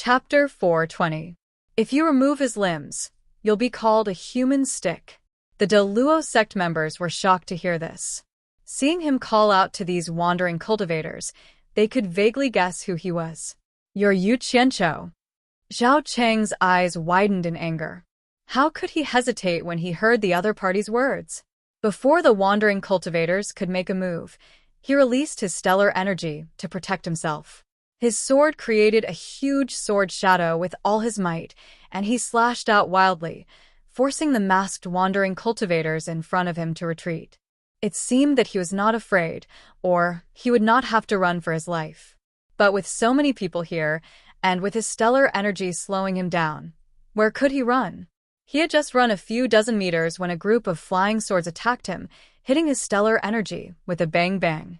Chapter 420. If you remove his limbs, you'll be called a human stick. The Deluo sect members were shocked to hear this. Seeing him call out to these wandering cultivators, they could vaguely guess who he was. You're Yu Qianqiu. Zhao Cheng's eyes widened in anger. How could he hesitate when he heard the other party's words? Before the wandering cultivators could make a move, he released his stellar energy to protect himself. His sword created a huge sword shadow with all his might, and he slashed out wildly, forcing the masked wandering cultivators in front of him to retreat. It seemed that he was not afraid, or he would not have to run for his life. But with so many people here, and with his stellar energy slowing him down, where could he run? He had just run a few dozen meters when a group of flying swords attacked him, hitting his stellar energy with a bang-bang.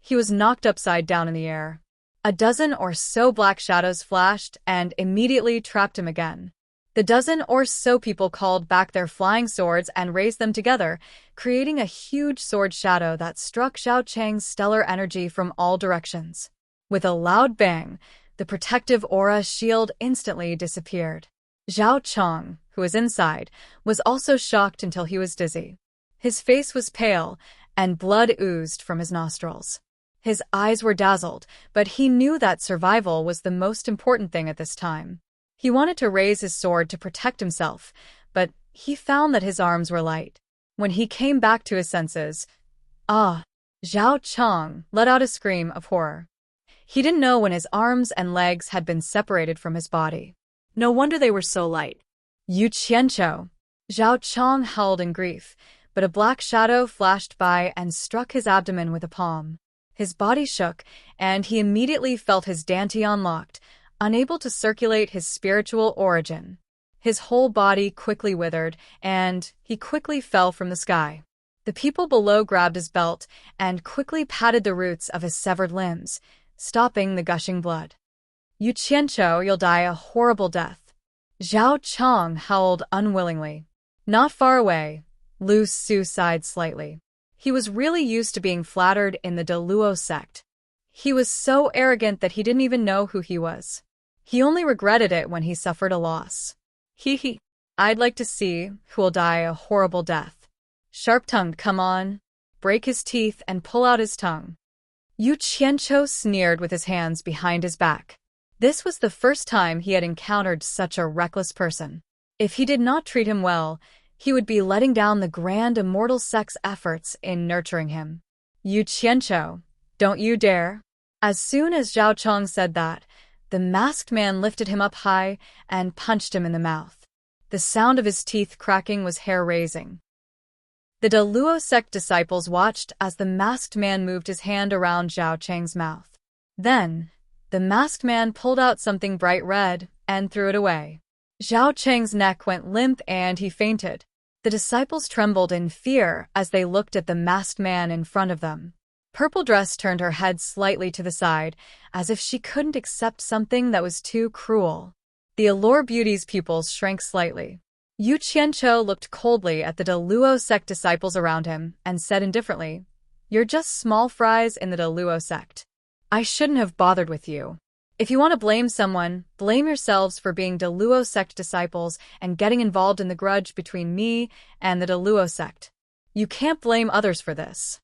He was knocked upside down in the air. A dozen or so black shadows flashed and immediately trapped him again. The dozen or so people called back their flying swords and raised them together, creating a huge sword shadow that struck Zhao Cheng's stellar energy from all directions. With a loud bang, the protective aura shield instantly disappeared. Zhao Cheng, who was inside, was also shocked until he was dizzy. His face was pale, and blood oozed from his nostrils. His eyes were dazzled, but he knew that survival was the most important thing at this time. He wanted to raise his sword to protect himself, but he found that his arms were light. When he came back to his senses, Zhao Cheng let out a scream of horror. He didn't know when his arms and legs had been separated from his body. No wonder they were so light. Yu Qianqiu. Zhao Cheng howled in grief, but a black shadow flashed by and struck his abdomen with a palm. His body shook, and he immediately felt his dantian locked, unable to circulate his spiritual origin. His whole body quickly withered, and he quickly fell from the sky. The people below grabbed his belt and quickly patted the roots of his severed limbs, stopping the gushing blood. Yu Qianqiu, you'll die a horrible death. Zhao Cheng howled unwillingly. Not far away, Lu Su sighed slightly. He was really used to being flattered in the Deluo sect. He was so arrogant that he didn't even know who he was. He only regretted it when he suffered a loss. I'd like to see who'll die a horrible death. Sharp-tongued, come on. Break his teeth and pull out his tongue. Yu Qianqiu sneered with his hands behind his back. This was the first time he had encountered such a reckless person. If he did not treat him well, he would be letting down the grand immortal sect's efforts in nurturing him. Yu Qianqiu, don't you dare. As soon as Zhao Cheng said that, the masked man lifted him up high and punched him in the mouth. The sound of his teeth cracking was hair-raising. The Deluo sect disciples watched as the masked man moved his hand around Zhao Cheng's mouth. Then, the masked man pulled out something bright red and threw it away. Zhao Cheng's neck went limp and he fainted. The disciples trembled in fear as they looked at the masked man in front of them. Purple Dress turned her head slightly to the side, as if she couldn't accept something that was too cruel. The Allure Beauty's pupils shrank slightly. Yu Qianqiu looked coldly at the Deluo sect disciples around him and said indifferently, "You're just small fries in the Deluo sect. I shouldn't have bothered with you. If you want to blame someone, blame yourselves for being Deluo sect disciples and getting involved in the grudge between me and the Deluo sect. You can't blame others for this."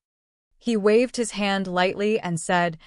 He waved his hand lightly and said,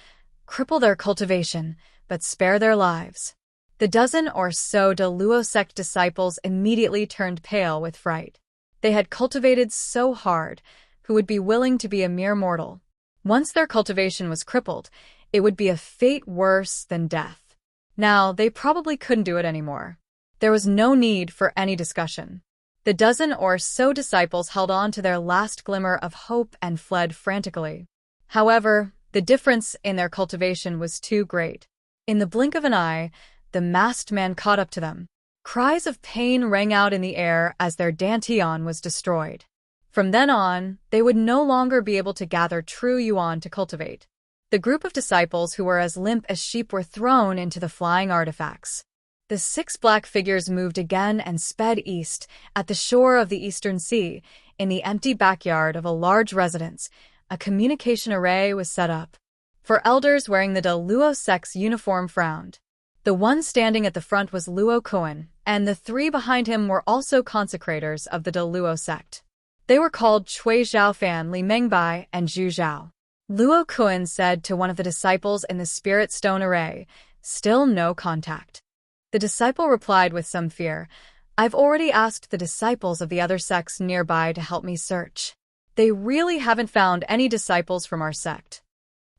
"Cripple their cultivation, but spare their lives." The dozen or so Deluo sect disciples immediately turned pale with fright. They had cultivated so hard, who would be willing to be a mere mortal? Once their cultivation was crippled, it would be a fate worse than death. Now, they probably couldn't do it anymore. There was no need for any discussion. The dozen or so disciples held on to their last glimmer of hope and fled frantically. However, the difference in their cultivation was too great. In the blink of an eye, the masked man caught up to them. Cries of pain rang out in the air as their dantian was destroyed. From then on, they would no longer be able to gather true yuan to cultivate. The group of disciples who were as limp as sheep were thrown into the flying artifacts. The 6 black figures moved again and sped east, at the shore of the Eastern Sea, in the empty backyard of a large residence. A communication array was set up. For elders wearing the Deluo sect's uniform frowned. The one standing at the front was Luo Kuan, and the three behind him were also consecrators of the Luo sect. They were called Cui Zhaofan, Li Mengbai, and Zhu Zhao. Luo Kuan said to one of the disciples in the spirit stone array, "Still no contact." The disciple replied with some fear, "I've already asked the disciples of the other sects nearby to help me search. They really haven't found any disciples from our sect.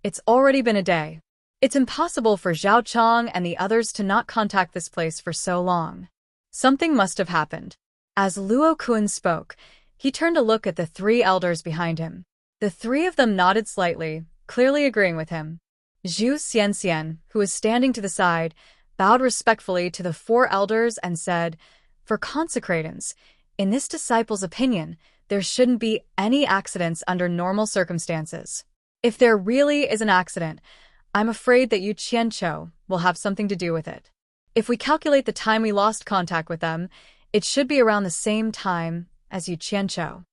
It's already been a day. It's impossible for Zhao Chang and the others to not contact this place for so long. Something must have happened." As Luo Kuan spoke, he turned to look at the three elders behind him. The three of them nodded slightly, clearly agreeing with him. Zhu Xianxian, who was standing to the side, bowed respectfully to the four elders and said, "For consecratants, in this disciple's opinion, there shouldn't be any accidents under normal circumstances. If there really is an accident, I'm afraid that Yu Qianqiu will have something to do with it. If we calculate the time we lost contact with them, it should be around the same time as Yu Qianqiu."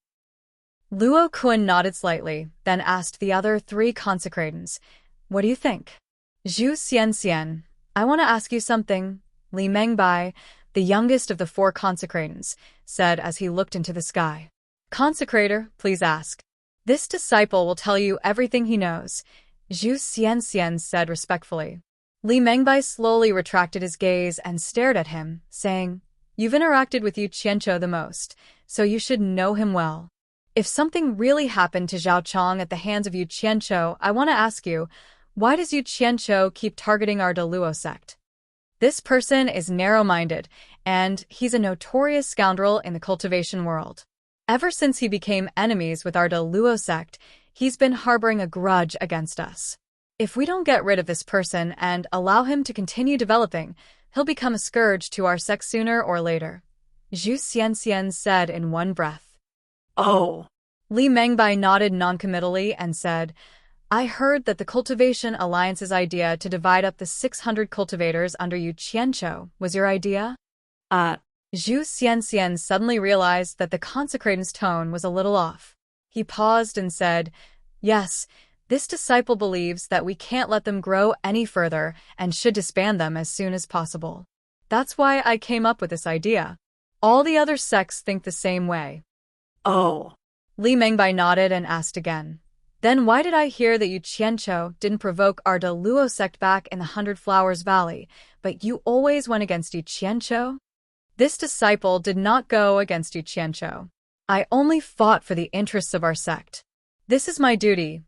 Luo Kuan nodded slightly, then asked the other three consecratants, "What do you think?" "Zhu Xianxian, I want to ask you something," Li Mengbai, the youngest of the four consecratants, said as he looked into the sky. "Consecrator, please ask. This disciple will tell you everything he knows," Zhu Xianxian said respectfully. Li Mengbai slowly retracted his gaze and stared at him, saying, "You've interacted with Yu Qianqiu the most, so you should know him well. If something really happened to Zhao Chang at the hands of Yu Qianqiu, I want to ask you, why does Yu Qianqiu keep targeting our Luo sect? This person is narrow-minded, and he's a notorious scoundrel in the cultivation world. Ever since he became enemies with our Luo sect, he's been harboring a grudge against us. If we don't get rid of this person and allow him to continue developing, he'll become a scourge to our sect sooner or later," Zhu Xianxian said in one breath. Oh. Li Mengbai nodded noncommittally and said, "I heard that the Cultivation Alliance's idea to divide up the 600 cultivators under Yu Qianqiu was your idea?" Zhu Xianxian suddenly realized that the consecratant's tone was a little off. He paused and said, "Yes, this disciple believes that we can't let them grow any further and should disband them as soon as possible. That's why I came up with this idea. All the other sects think the same way." Oh. Li Mengbai nodded and asked again, "Then why did I hear that Yu Qianqiu didn't provoke our Luo sect back in the 100 Flowers Valley, but you always went against Yu Qianqiu?" "This disciple did not go against Yu Qianqiu. I only fought for the interests of our sect. This is my duty,"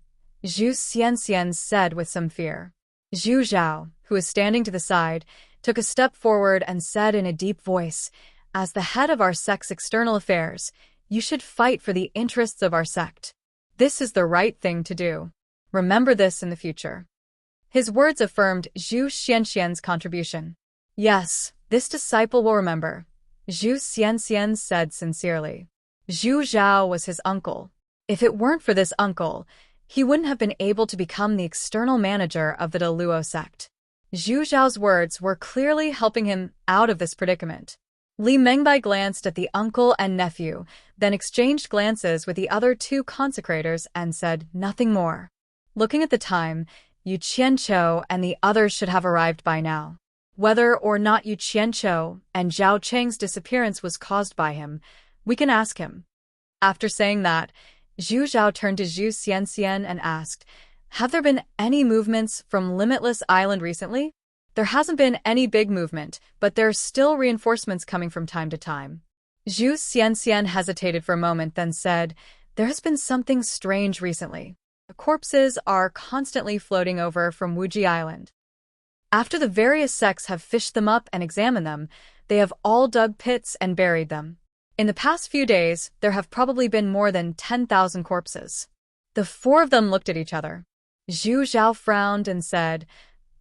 Zhu Xianxian said with some fear. Zhu Zhao, who was standing to the side, took a step forward and said in a deep voice, "As the head of our sect's external affairs, you should fight for the interests of our sect. This is the right thing to do. Remember this in the future." His words affirmed Zhu Xianxian's contribution. "Yes, this disciple will remember," Zhu Xianxian said sincerely. Zhu Zhao was his uncle. If it weren't for this uncle, he wouldn't have been able to become the external manager of the Luo sect. Zhu Zhao's words were clearly helping him out of this predicament. Li Mengbai glanced at the uncle and nephew, then exchanged glances with the other two consecrators and said nothing more. Looking at the time, Yu Qianqiu and the others should have arrived by now. Whether or not Yu Qianqiu and Zhao Cheng's disappearance was caused by him, we can ask him. After saying that, Zhu Zhao turned to Zhu Xianxian and asked, "Have there been any movements from Limitless Island recently?" "There hasn't been any big movement, but there are still reinforcements coming from time to time." Zhu Xianxian hesitated for a moment, then said, "There has been something strange recently. The corpses are constantly floating over from Wuji Island. After the various sects have fished them up and examined them, they have all dug pits and buried them. In the past few days, there have probably been more than 10,000 corpses." The four of them looked at each other. Zhu Zhao frowned and said,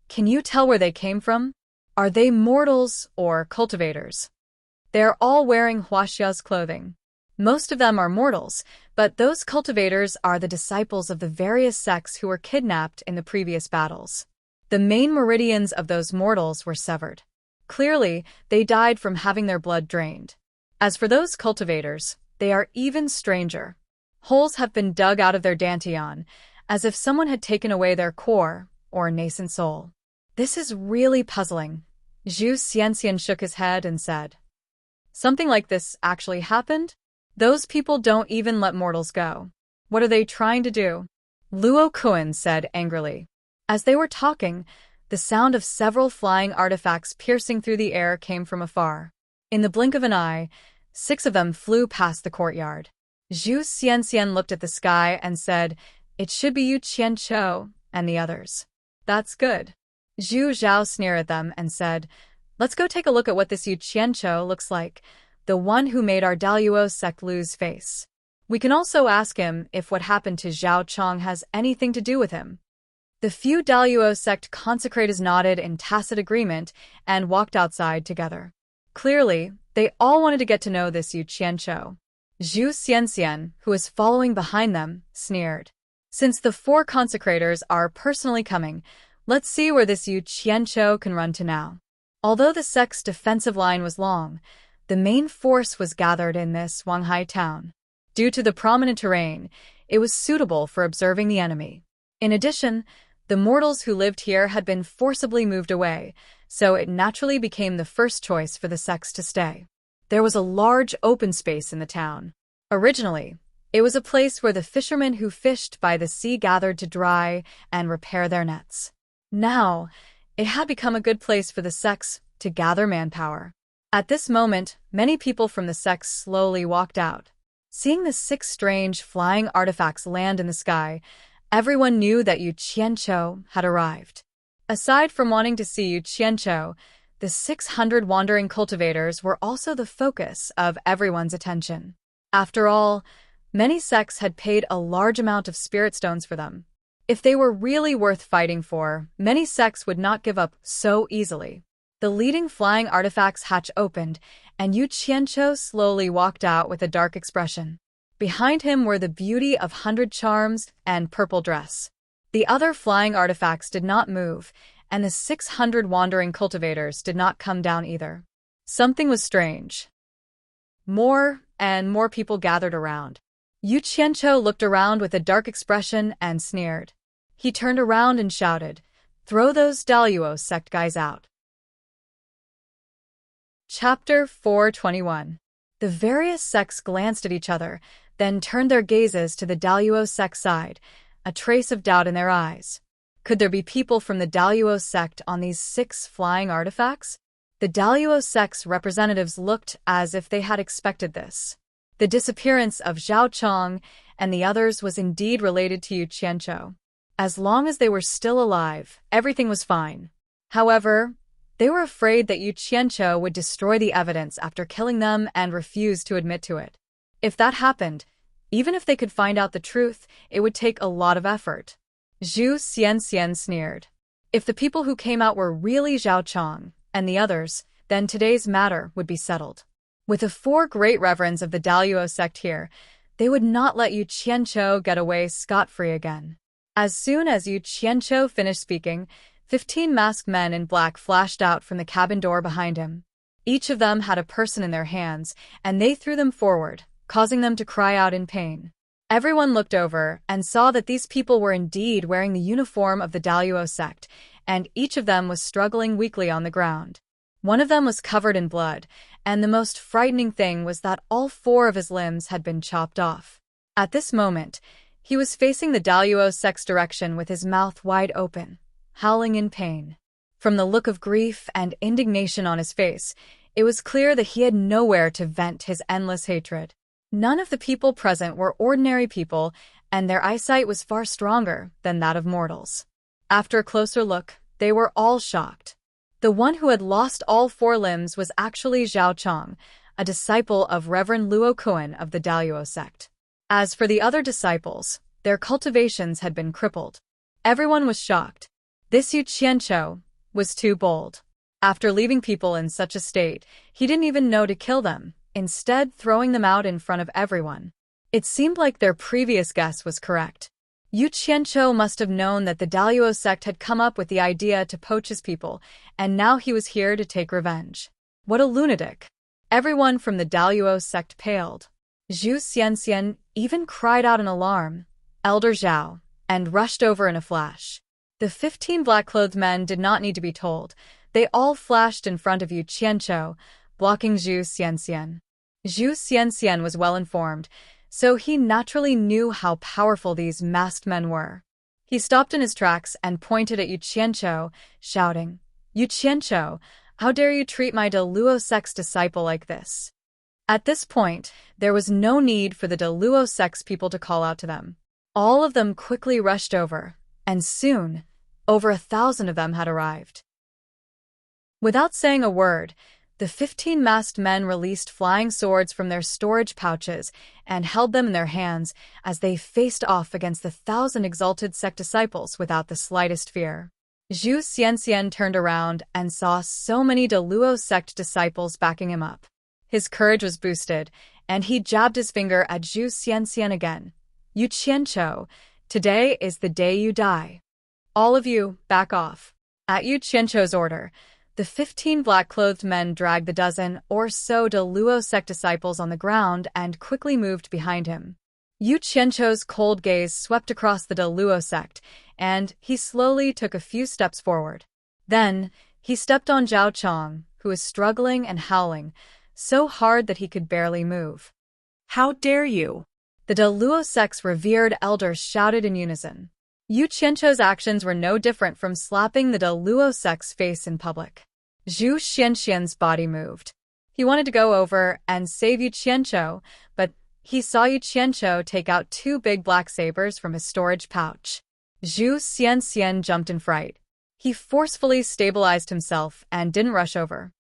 "Can you tell where they came from? Are they mortals or cultivators?" "They are all wearing Huaxia's clothing. Most of them are mortals, but those cultivators are the disciples of the various sects who were kidnapped in the previous battles. The main meridians of those mortals were severed. Clearly, they died from having their blood drained. As for those cultivators, they are even stranger. Holes have been dug out of their dantian, as if someone had taken away their core or nascent soul. This is really puzzling," Zhu Xianxian shook his head and said, "Something like this actually happened? Those people don't even let mortals go. What are they trying to do?" Luo Kuan said angrily. As they were talking, the sound of several flying artifacts piercing through the air came from afar. In the blink of an eye, 6 of them flew past the courtyard. Zhu Xianxian looked at the sky and said, "It should be Yu Qianqiu and the others." "That's good." Zhu Zhao sneered at them and said, "Let's go take a look at what this Yu Qianqiu looks like, the one who made our Daluo sect lose face. We can also ask him if what happened to Zhao Chong has anything to do with him." The few Daluo sect consecrators nodded in tacit agreement and walked outside together. Clearly, they all wanted to get to know this Yu Qianqiu. Zhu Xianxian, who was following behind them, sneered. "Since the 4 consecrators are personally coming, let's see where this Yu Qianqiu can run to now." Although the sect's defensive line was long, the main force was gathered in this Wanghai town. Due to the prominent terrain, it was suitable for observing the enemy. In addition, the mortals who lived here had been forcibly moved away, so it naturally became the first choice for the sects to stay. There was a large open space in the town. Originally, it was a place where the fishermen who fished by the sea gathered to dry and repair their nets. Now, it had become a good place for the sects to gather manpower. At this moment, many people from the sects slowly walked out. Seeing the 6 strange flying artifacts land in the sky, everyone knew that Yu Qianqiu had arrived. Aside from wanting to see Yu Qianqiu, the 600 wandering cultivators were also the focus of everyone's attention. After all, many sects had paid a large amount of spirit stones for them. If they were really worth fighting for, many sects would not give up so easily. The leading flying artifact's hatch opened, and Yu Qianqiu slowly walked out with a dark expression. Behind him were the beauty of 100 charms and purple dress. The other flying artifacts did not move, and the 600 wandering cultivators did not come down either. Something was strange. More and more people gathered around. Yu Qianqiu looked around with a dark expression and sneered. He turned around and shouted, "Throw those Daluo sect guys out." Chapter 421. The various sects glanced at each other, then turned their gazes to the Daluo sect side, a trace of doubt in their eyes. Could there be people from the Daluo sect on these 6 flying artifacts? The Daluo sect's representatives looked as if they had expected this. The disappearance of Zhao Chong and the others was indeed related to Yu Qianqiu. As long as they were still alive, everything was fine. However, they were afraid that Yu Qianqiu would destroy the evidence after killing them and refuse to admit to it. If that happened, even if they could find out the truth, it would take a lot of effort. Zhu Xianxian sneered. If the people who came out were really Zhao Chong and the others, then today's matter would be settled. With the 4 great reverends of the Daluo sect here, they would not let Yu Qianqiu get away scot-free again. As soon as Yu Qianqiu finished speaking, 15 masked men in black flashed out from the cabin door behind him. Each of them had a person in their hands, and they threw them forward, causing them to cry out in pain. Everyone looked over and saw that these people were indeed wearing the uniform of the Daluo sect, and each of them was struggling weakly on the ground. One of them was covered in blood, and the most frightening thing was that all 4 of his limbs had been chopped off. At this moment, he was facing the Daluo sect's direction with his mouth wide open, howling in pain. From the look of grief and indignation on his face, it was clear that he had nowhere to vent his endless hatred. None of the people present were ordinary people, and their eyesight was far stronger than that of mortals. After a closer look, they were all shocked. The one who had lost all 4 limbs was actually Zhao Chong, a disciple of Reverend Luo Kuan of the Daluo sect. As for the other disciples, their cultivations had been crippled. Everyone was shocked. This Yu Qianqiu was too bold. After leaving people in such a state, he didn't even know to kill them, instead throwing them out in front of everyone. It seemed like their previous guess was correct. Yu Qianqiu must have known that the Daluo sect had come up with the idea to poach his people, and now he was here to take revenge. What a lunatic! Everyone from the Daluo sect paled. Zhu Xianxian even cried out in alarm, "Elder Zhao," and rushed over in a flash. The 15 black-clothed men did not need to be told. They all flashed in front of Yu Qianqiu, blocking Zhu Xianxian. Zhu Xianxian was well informed, so he naturally knew how powerful these masked men were. He stopped in his tracks and pointed at Yu Qianqiu, shouting, "Yu Qianqiu, how dare you treat my Deluo sect's disciple like this?" At this point, there was no need for the Deluo sect's people to call out to them. All of them quickly rushed over, and soon, over 1,000 of them had arrived. Without saying a word, the 15 masked men released flying swords from their storage pouches and held them in their hands as they faced off against the 1,000 exalted sect disciples without the slightest fear. Zhu Xianxian turned around and saw so many Deluo sect disciples backing him up. His courage was boosted, and he jabbed his finger at Zhu Xianxian again. "Yu Qianqiu, today is the day you die. All of you, back off." At Yu Qianqiu's order, the 15 black-clothed men dragged the dozen or so Deluo sect disciples on the ground and quickly moved behind him. Yu Qianqiu's cold gaze swept across the Deluo sect, and he slowly took a few steps forward. Then, he stepped on Zhao Chong, who was struggling and howling, so hard that he could barely move. How dare you? The Deluo sect's revered elders shouted in unison. Yu Qianqiu's actions were no different from slapping the Deluo sect's face in public. Zhu Xianxian's body moved. He wanted to go over and save Yu Qianqiu, but he saw Yu Qianqiu take out 2 big black sabers from his storage pouch. Zhu Xianxian jumped in fright. He forcefully stabilized himself and didn't rush over.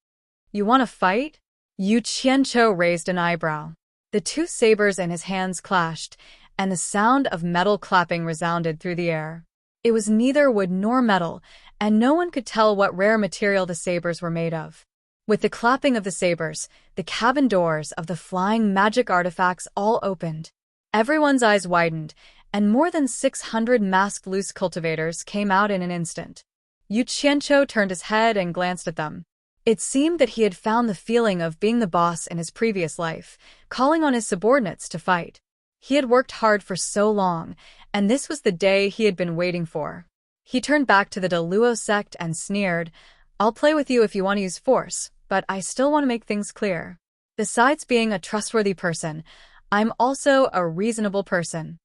"You want to fight?" Yu Qianqiu raised an eyebrow. The 2 sabers in his hands clashed, and the sound of metal clapping resounded through the air. It was neither wood nor metal, and no one could tell what rare material the sabers were made of. With the clapping of the sabers, the cabin doors of the flying magic artifacts all opened. Everyone's eyes widened, and more than 600 masked loose cultivators came out in an instant. Yu Qianqiu turned his head and glanced at them. It seemed that he had found the feeling of being the boss in his previous life, calling on his subordinates to fight. He had worked hard for so long, and this was the day he had been waiting for. He turned back to the Deluo sect and sneered, "I'll play with you if you want to use force, but I still want to make things clear. Besides being a trustworthy person, I'm also a reasonable person."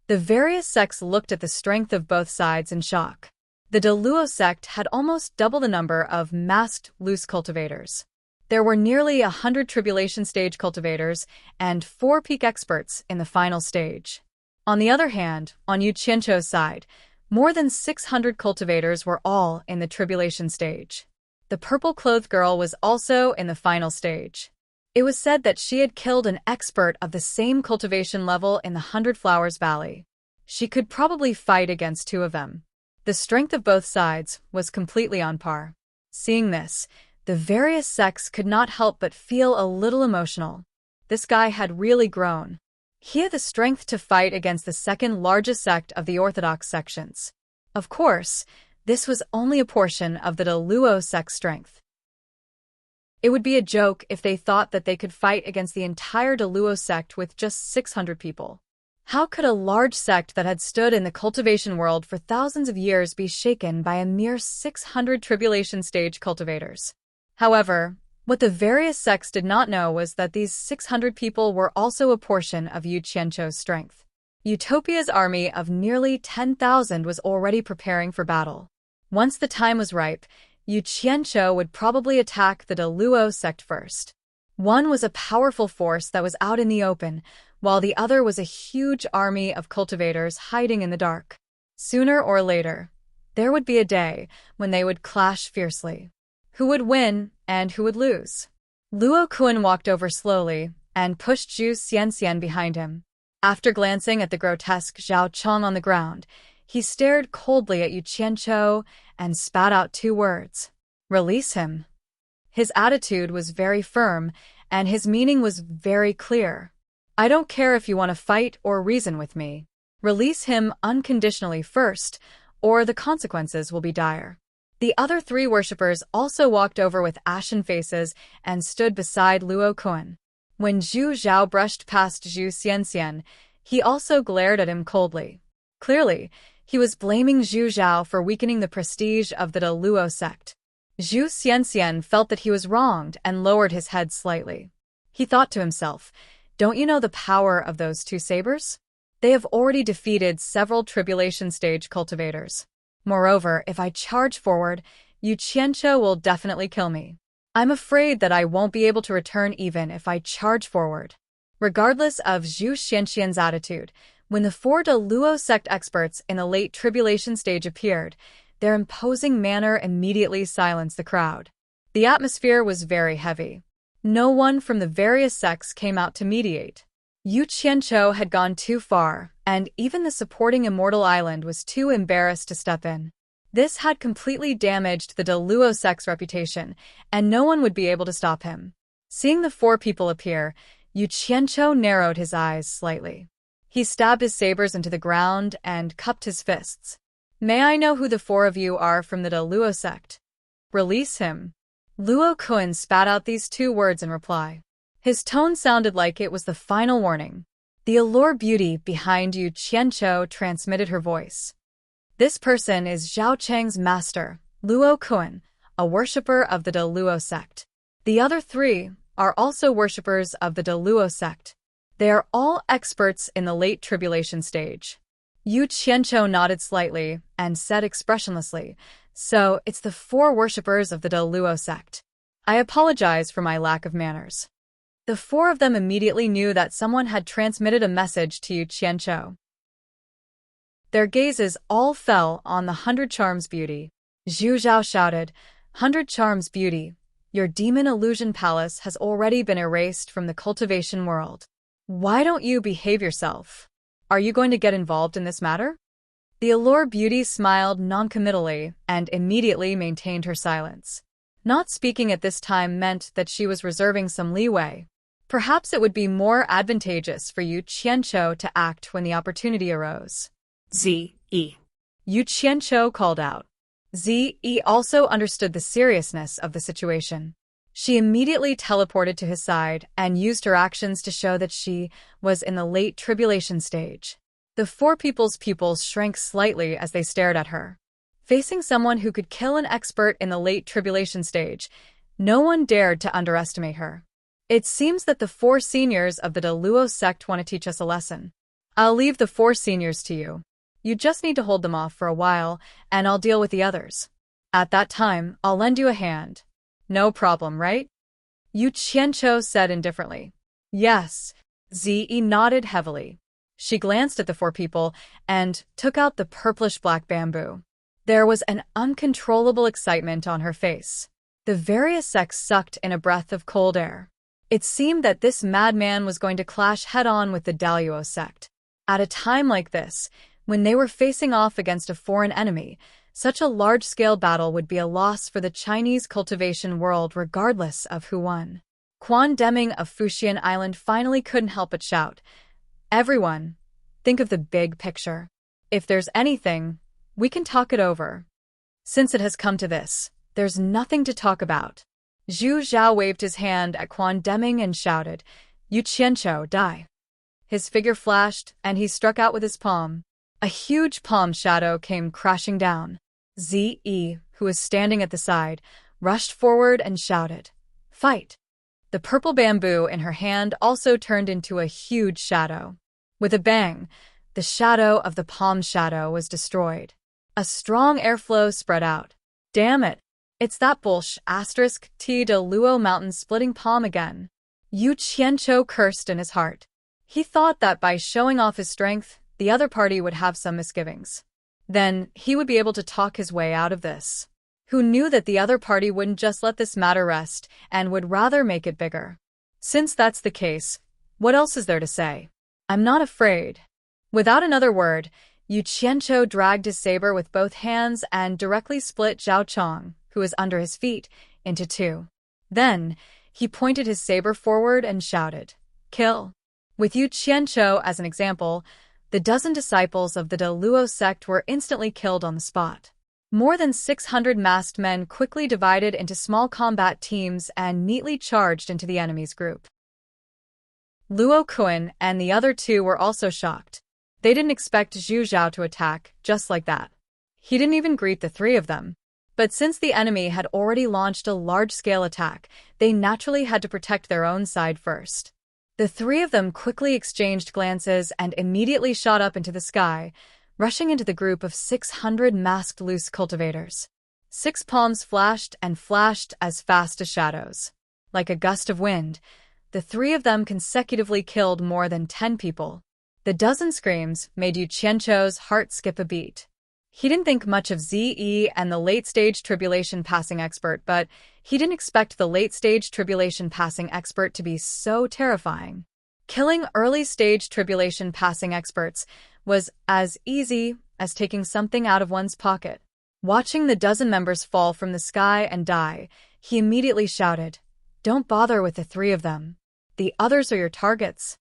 The various sects looked at the strength of both sides in shock. The Deluo sect had almost double the number of masked loose cultivators. There were nearly 100 tribulation stage cultivators and 4 peak experts in the final stage. On the other hand, on Yu Qianqiu's side, more than 600 cultivators were all in the tribulation stage. The purple-clothed girl was also in the final stage. It was said that she had killed an expert of the same cultivation level in the 100 Flowers Valley. She could probably fight against 2 of them. The strength of both sides was completely on par. Seeing this, the various sects could not help but feel a little emotional. This guy had really grown. He had the strength to fight against the second largest sect of the Orthodox sections. Of course, this was only a portion of the Deluo sect's strength. It would be a joke if they thought that they could fight against the entire Deluo sect with just 600 people. How could a large sect that had stood in the cultivation world for thousands of years be shaken by a mere 600 tribulation stage cultivators? However, what the various sects did not know was that these 600 people were also a portion of Yu Qianqiu's strength. Utopia's army of nearly 10,000 was already preparing for battle. Once the time was ripe, Yu Qianqiu would probably attack the Deluo sect first. One was a powerful force that was out in the open, while the other was a huge army of cultivators hiding in the dark. Sooner or later, there would be a day when they would clash fiercely. Who would win and who would lose? Luo Kun walked over slowly and pushed Zhu Xianxian behind him. After glancing at the grotesque Zhao Chong on the ground, he stared coldly at Yu Qianqiu and spat out 2 words. "Release him." His attitude was very firm, and his meaning was very clear. "I don't care if you want to fight or reason with me. Release him unconditionally first, or the consequences will be dire." The other 3 worshippers also walked over with ashen faces and stood beside Luo Kun. When Zhu Zhao brushed past Zhu Xianxian, he also glared at him coldly. Clearly, he was blaming Zhu Zhao for weakening the prestige of the Deluo sect. Zhu Xianxian felt that he was wronged and lowered his head slightly. He thought to himself, "Don't you know the power of those two sabers? They have already defeated several tribulation stage cultivators. Moreover, if I charge forward, Yu Qianzhou will definitely kill me. I'm afraid that I won't be able to return even if I charge forward." Regardless of Zhu Xianxian's attitude, when the four De Luo sect experts in the late tribulation stage appeared, their imposing manner immediately silenced the crowd. The atmosphere was very heavy. No one from the various sects came out to mediate. Yu Qianzhou had gone too far, and even the supporting Immortal Island was too embarrassed to step in. This had completely damaged the De Luo sect's reputation, and no one would be able to stop him. Seeing the four people appear, Yu Qianzhou narrowed his eyes slightly. He stabbed his sabers into the ground and cupped his fists. "May I know who the four of you are from the De Luo sect? Release him." Luo Kun spat out these two words in reply. His tone sounded like it was the final warning. The allure beauty behind Yu Qianzhou transmitted her voice. "This person is Zhao Cheng's master, Luo Kun, a worshipper of the De Luo sect. The other three are also worshippers of the De Luo sect. They are all experts in the late tribulation stage." Yu Qianzhou nodded slightly and said expressionlessly, "So it's the four worshippers of the De Luo sect. I apologize for my lack of manners." The four of them immediately knew that someone had transmitted a message to Yu Qianzhou. Their gazes all fell on the 100 Charms Beauty. Zhu Zhao shouted, "100 Charms Beauty, your demon illusion palace has already been erased from the cultivation world. Why don't you behave yourself? Are you going to get involved in this matter?" The allure beauty smiled noncommittally and immediately maintained her silence. Not speaking at this time meant that she was reserving some leeway. Perhaps it would be more advantageous for Yu Qianzhou to act when the opportunity arose. Z.E. Yu Qianzhou called out. Z.E. also understood the seriousness of the situation. She immediately teleported to his side and used her actions to show that she was in the late tribulation stage. The four people's pupils shrank slightly as they stared at her. Facing someone who could kill an expert in the late tribulation stage, no one dared to underestimate her. "It seems that the four seniors of the De Luo sect want to teach us a lesson. I'll leave the four seniors to you. You just need to hold them off for a while, and I'll deal with the others. At that time, I'll lend you a hand. No problem, right?" Yu Qianzhou said indifferently. "Yes." Ze nodded heavily. She glanced at the four people and took out the purplish-black bamboo. There was an uncontrollable excitement on her face. The various sects sucked in a breath of cold air. It seemed that this madman was going to clash head-on with the Daluo sect. At a time like this, when they were facing off against a foreign enemy, such a large-scale battle would be a loss for the Chinese cultivation world regardless of who won. Quan Deming of Fuxian Island finally couldn't help but shout, "Everyone, think of the big picture. If there's anything, we can talk it over. Since it has come to this, there's nothing to talk about." Zhu Zhao waved his hand at Quan Deming and shouted, "Yu Qianzhou, die." His figure flashed, and he struck out with his palm. A huge palm shadow came crashing down. Ze, who was standing at the side, rushed forward and shouted, "Fight!" The purple bamboo in her hand also turned into a huge shadow. With a bang, the shadow of the palm shadow was destroyed. A strong airflow spread out. "Damn it! It's that *T De Luo mountain splitting palm again." Yu Qianzhou cursed in his heart. He thought that by showing off his strength, the other party would have some misgivings. Then he would be able to talk his way out of this. Who knew that the other party wouldn't just let this matter rest and would rather make it bigger? Since that's the case, what else is there to say? "I'm not afraid." Without another word, Yu Qianzhou dragged his saber with both hands and directly split Zhao Chong, who was under his feet, into two. Then, he pointed his saber forward and shouted, "Kill." With Yu Qianzhou as an example, the dozen disciples of the De Luo sect were instantly killed on the spot. More than 600 masked men quickly divided into small combat teams and neatly charged into the enemy's group. Luo Kun and the other two were also shocked. They didn't expect Zhu Zhao to attack just like that. He didn't even greet the three of them. But since the enemy had already launched a large-scale attack, they naturally had to protect their own side first. The three of them quickly exchanged glances and immediately shot up into the sky, rushing into the group of 600 masked loose cultivators. 6 palms flashed and flashed as fast as shadows. Like a gust of wind, the three of them consecutively killed more than 10 people. The dozen screams made Yu Qianzhou's heart skip a beat. He didn't think much of Ze and the late-stage tribulation passing expert, but he didn't expect the late-stage tribulation passing expert to be so terrifying. Killing early-stage tribulation passing experts was as easy as taking something out of one's pocket. Watching the dozen members fall from the sky and die, he immediately shouted, "Don't bother with the three of them. The others are your targets."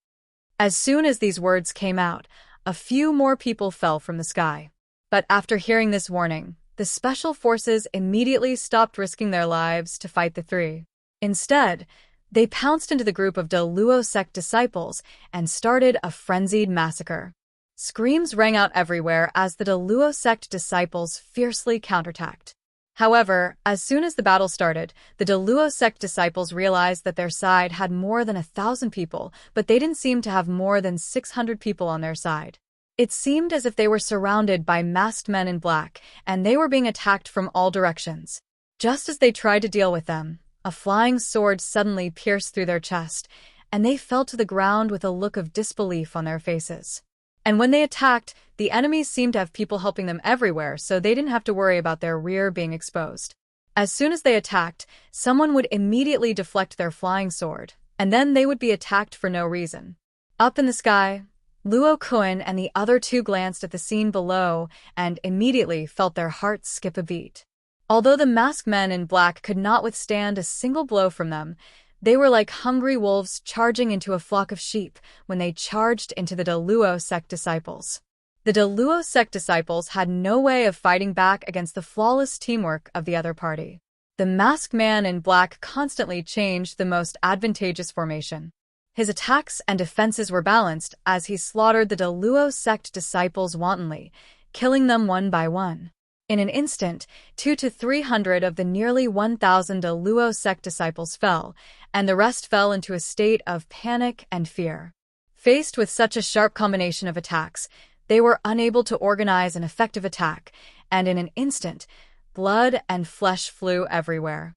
As soon as these words came out, a few more people fell from the sky. But after hearing this warning, the special forces immediately stopped risking their lives to fight the three. Instead, they pounced into the group of De Luo sect disciples and started a frenzied massacre. Screams rang out everywhere as the De Luo sect disciples fiercely counterattacked. However, as soon as the battle started, the De Luo sect disciples realized that their side had more than 1,000 people, but they didn't seem to have more than 600 people on their side. It seemed as if they were surrounded by masked men in black, and they were being attacked from all directions. Just as they tried to deal with them, a flying sword suddenly pierced through their chest, and they fell to the ground with a look of disbelief on their faces. And when they attacked, the enemies seemed to have people helping them everywhere, so they didn't have to worry about their rear being exposed. As soon as they attacked, someone would immediately deflect their flying sword, and then they would be attacked for no reason. Up in the sky, Luo Kun and the other two glanced at the scene below and immediately felt their hearts skip a beat. Although the masked men in black could not withstand a single blow from them, they were like hungry wolves charging into a flock of sheep when they charged into the De Luo sect disciples. The De Luo sect disciples had no way of fighting back against the flawless teamwork of the other party. The masked man in black constantly changed the most advantageous formation. His attacks and defenses were balanced as he slaughtered the De Luo sect disciples wantonly, killing them one by one. In an instant, 200 to 300 of the nearly 1,000 De Luo sect disciples fell, and the rest fell into a state of panic and fear. Faced with such a sharp combination of attacks, they were unable to organize an effective attack, and in an instant, blood and flesh flew everywhere.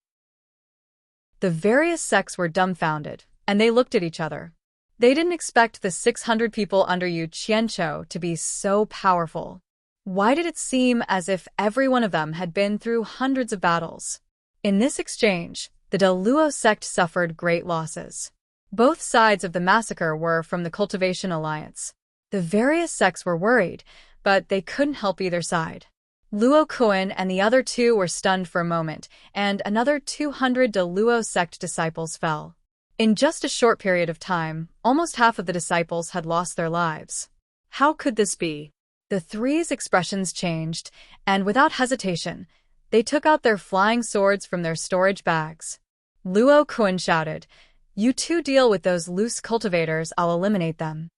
The various sects were dumbfounded, and they looked at each other. They didn't expect the 600 people under Yu Qianzhou to be so powerful. Why did it seem as if every one of them had been through hundreds of battles? In this exchange, the De Luo sect suffered great losses. Both sides of the massacre were from the Cultivation Alliance. The various sects were worried, but they couldn't help either side. Luo Kun and the other two were stunned for a moment, and another 200 De Luo sect disciples fell. In just a short period of time, almost half of the disciples had lost their lives. How could this be? The three's expressions changed, and without hesitation, they took out their flying swords from their storage bags. Luo Kun shouted, "You two deal with those loose cultivators, I'll eliminate them."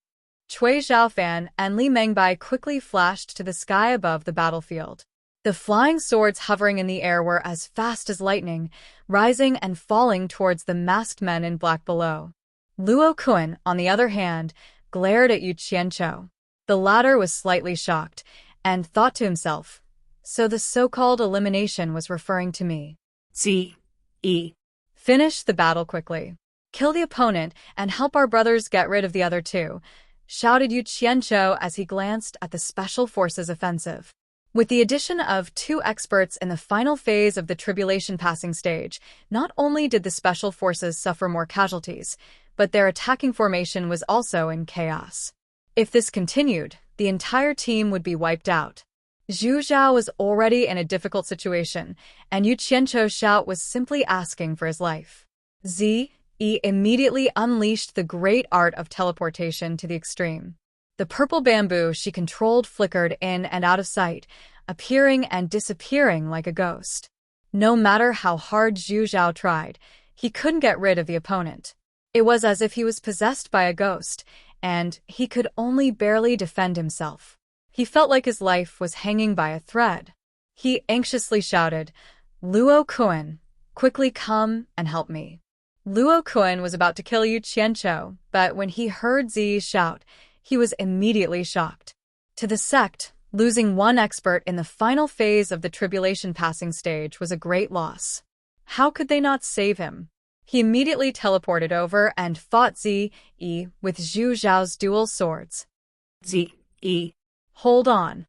Cui Zhaofan and Li Mengbai quickly flashed to the sky above the battlefield. The flying swords hovering in the air were as fast as lightning, rising and falling towards the masked men in black below. Luo Kun, on the other hand, glared at Yu Qianzhou. The latter was slightly shocked, and thought to himself, so the so-called elimination was referring to me. Z.E. Finish the battle quickly. Kill the opponent and help our brothers get rid of the other two, shouted Yu Qianzhou as he glanced at the Special Forces offensive. With the addition of 2 experts in the final phase of the tribulation passing stage, not only did the Special Forces suffer more casualties, but their attacking formation was also in chaos. If this continued, the entire team would be wiped out. Zhu Zhao was already in a difficult situation, and Yu Qianzhou's shout was simply asking for his life. Ze immediately unleashed the great art of teleportation to the extreme. The purple bamboo she controlled flickered in and out of sight, appearing and disappearing like a ghost. No matter how hard Zhu Zhao tried, he couldn't get rid of the opponent. It was as if he was possessed by a ghost, and he could only barely defend himself. He felt like his life was hanging by a thread. He anxiously shouted, "Luo Kuan, quickly come and help me." Luo Kuan was about to kill Yu Qianqiu, but when he heard Zi shout, he was immediately shocked. To the sect, losing one expert in the final phase of the tribulation passing stage was a great loss. How could they not save him? He immediately teleported over and fought Zi Yi with Zhu Zhao's dual swords. Zi Yi. Hold on.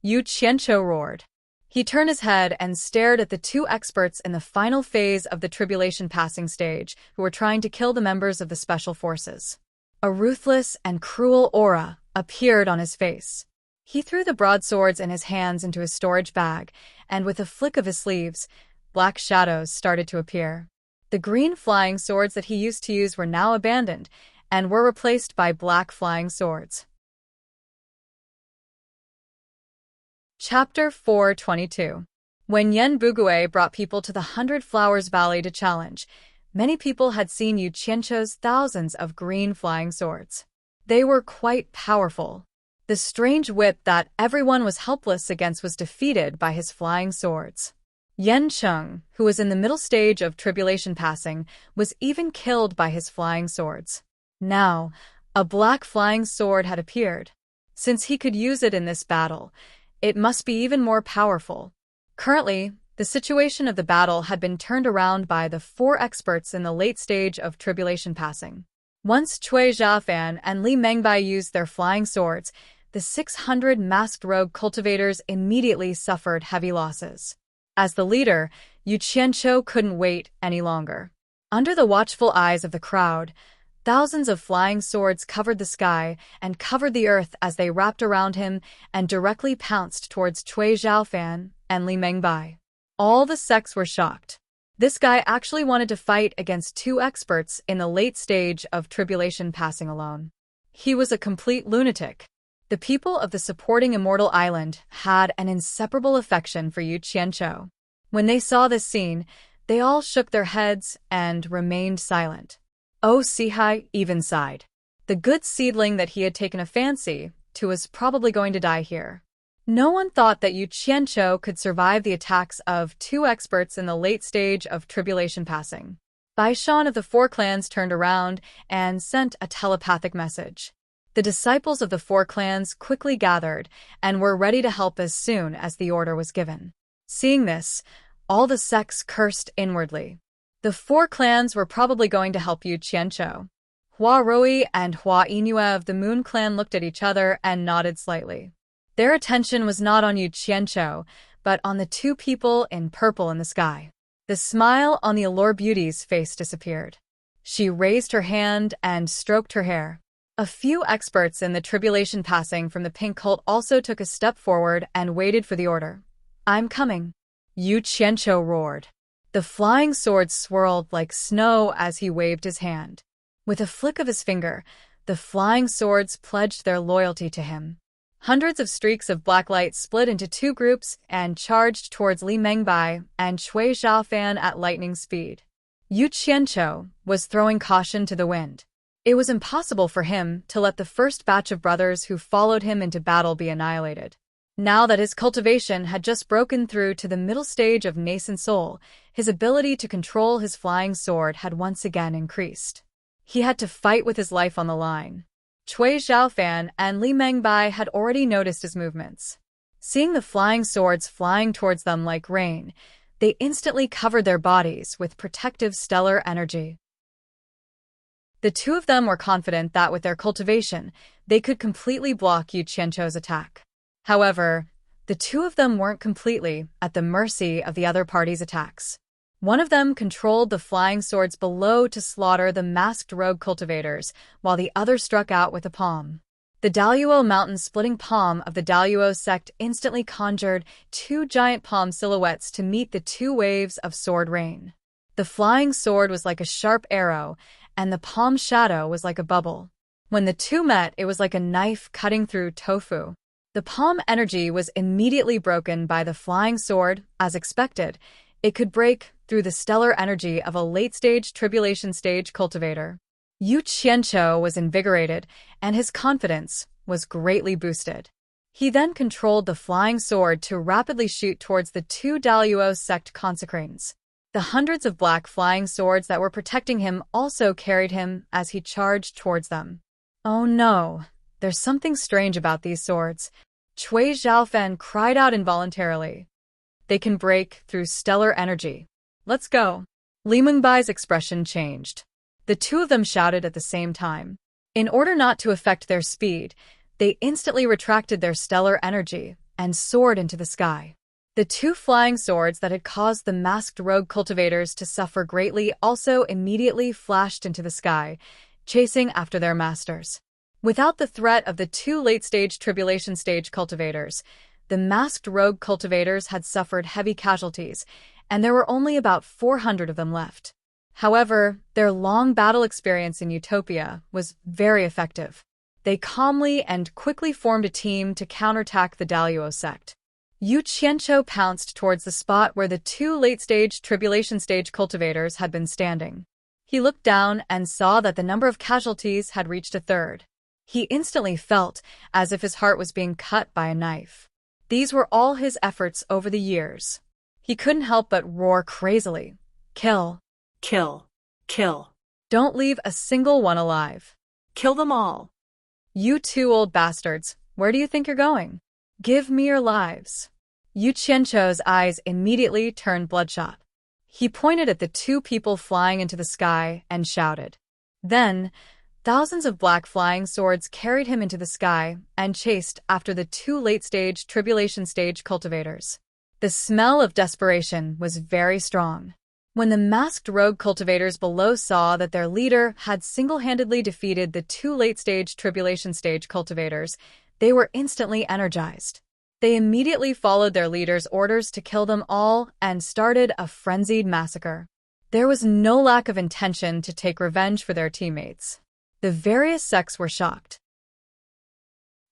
Yu Qianqiu roared. He turned his head and stared at the two experts in the final phase of the tribulation passing stage who were trying to kill the members of the special forces. A ruthless and cruel aura appeared on his face. He threw the broadswords in his hands into his storage bag, and with a flick of his sleeves, black shadows started to appear. The green flying swords that he used to use were now abandoned and were replaced by black flying swords. Chapter 422. When Yen Bugue brought people to the 100 Flowers Valley to challenge, many people had seen Yu Qianqiu's thousands of green flying swords. They were quite powerful. The strange whip that everyone was helpless against was defeated by his flying swords. Yen Cheng, who was in the middle stage of tribulation passing, was even killed by his flying swords. Now, a black flying sword had appeared. Since he could use it in this battle, it must be even more powerful. Currently, the situation of the battle had been turned around by the 4 experts in the late stage of tribulation passing. Once Cui Zhaofan and Li Mengbai used their flying swords, the 600 masked rogue cultivators immediately suffered heavy losses. As the leader, Yu Qianqiu couldn't wait any longer. Under the watchful eyes of the crowd, thousands of flying swords covered the sky and covered the earth as they wrapped around him and directly pounced towards Cui Zhaofan and Li Mengbai. All the sects were shocked. This guy actually wanted to fight against 2 experts in the late stage of tribulation passing alone. He was a complete lunatic. The people of the supporting Immortal Island had an inseparable affection for Yu Qianqiu. When they saw this scene, they all shook their heads and remained silent. Oh, Sihai even sighed. The good seedling that he had taken a fancy to was probably going to die here. No one thought that Yu Qianqiu could survive the attacks of 2 experts in the late stage of tribulation passing. Bai Shan of the 4 clans turned around and sent a telepathic message. The disciples of the 4 clans quickly gathered and were ready to help as soon as the order was given. Seeing this, all the sects cursed inwardly. The 4 clans were probably going to help Yu Qianqiu. Hua Rui and Hua Inua of the Moon Clan looked at each other and nodded slightly. Their attention was not on Yu Qianqiu, but on the 2 people in purple in the sky. The smile on the Allure Beauty's face disappeared. She raised her hand and stroked her hair. A few experts in the tribulation passing from the pink cult also took a step forward and waited for the order. I'm coming. Yu Qianqiu roared. The flying swords swirled like snow as he waved his hand. With a flick of his finger, the flying swords pledged their loyalty to him. Hundreds of streaks of black light split into 2 groups and charged towards Li Mengbai and Cui Zhaofan at lightning speed. Yu Qianqiu was throwing caution to the wind. It was impossible for him to let the first batch of brothers who followed him into battle be annihilated. Now that his cultivation had just broken through to the middle stage of nascent soul, his ability to control his flying sword had once again increased. He had to fight with his life on the line. Cui Zhaofan and Li Mengbai had already noticed his movements. Seeing the flying swords flying towards them like rain, they instantly covered their bodies with protective stellar energy. The 2 of them were confident that with their cultivation, they could completely block Yu Qianqiu's attack. However, the 2 of them weren't completely at the mercy of the other party's attacks. One of them controlled the flying swords below to slaughter the masked rogue cultivators, while the other struck out with a palm. The Daluo mountain-splitting palm of the Daluo sect instantly conjured 2 giant palm silhouettes to meet the 2 waves of sword rain. The flying sword was like a sharp arrow, and the palm shadow was like a bubble. When the 2 met, it was like a knife cutting through tofu. The palm energy was immediately broken by the flying sword. As expected, it could break through the stellar energy of a late-stage tribulation stage cultivator. Yu Qianqiu was invigorated, and his confidence was greatly boosted. He then controlled the flying sword to rapidly shoot towards the two Daluo sect consecranes. The hundreds of black flying swords that were protecting him also carried him as he charged towards them. Oh no, there's something strange about these swords. Cui Zhaofan cried out involuntarily. They can break through stellar energy. Let's go. Li Mingbai's expression changed. The two of them shouted at the same time. In order not to affect their speed, they instantly retracted their stellar energy and soared into the sky. The two flying swords that had caused the masked rogue cultivators to suffer greatly also immediately flashed into the sky, chasing after their masters. Without the threat of the two late-stage tribulation stage cultivators, the masked rogue cultivators had suffered heavy casualties, and there were only about 400 of them left. However, their long battle experience in Utopia was very effective. They calmly and quickly formed a team to counterattack the Daluo sect. Yu Qianqiu pounced towards the spot where the two late-stage tribulation stage cultivators had been standing. He looked down and saw that the number of casualties had reached a third. He instantly felt as if his heart was being cut by a knife. These were all his efforts over the years. He couldn't help but roar crazily. Kill. Kill. Kill. Don't leave a single one alive. Kill them all. You two old bastards, where do you think you're going? Give me your lives. Yu Qianqiu's eyes immediately turned bloodshot. He pointed at the two people flying into the sky and shouted. Then, thousands of black flying swords carried him into the sky and chased after the two late-stage tribulation stage cultivators. The smell of desperation was very strong. When the masked rogue cultivators below saw that their leader had single-handedly defeated the two late-stage tribulation stage cultivators, they were instantly energized. They immediately followed their leader's orders to kill them all and started a frenzied massacre. There was no lack of intention to take revenge for their teammates. The various sects were shocked.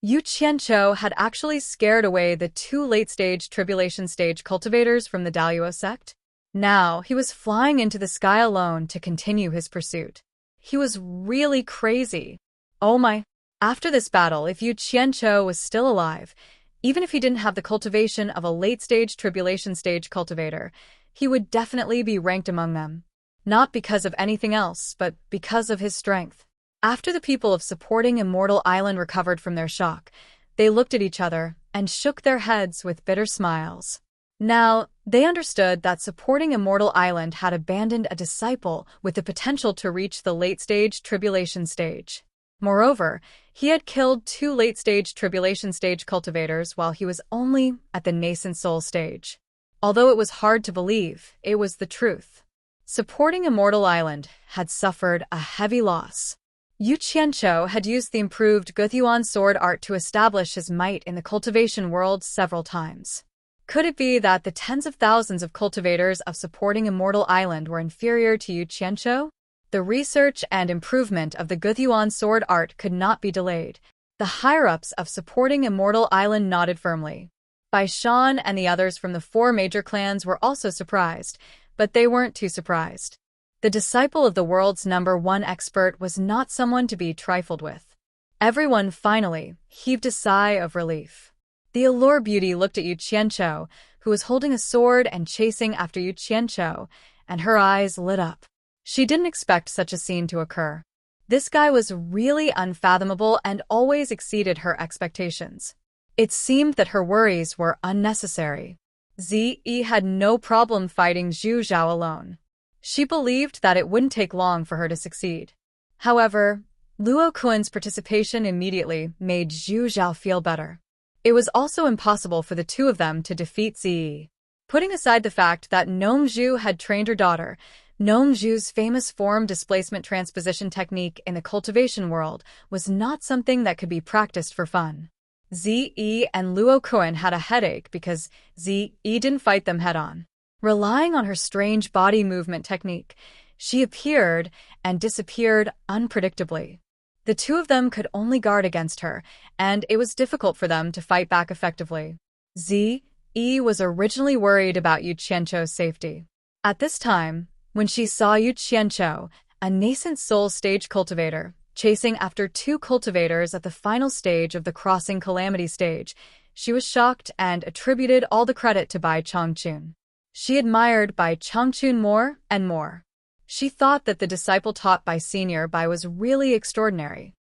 Yu Qianqiu had actually scared away the two late-stage tribulation stage cultivators from the Daluo sect. Now he was flying into the sky alone to continue his pursuit. He was really crazy. Oh my. After this battle, if Yu Qianqiu was still alive, even if he didn't have the cultivation of a late-stage tribulation stage cultivator, he would definitely be ranked among them. Not because of anything else, but because of his strength. After the people of supporting Immortal Island recovered from their shock, they looked at each other and shook their heads with bitter smiles. Now, they understood that supporting Immortal Island had abandoned a disciple with the potential to reach the late-stage tribulation stage. Moreover, he had killed two late-stage tribulation stage cultivators while he was only at the nascent soul stage. Although it was hard to believe, it was the truth. Supporting Immortal Island had suffered a heavy loss. Yu Qianqiu had used the improved Guthyuan sword art to establish his might in the cultivation world several times. Could it be that the tens of thousands of cultivators of supporting Immortal Island were inferior to Yu Qianqiu? The research and improvement of the Guthyuan sword art could not be delayed. The higher-ups of supporting Immortal Island nodded firmly. Bai Shan and the others from the four major clans were also surprised, but they weren't too surprised. The disciple of the world's #1 expert was not someone to be trifled with. Everyone finally heaved a sigh of relief. The Allure Beauty looked at Yu Qianqiu, who was holding a sword and chasing after Yu Qianqiu, and her eyes lit up. She didn't expect such a scene to occur. This guy was really unfathomable and always exceeded her expectations. It seemed that her worries were unnecessary. Ziyi had no problem fighting Zhu Zhao alone. She believed that it wouldn't take long for her to succeed. However, Luo Kuan's participation immediately made Zhu Zhao feel better. It was also impossible for the two of them to defeat Ziyi. Putting aside the fact that Gnome Zhu had trained her daughter, Gnome Zhu's famous form displacement transposition technique in the cultivation world was not something that could be practiced for fun. Ziyi and Luo Kuan had a headache because Ziyi didn't fight them head-on. Relying on her strange body movement technique, she appeared and disappeared unpredictably. The two of them could only guard against her, and it was difficult for them to fight back effectively. Ziyi was originally worried about Yu Qianqiu's safety. At this time, when she saw Yu Qianqiu, a nascent soul stage cultivator, chasing after two cultivators at the final stage of the crossing calamity stage. She was shocked and attributed all the credit to Bai Changchun. She admired Bai Changchun more and more. She thought that the disciple taught by Senior Bai was really extraordinary.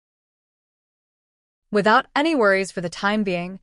Without any worries for the time being,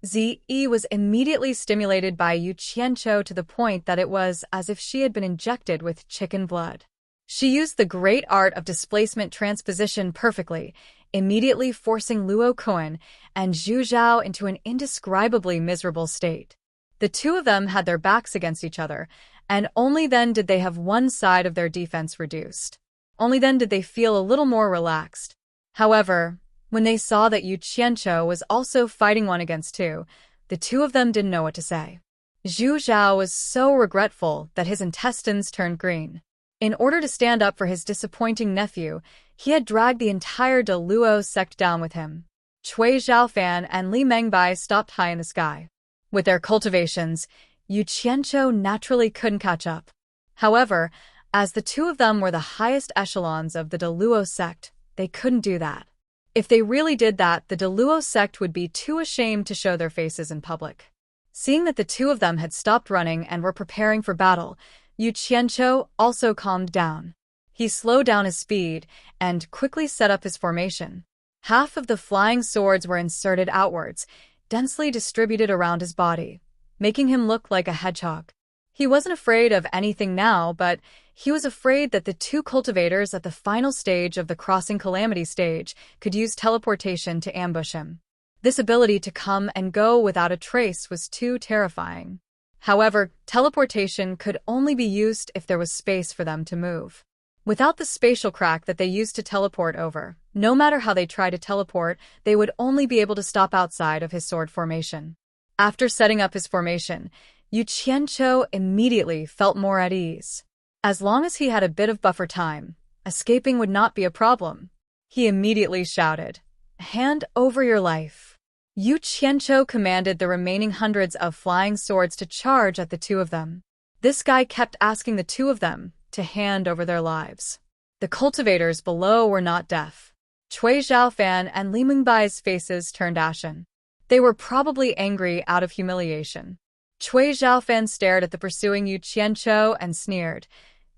Zi was immediately stimulated by Yu Qianqiu to the point that it was as if she had been injected with chicken blood. She used the great art of displacement transposition perfectly, immediately forcing Luo Kuan and Zhu Zhao into an indescribably miserable state. The two of them had their backs against each other, and only then did they have one side of their defense reduced. Only then did they feel a little more relaxed. However, when they saw that Yu Qianqiu was also fighting one against two, the two of them didn't know what to say. Zhu Zhao was so regretful that his intestines turned green. In order to stand up for his disappointing nephew, he had dragged the entire De Luo sect down with him. Cui Zhaofan and Li Mengbai stopped high in the sky. With their cultivations, Yu Qianqiu naturally couldn't catch up. However, as the two of them were the highest echelons of the De Luo sect, they couldn't do that. If they really did that, the De Luo sect would be too ashamed to show their faces in public. Seeing that the two of them had stopped running and were preparing for battle, Yu Qianqiu also calmed down. He slowed down his speed and quickly set up his formation. Half of the flying swords were inserted outwards, densely distributed around his body, making him look like a hedgehog. He wasn't afraid of anything now, but he was afraid that the two cultivators at the final stage of the crossing calamity stage could use teleportation to ambush him. This ability to come and go without a trace was too terrifying. However, teleportation could only be used if there was space for them to move. Without the spatial crack that they used to teleport over, no matter how they tried to teleport, they would only be able to stop outside of his sword formation. After setting up his formation, Yu Qianqiu immediately felt more at ease. As long as he had a bit of buffer time, escaping would not be a problem. He immediately shouted, "Hand over your life." Yu Qianqiu commanded the remaining hundreds of flying swords to charge at the two of them. This guy kept asking the two of them to hand over their lives. The cultivators below were not deaf. Cui Zhaofan and Li Mingbai's faces turned ashen. They were probably angry out of humiliation. Cui Zhaofan stared at the pursuing Yu Qianqiu and sneered,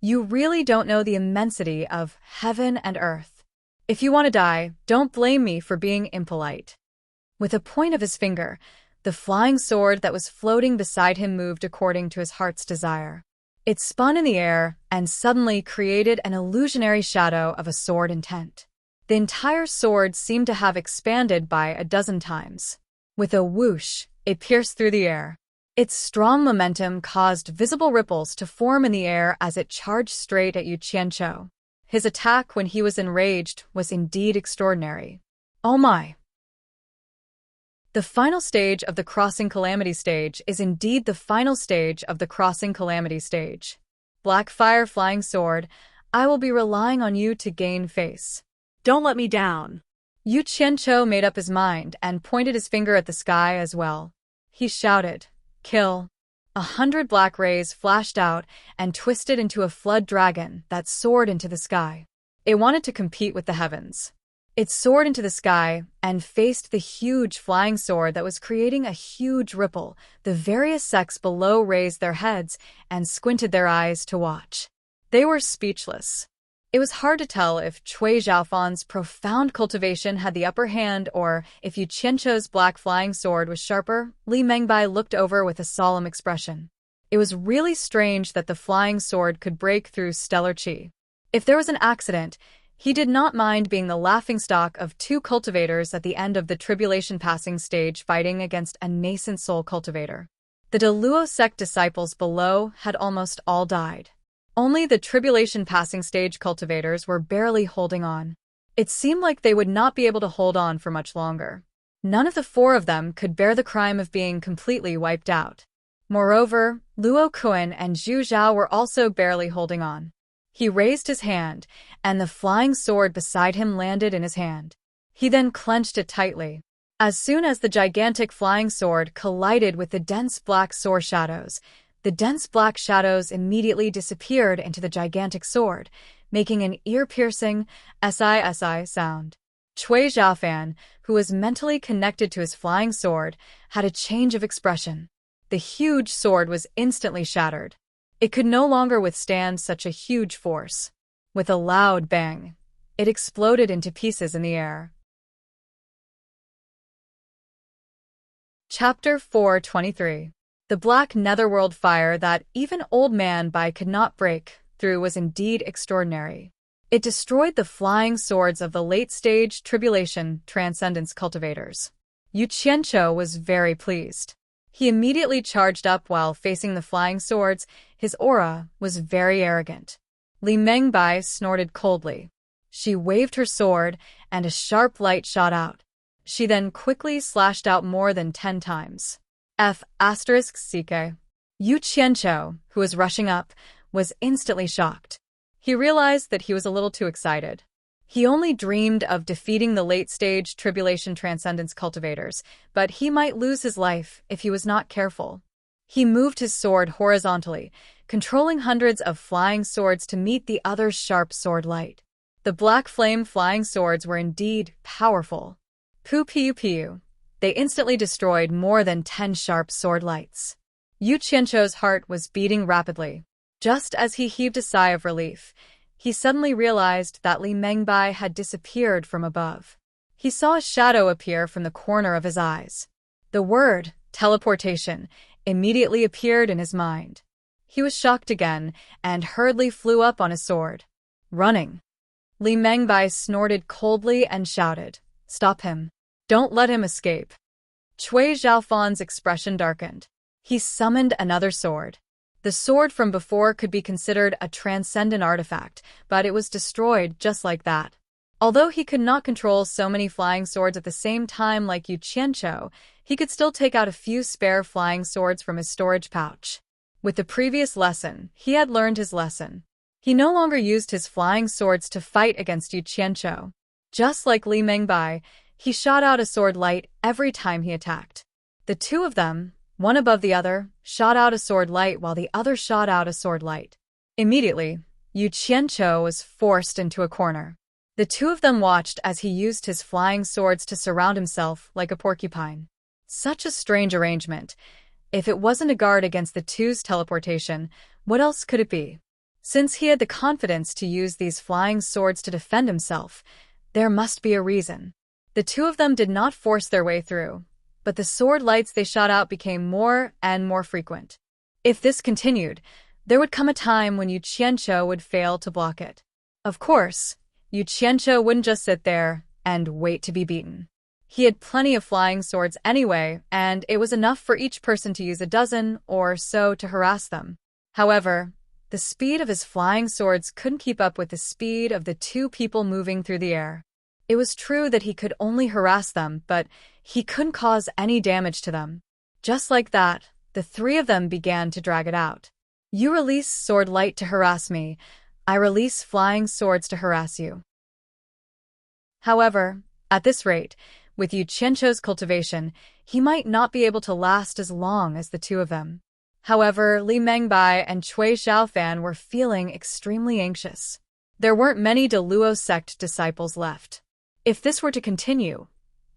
"You really don't know the immensity of heaven and earth. If you want to die, don't blame me for being impolite." With a point of his finger, the flying sword that was floating beside him moved according to his heart's desire. It spun in the air and suddenly created an illusionary shadow of a sword intent. The entire sword seemed to have expanded by a dozen times. With a whoosh, it pierced through the air. Its strong momentum caused visible ripples to form in the air as it charged straight at Yu Qianqiu. His attack when he was enraged was indeed extraordinary. Oh my! The final stage of the crossing calamity stage is indeed the final stage of the crossing calamity stage. Black fire flying sword, I will be relying on you to gain face. Don't let me down. Yu Qianqiu made up his mind and pointed his finger at the sky as well. He shouted, "Kill." 100 black rays flashed out and twisted into a flood dragon that soared into the sky. It wanted to compete with the heavens. It soared into the sky and faced the huge flying sword that was creating a huge ripple. The various sects below raised their heads and squinted their eyes to watch. They were speechless. It was hard to tell if Cui Zhaofan's profound cultivation had the upper hand or if Yu Qianqiu's black flying sword was sharper. Li Mengbai looked over with a solemn expression. It was really strange that the flying sword could break through stellar qi. If there was an accident, he did not mind being the laughingstock of two cultivators at the end of the tribulation passing stage fighting against a nascent soul cultivator. The De Luo sect disciples below had almost all died. Only the tribulation passing stage cultivators were barely holding on. It seemed like they would not be able to hold on for much longer. None of the four of them could bear the crime of being completely wiped out. Moreover, Luo Kuan and Zhu Zhao were also barely holding on. He raised his hand, and the flying sword beside him landed in his hand. He then clenched it tightly. As soon as the gigantic flying sword collided with the dense black sword shadows, the dense black shadows immediately disappeared into the gigantic sword, making an ear-piercing si sound. Cui Zhaofan, who was mentally connected to his flying sword, had a change of expression. The huge sword was instantly shattered. It could no longer withstand such a huge force. With a loud bang, it exploded into pieces in the air. Chapter 4:23. The black netherworld fire that even Old Man Bai could not break through was indeed extraordinary. It destroyed the flying swords of the late-stage tribulation transcendence cultivators. Yu Qianqiu was very pleased. He immediately charged up while facing the flying swords. His aura was very arrogant. Li Mengbai snorted coldly. She waved her sword, and a sharp light shot out. She then quickly slashed out more than 10 times. **CK. Yu Qianqiu, who was rushing up, was instantly shocked. He realized that he was a little too excited. He only dreamed of defeating the late-stage tribulation transcendence cultivators, but he might lose his life if he was not careful. He moved his sword horizontally, controlling hundreds of flying swords to meet the other's sharp sword light. The black flame flying swords were indeed powerful. Pew. They instantly destroyed more than 10 sharp sword lights. Yu Qianqiu's heart was beating rapidly. Just as he heaved a sigh of relief, he suddenly realized that Li Mengbai had disappeared from above. He saw a shadow appear from the corner of his eyes. The word, teleportation, immediately appeared in his mind. He was shocked again and hurriedly flew up on his sword. Running. Li Mengbai snorted coldly and shouted, "Stop him. Don't let him escape." Cui Zhaofan's expression darkened. He summoned another sword. The sword from before could be considered a transcendent artifact, but it was destroyed just like that. Although he could not control so many flying swords at the same time like Yu Qianqiu, he could still take out a few spare flying swords from his storage pouch. With the previous lesson, he had learned his lesson. He no longer used his flying swords to fight against Yu Qianqiu. Just like Li Mengbai, he shot out a sword light every time he attacked. The two of them, one above the other, shot out a sword light while the other shot out a sword light. Immediately, Yu Qianqiu was forced into a corner. The two of them watched as he used his flying swords to surround himself like a porcupine. Such a strange arrangement. If it wasn't a guard against the two's teleportation, what else could it be? Since he had the confidence to use these flying swords to defend himself, there must be a reason. The two of them did not force their way through, but the sword lights they shot out became more and more frequent. If this continued, there would come a time when Yu Qianqiu would fail to block it. Of course, Yu Qianqiu wouldn't just sit there and wait to be beaten. He had plenty of flying swords anyway, and it was enough for each person to use a dozen or so to harass them. However, the speed of his flying swords couldn't keep up with the speed of the two people moving through the air. It was true that he could only harass them, but he couldn't cause any damage to them. Just like that, the three of them began to drag it out. You release sword light to harass me. I release flying swords to harass you. However, at this rate, with Yu Qianqiu's cultivation, he might not be able to last as long as the two of them. However, Li Mengbai and Cui Zhaofan were feeling extremely anxious. There weren't many Deluo sect disciples left. If this were to continue,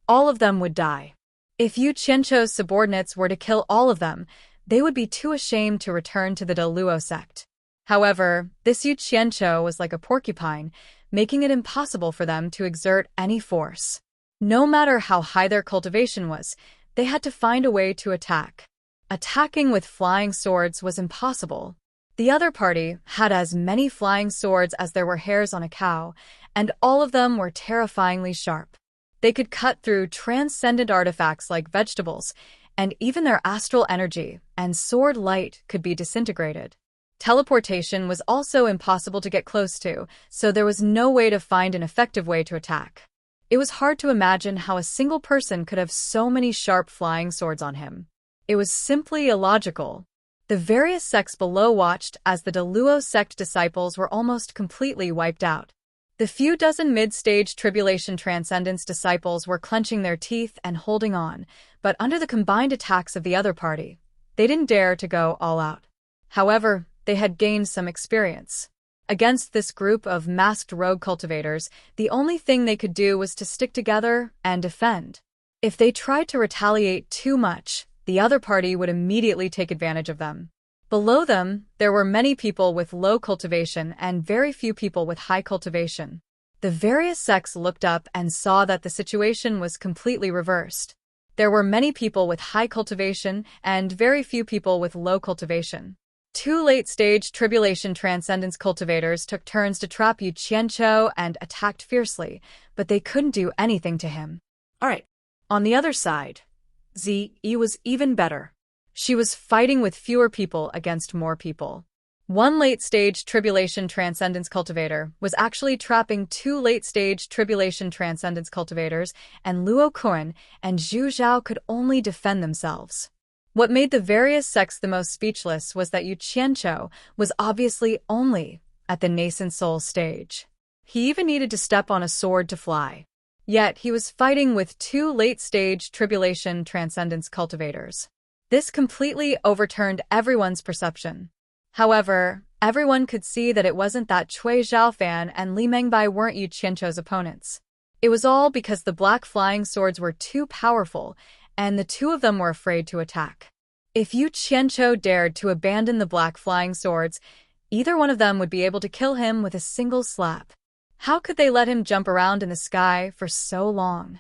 all of them would die. If Yu Qianqiu's subordinates were to kill all of them, they would be too ashamed to return to the Deluo sect. However, this Yu Qianqiu was like a porcupine, making it impossible for them to exert any force. No matter how high their cultivation was, they had to find a way to attack. Attacking with flying swords was impossible. The other party had as many flying swords as there were hairs on a cow, and all of them were terrifyingly sharp. They could cut through transcendent artifacts like vegetables, and even their astral energy and sword light could be disintegrated. Teleportation was also impossible to get close to, so there was no way to find an effective way to attack. It was hard to imagine how a single person could have so many sharp flying swords on him. It was simply illogical. The various sects below watched as the Deluo sect disciples were almost completely wiped out. The few dozen mid-stage tribulation transcendence disciples were clenching their teeth and holding on, but under the combined attacks of the other party, they didn't dare to go all out. However, they had gained some experience. Against this group of masked rogue cultivators, the only thing they could do was to stick together and defend. If they tried to retaliate too much, the other party would immediately take advantage of them. Below them, there were many people with low cultivation and very few people with high cultivation. The various sects looked up and saw that the situation was completely reversed. There were many people with high cultivation and very few people with low cultivation. 2 late-stage tribulation transcendence cultivators took turns to trap Yu Qianqiu and attacked fiercely, but they couldn't do anything to him. All right. On the other side, Zi was even better. She was fighting with fewer people against more people. 1 late-stage tribulation transcendence cultivator was actually trapping 2 late-stage tribulation transcendence cultivators, and Luo Kun and Zhu Zhao could only defend themselves. What made the various sects the most speechless was that Yu Qianqiu was obviously only at the nascent soul stage. He even needed to step on a sword to fly. Yet he was fighting with 2 late-stage tribulation transcendence cultivators. This completely overturned everyone's perception. However, everyone could see that it wasn't that Cui Zhaofan and Li Mengbai weren't Yu Qianqiu's opponents. It was all because the black flying swords were too powerful, and the 2 of them were afraid to attack. If Yu Qianqiu dared to abandon the black flying swords, either one of them would be able to kill him with a single slap. How could they let him jump around in the sky for so long?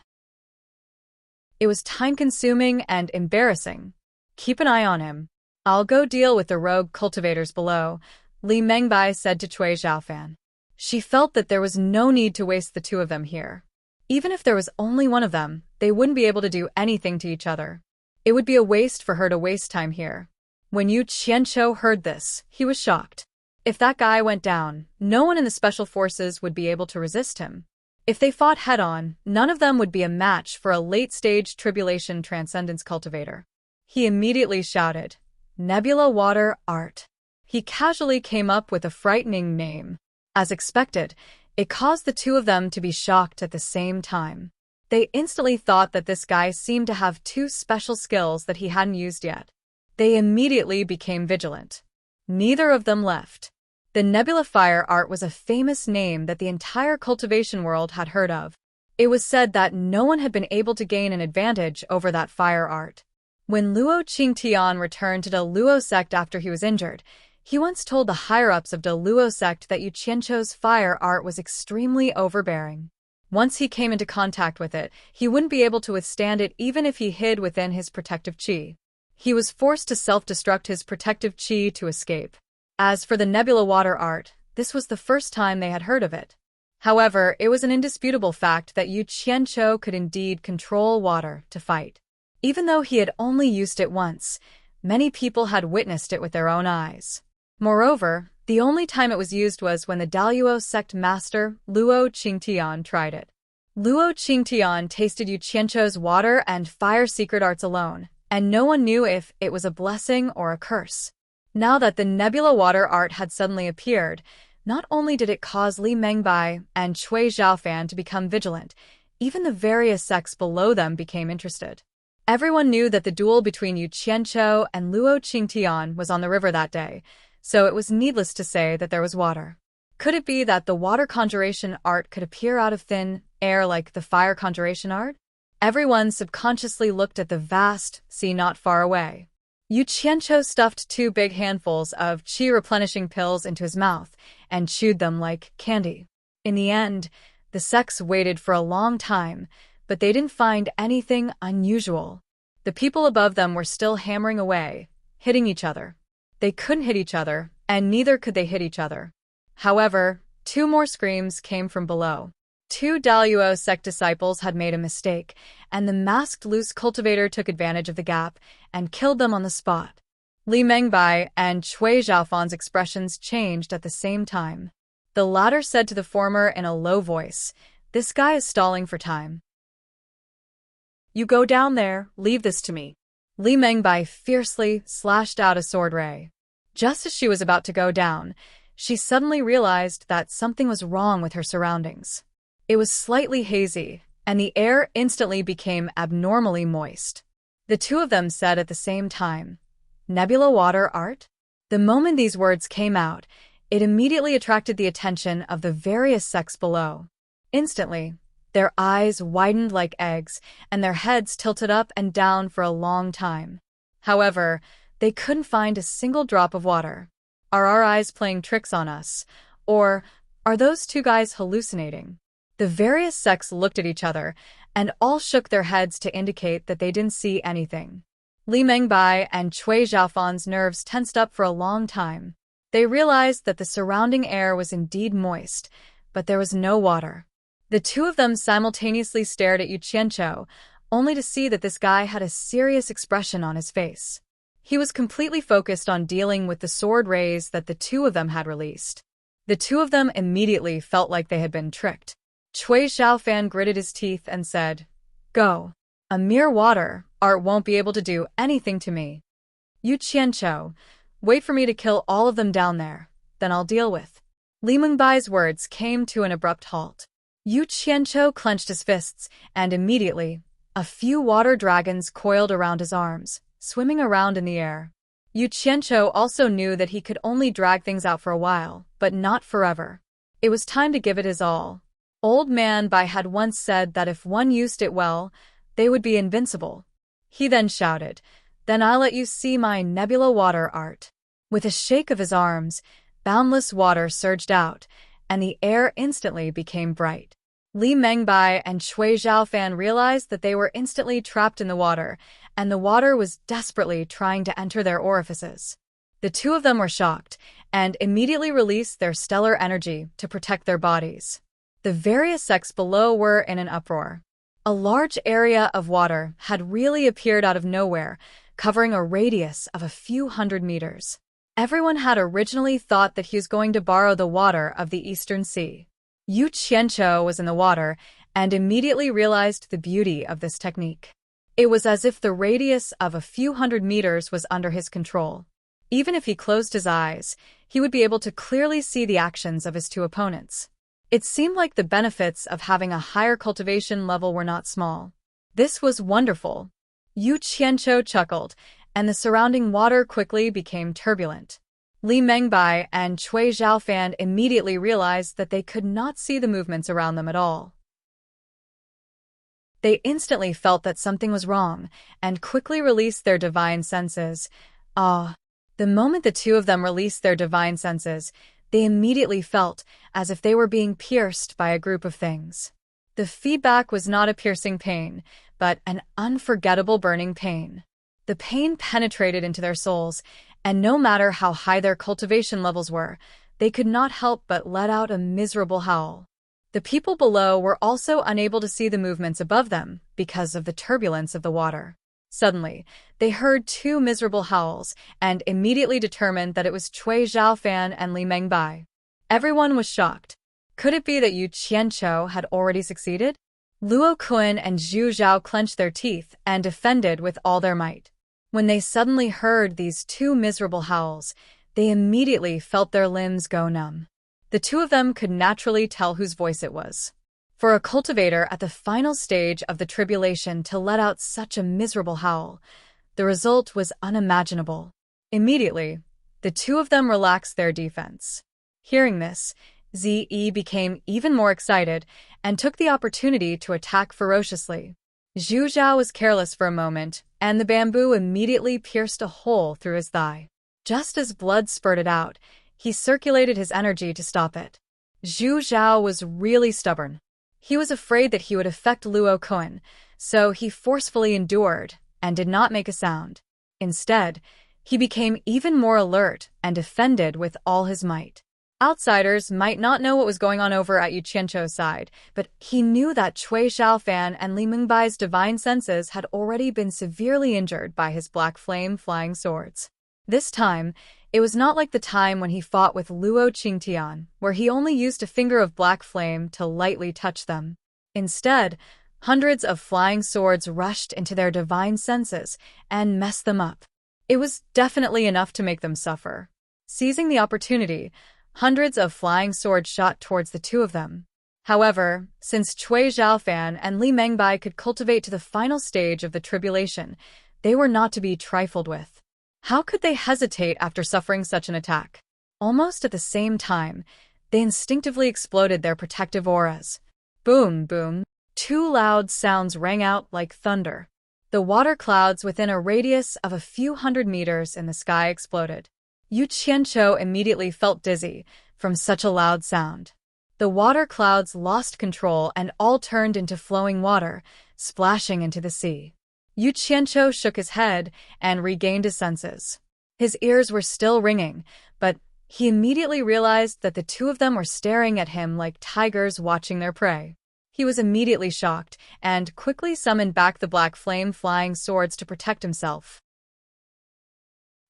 It was time-consuming and embarrassing. Keep an eye on him. I'll go deal with the rogue cultivators below, Li Mengbai said to Cui Zhaofan. She felt that there was no need to waste the 2 of them here. Even if there was only one of them, they wouldn't be able to do anything to each other. It would be a waste for her to waste time here. When Yu Qianqiu heard this, he was shocked. If that guy went down, no one in the special forces would be able to resist him. If they fought head-on, none of them would be a match for a late-stage tribulation transcendence cultivator. He immediately shouted, "Nebula Water Art." He casually came up with a frightening name. As expected, it caused the 2 of them to be shocked at the same time. They instantly thought that this guy seemed to have 2 special skills that he hadn't used yet. They immediately became vigilant. Neither of them left. The Nebula Fire Art was a famous name that the entire cultivation world had heard of. It was said that no one had been able to gain an advantage over that fire art. When Luo Qingtian returned to the Luo sect after he was injured, he once told the higher-ups of the Luo sect that Yu Qianqiu's fire art was extremely overbearing. Once he came into contact with it, he wouldn't be able to withstand it even if he hid within his protective qi. He was forced to self-destruct his protective qi to escape. As for the Nebula Water Art, this was the first time they had heard of it. However, it was an indisputable fact that Yu Qianqiu could indeed control water to fight. Even though he had only used it once, many people had witnessed it with their own eyes. Moreover, the only time it was used was when the Daluo sect master, Luo Qingtian, tried it. Luo Qingtian tasted Yu Qianqiu's water and fire secret arts alone, and no one knew if it was a blessing or a curse. Now that the Nebula Water Art had suddenly appeared, not only did it cause Li Mengbai and Cui Zhaofan to become vigilant, even the various sects below them became interested. Everyone knew that the duel between Yu Qianqiu and Luo Qingtian was on the river that day, so it was needless to say that there was water. Could it be that the water conjuration art could appear out of thin air like the fire conjuration art? Everyone subconsciously looked at the vast sea not far away. Yu Qianqiu stuffed 2 big handfuls of qi-replenishing pills into his mouth and chewed them like candy. In the end, the sects waited for a long time, but they didn't find anything unusual. The people above them were still hammering away, hitting each other. They couldn't hit each other, and neither could they hit each other. However, 2 more screams came from below. 2 Daluo sect disciples had made a mistake, and the masked loose cultivator took advantage of the gap and killed them on the spot. Li Mengbai and Cui Zhaofan's expressions changed at the same time. The latter said to the former in a low voice, "This guy is stalling for time. You go down there, leave this to me." Li Mengbai fiercely slashed out a sword ray. Just as she was about to go down, she suddenly realized that something was wrong with her surroundings. It was slightly hazy, and the air instantly became abnormally moist. The 2 of them said at the same time, "Nebula Water Art?" The moment these words came out, It immediately attracted the attention of the various sects below. Instantly, their eyes widened like eggs, and their heads tilted up and down for a long time. However, they couldn't find a single drop of water. Are our eyes playing tricks on us? Or are those two guys hallucinating? The various sects looked at each other, and all shook their heads to indicate that they didn't see anything. Li Mengbai and Cui Zhaofan's nerves tensed up for a long time. They realized that the surrounding air was indeed moist, but there was no water. The two of them simultaneously stared at Yu Qianqiu, only to see that this guy had a serious expression on his face. He was completely focused on dealing with the sword rays that the two of them had released. The two of them immediately felt like they had been tricked. Cui Zhaofan gritted his teeth and said, "Go. A mere water, art won't be able to do anything to me. Yu Qianqiu, wait for me to kill all of them down there, then I'll deal with." Li Mengbai's words came to an abrupt halt. Yu Qianqiu clenched his fists, and immediately, a few water dragons coiled around his arms, swimming around in the air. Yu Qianqiu also knew that he could only drag things out for a while, but not forever. It was time to give it his all. Old Man Bai had once said that if one used it well, they would be invincible. He then shouted, "Then I'll let you see my nebula water art." With a shake of his arms, boundless water surged out, and the air instantly became bright. Li Mengbai and Cui Zhaofan realized that they were instantly trapped in the water, and the water was desperately trying to enter their orifices. The two of them were shocked, and immediately released their stellar energy to protect their bodies. The various sects below were in an uproar. A large area of water had really appeared out of nowhere, covering a radius of a few hundred meters. Everyone had originally thought that he was going to borrow the water of the Eastern Sea. Yu Qianqiu was in the water and immediately realized the beauty of this technique. It was as if the radius of a few hundred meters was under his control. Even if he closed his eyes, he would be able to clearly see the actions of his two opponents. It seemed like the benefits of having a higher cultivation level were not small. This was wonderful. Yu Qianqiu chuckled, and the surrounding water quickly became turbulent. Li Mengbai and Cui Zhaofan immediately realized that they could not see the movements around them at all. They instantly felt that something was wrong, and quickly released their divine senses. The moment the two of them released their divine senses, they immediately felt as if they were being pierced by a group of things. The feedback was not a piercing pain, but an unforgettable burning pain. The pain penetrated into their souls, and no matter how high their cultivation levels were, they could not help but let out a miserable howl. The people below were also unable to see the movements above them because of the turbulence of the water. Suddenly, they heard two miserable howls and immediately determined that it was Cui Zhaofan and Li Mengbai. Everyone was shocked. Could it be that Yu Qianqiu had already succeeded? Luo Kun and Zhu Zhao clenched their teeth and defended with all their might. When they suddenly heard these two miserable howls, they immediately felt their limbs go numb. The two of them could naturally tell whose voice it was. For a cultivator at the final stage of the tribulation to let out such a miserable howl, the result was unimaginable. Immediately, the two of them relaxed their defense. Hearing this, Zi became even more excited and took the opportunity to attack ferociously. Zhu Zhao was careless for a moment, and the bamboo immediately pierced a hole through his thigh. Just as blood spurted out, he circulated his energy to stop it. Zhu Zhao was really stubborn. He was afraid that he would affect Luo Kun, so he forcefully endured and did not make a sound. Instead, he became even more alert and defended with all his might. Outsiders might not know what was going on over at Yu Qianqiu's side, but he knew that Cui Zhaofan and Li Mengbai's divine senses had already been severely injured by his black flame flying swords. This time, it was not like the time when he fought with Luo Qingtian, where he only used a finger of black flame to lightly touch them. Instead, hundreds of flying swords rushed into their divine senses and messed them up. It was definitely enough to make them suffer. Seizing the opportunity, hundreds of flying swords shot towards the two of them. However, since Cui Zhaofan and Li Mengbai could cultivate to the final stage of the tribulation, they were not to be trifled with. How could they hesitate after suffering such an attack? Almost at the same time, they instinctively exploded their protective auras. Boom, boom. Two loud sounds rang out like thunder. The water clouds within a radius of a few hundred meters in the sky exploded. Yu Qianqiu immediately felt dizzy from such a loud sound. The water clouds lost control and all turned into flowing water, splashing into the sea. Yu Qianqiu shook his head and regained his senses. His ears were still ringing, but he immediately realized that the two of them were staring at him like tigers watching their prey. He was immediately shocked and quickly summoned back the black flame-flying swords to protect himself.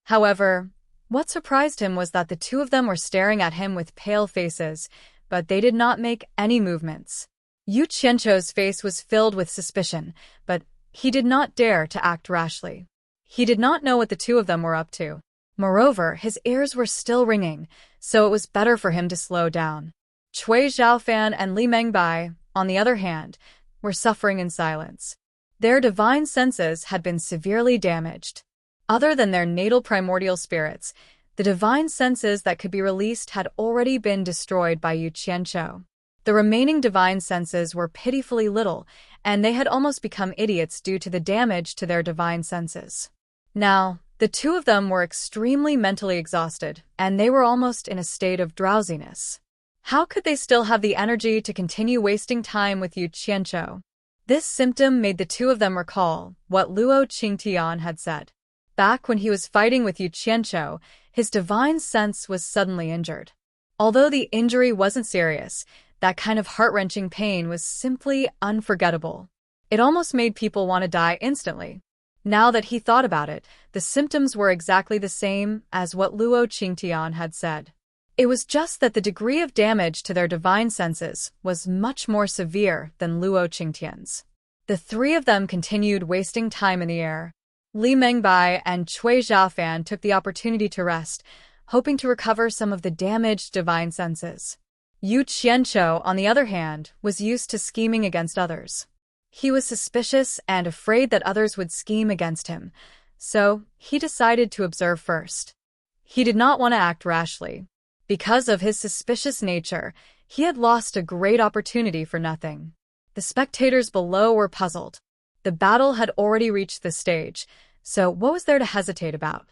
However, what surprised him was that the two of them were staring at him with pale faces, but they did not make any movements. Yu Qianqiu's face was filled with suspicion, but he did not dare to act rashly. He did not know what the two of them were up to. Moreover, his ears were still ringing, so it was better for him to slow down. Cui Zhaofan and Li Mengbai, on the other hand, were suffering in silence. Their divine senses had been severely damaged. Other than their natal primordial spirits, the divine senses that could be released had already been destroyed by Yu Qianqiu. The remaining divine senses were pitifully little, and they had almost become idiots due to the damage to their divine senses. Now, the two of them were extremely mentally exhausted, and they were almost in a state of drowsiness. How could they still have the energy to continue wasting time with Yu Qianqiu? This symptom made the two of them recall what Luo Qingtian had said. Back when he was fighting with Yu Qianqiu, his divine sense was suddenly injured. Although the injury wasn't serious, that kind of heart-wrenching pain was simply unforgettable. It almost made people want to die instantly. Now that he thought about it, the symptoms were exactly the same as what Luo Qingtian had said. It was just that the degree of damage to their divine senses was much more severe than Luo Qingtian's. The three of them continued wasting time in the air. Li Mengbai and Cui Zhaofan took the opportunity to rest, hoping to recover some of the damaged divine senses. Yu Qianqiu, on the other hand, was used to scheming against others. He was suspicious and afraid that others would scheme against him, so he decided to observe first. He did not want to act rashly. Because of his suspicious nature, he had lost a great opportunity for nothing. The spectators below were puzzled. The battle had already reached this stage, so what was there to hesitate about?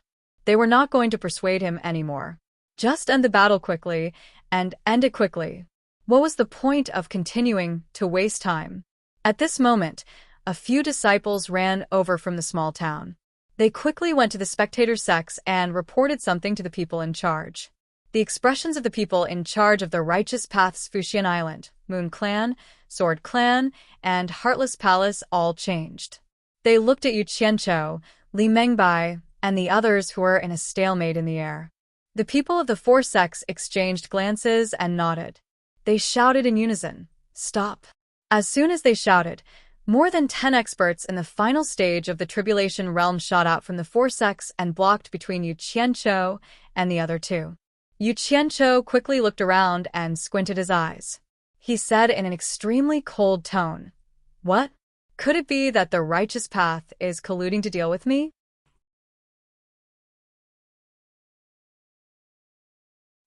They were not going to persuade him anymore. Just end the battle quickly, and end it quickly. What was the point of continuing to waste time? At this moment, a few disciples ran over from the small town. They quickly went to the spectator sects and reported something to the people in charge. The expressions of the people in charge of the Righteous Path's Fuxian Island, Moon Clan, Sword Clan, and Heartless Palace all changed. They looked at Yu Qianqiu, Li Mengbai, and the others who were in a stalemate in the air. The people of the four sects exchanged glances and nodded. They shouted in unison, "Stop!" As soon as they shouted, more than 10 experts in the final stage of the Tribulation Realm shot out from the four sects and blocked between Yu Qianqiu and the other two. Yu Qianqiu quickly looked around and squinted his eyes. He said in an extremely cold tone, "What? Could it be that the Righteous Path is colluding to deal with me?"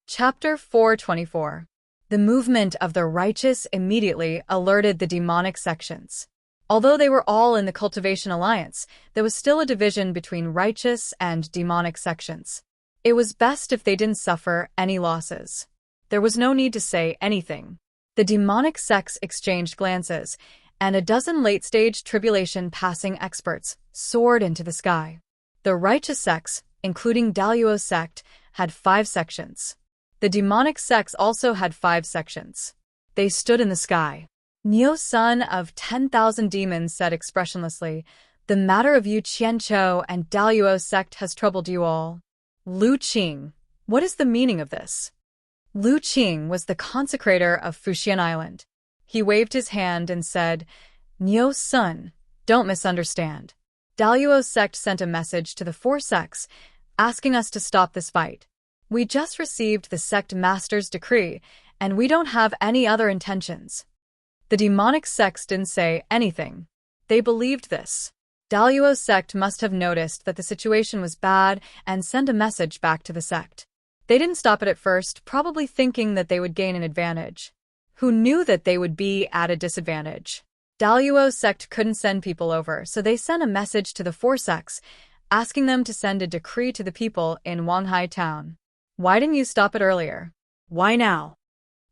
Chapter 424. The movement of the righteous immediately alerted the demonic sections. Although they were all in the Cultivation Alliance, there was still a division between righteous and demonic sections. It was best if they didn't suffer any losses. There was no need to say anything. The demonic sects exchanged glances, and a dozen late-stage tribulation passing experts soared into the sky. The righteous sects, including Daluo's sect, had 5 sections. The demonic sects also had 5 sections. They stood in the sky. Neo, son of 10,000 demons, said expressionlessly, "The matter of Yu Qianqiu and Daluo's sect has troubled you all." Lu Qing, what is the meaning of this? Lu Qing was the consecrator of Fuxian Island. He waved his hand and said, "Nio's son, don't misunderstand. Daluo's sect sent a message to the 4 sects, asking us to stop this fight. We just received the sect master's decree, and we don't have any other intentions." The demonic sects didn't say anything. They believed this. Daluo's sect must have noticed that the situation was bad and sent a message back to the sect. They didn't stop it at first, probably thinking that they would gain an advantage. Who knew that they would be at a disadvantage? Daluo's sect couldn't send people over, so they sent a message to the four sects, asking them to send a decree to the people in Wanghai town. Why didn't you stop it earlier? Why now?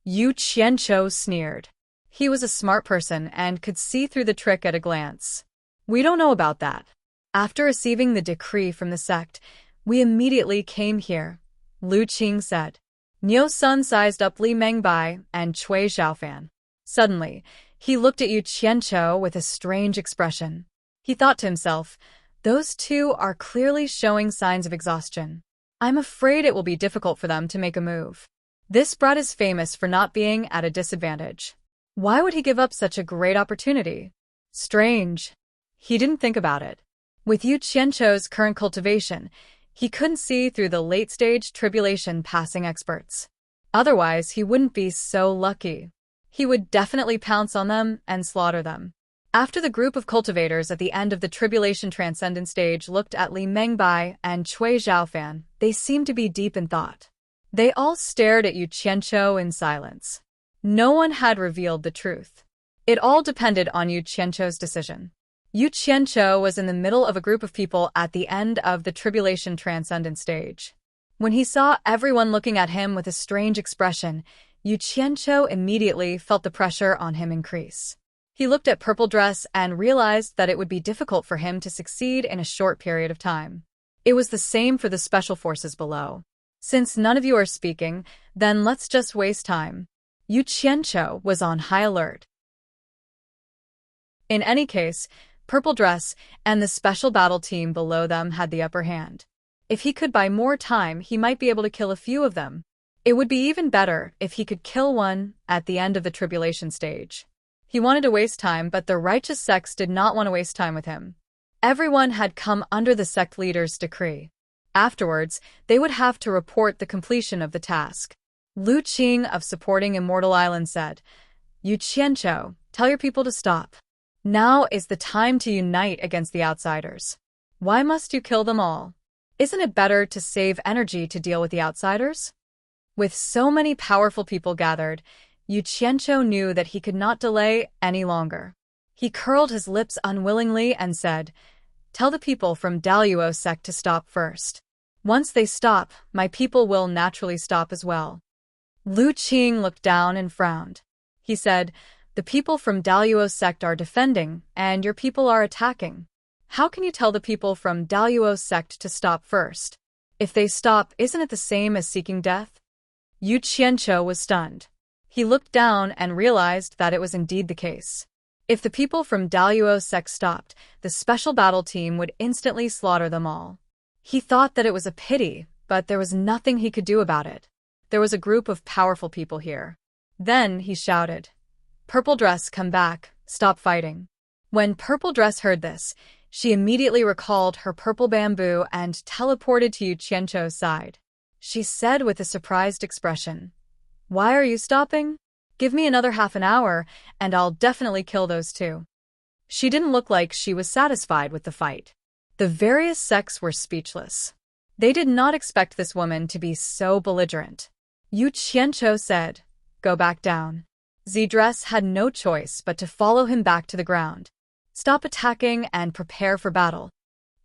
Yu Qianzhou sneered. He was a smart person and could see through the trick at a glance. We don't know about that. After receiving the decree from the sect, we immediately came here, Lu Qing said. Niu Sun sized up Li Mengbai and Cui Xiaofan. Suddenly, he looked at Yu Qianzhou with a strange expression. He thought to himself, those two are clearly showing signs of exhaustion. I'm afraid it will be difficult for them to make a move. This brat is famous for not being at a disadvantage. Why would he give up such a great opportunity? Strange. He didn't think about it. With Yu Qianzhou's current cultivation, he couldn't see through the late-stage tribulation passing experts. Otherwise, he wouldn't be so lucky. He would definitely pounce on them and slaughter them. After the group of cultivators at the end of the tribulation transcendent stage looked at Li Mengbai and Cui Xiaofan, they seemed to be deep in thought. They all stared at Yu Qianzhou in silence. No one had revealed the truth. It all depended on Yu Qianzhou's decision. Yu Qianzhou was in the middle of a group of people at the end of the tribulation transcendent stage. When he saw everyone looking at him with a strange expression, Yu Qianzhou immediately felt the pressure on him increase. He looked at Purple Dress and realized that it would be difficult for him to succeed in a short period of time. It was the same for the special forces below. Since none of you are speaking, then let's just waste time. Yu Qianzhou was on high alert. In any case, Purple Dress and the special battle team below them had the upper hand. If he could buy more time, he might be able to kill a few of them. It would be even better if he could kill one at the end of the tribulation stage. He wanted to waste time, but the righteous sects did not want to waste time with him. Everyone had come under the sect leader's decree. Afterwards, they would have to report the completion of the task. Lu Qing of supporting Immortal Island said, Yu Qianzhou, tell your people to stop. Now is the time to unite against the outsiders. Why must you kill them all? Isn't it better to save energy to deal with the outsiders? With so many powerful people gathered, Yu Qianzhou knew that he could not delay any longer. He curled his lips unwillingly and said, Tell the people from Daluo's sect to stop first. Once they stop, my people will naturally stop as well. Lu Qing looked down and frowned. He said, The people from Daluo's sect are defending, and your people are attacking. How can you tell the people from Daluo's sect to stop first? If they stop, isn't it the same as seeking death? Yu Qianzhou was stunned. He looked down and realized that it was indeed the case. If the people from Daluo's sect stopped, the special battle team would instantly slaughter them all. He thought that it was a pity, but there was nothing he could do about it. There was a group of powerful people here. Then he shouted, Purple Dress, come back, stop fighting. When Purple Dress heard this, she immediately recalled her purple bamboo and teleported to Yu Qianzhou's side. She said with a surprised expression, Why are you stopping? Give me another half an hour, and I'll definitely kill those two. She didn't look like she was satisfied with the fight. The various sects were speechless. They did not expect this woman to be so belligerent. Yu Qianzhou said, Go back down. Z-Dress had no choice but to follow him back to the ground. Stop attacking and prepare for battle.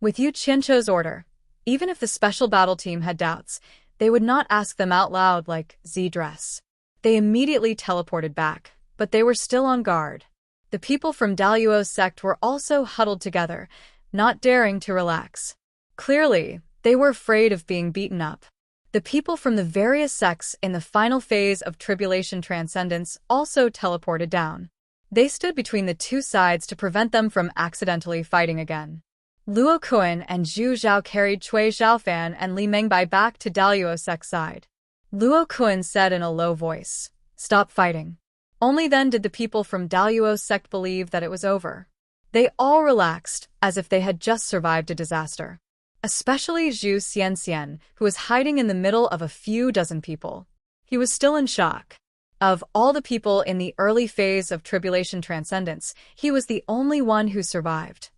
With Yu Qianzhou's order, even if the special battle team had doubts, they would not ask them out loud like Z-Dress. They immediately teleported back, but they were still on guard. The people from Daluo's sect were also huddled together, not daring to relax. Clearly, they were afraid of being beaten up. The people from the various sects in the final phase of tribulation transcendence also teleported down. They stood between the two sides to prevent them from accidentally fighting again. Luo Kuan and Zhu Zhao carried Cui Xiaofan and Li Mengbai back to Daluo's sect side. Luo Kuan said in a low voice, Stop fighting. Only then did the people from Daluo's sect believe that it was over. They all relaxed, as if they had just survived a disaster. Especially Zhu Xianxian, who was hiding in the middle of a few dozen people. He was still in shock. Of all the people in the early phase of tribulation transcendence, he was the only one who survived.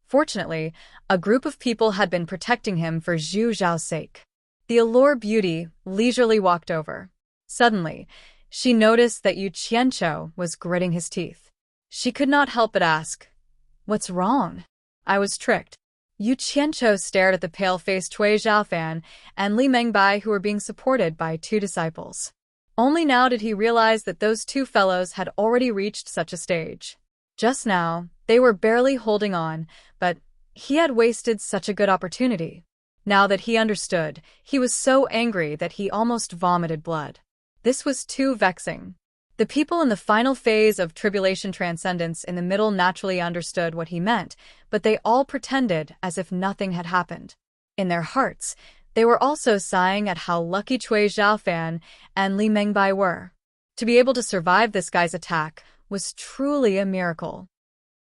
Fortunately, a group of people had been protecting him for Zhu Zhao's sake. The Allure Beauty leisurely walked over. Suddenly, she noticed that Yu Qianqiu was gritting his teeth. She could not help but ask, "What's wrong?" "I was tricked." Yu Qianqiu stared at the pale-faced Cui Zhaofan and Li Mengbai, who were being supported by two disciples. Only now did he realize that those two fellows had already reached such a stage. Just now, they were barely holding on, but he had wasted such a good opportunity. Now that he understood, he was so angry that he almost vomited blood. This was too vexing. The people in the final phase of Tribulation Transcendence in the middle naturally understood what he meant, but they all pretended as if nothing had happened. In their hearts, they were also sighing at how lucky Cui Zhaofan and Li Mengbai were. To be able to survive this guy's attack was truly a miracle.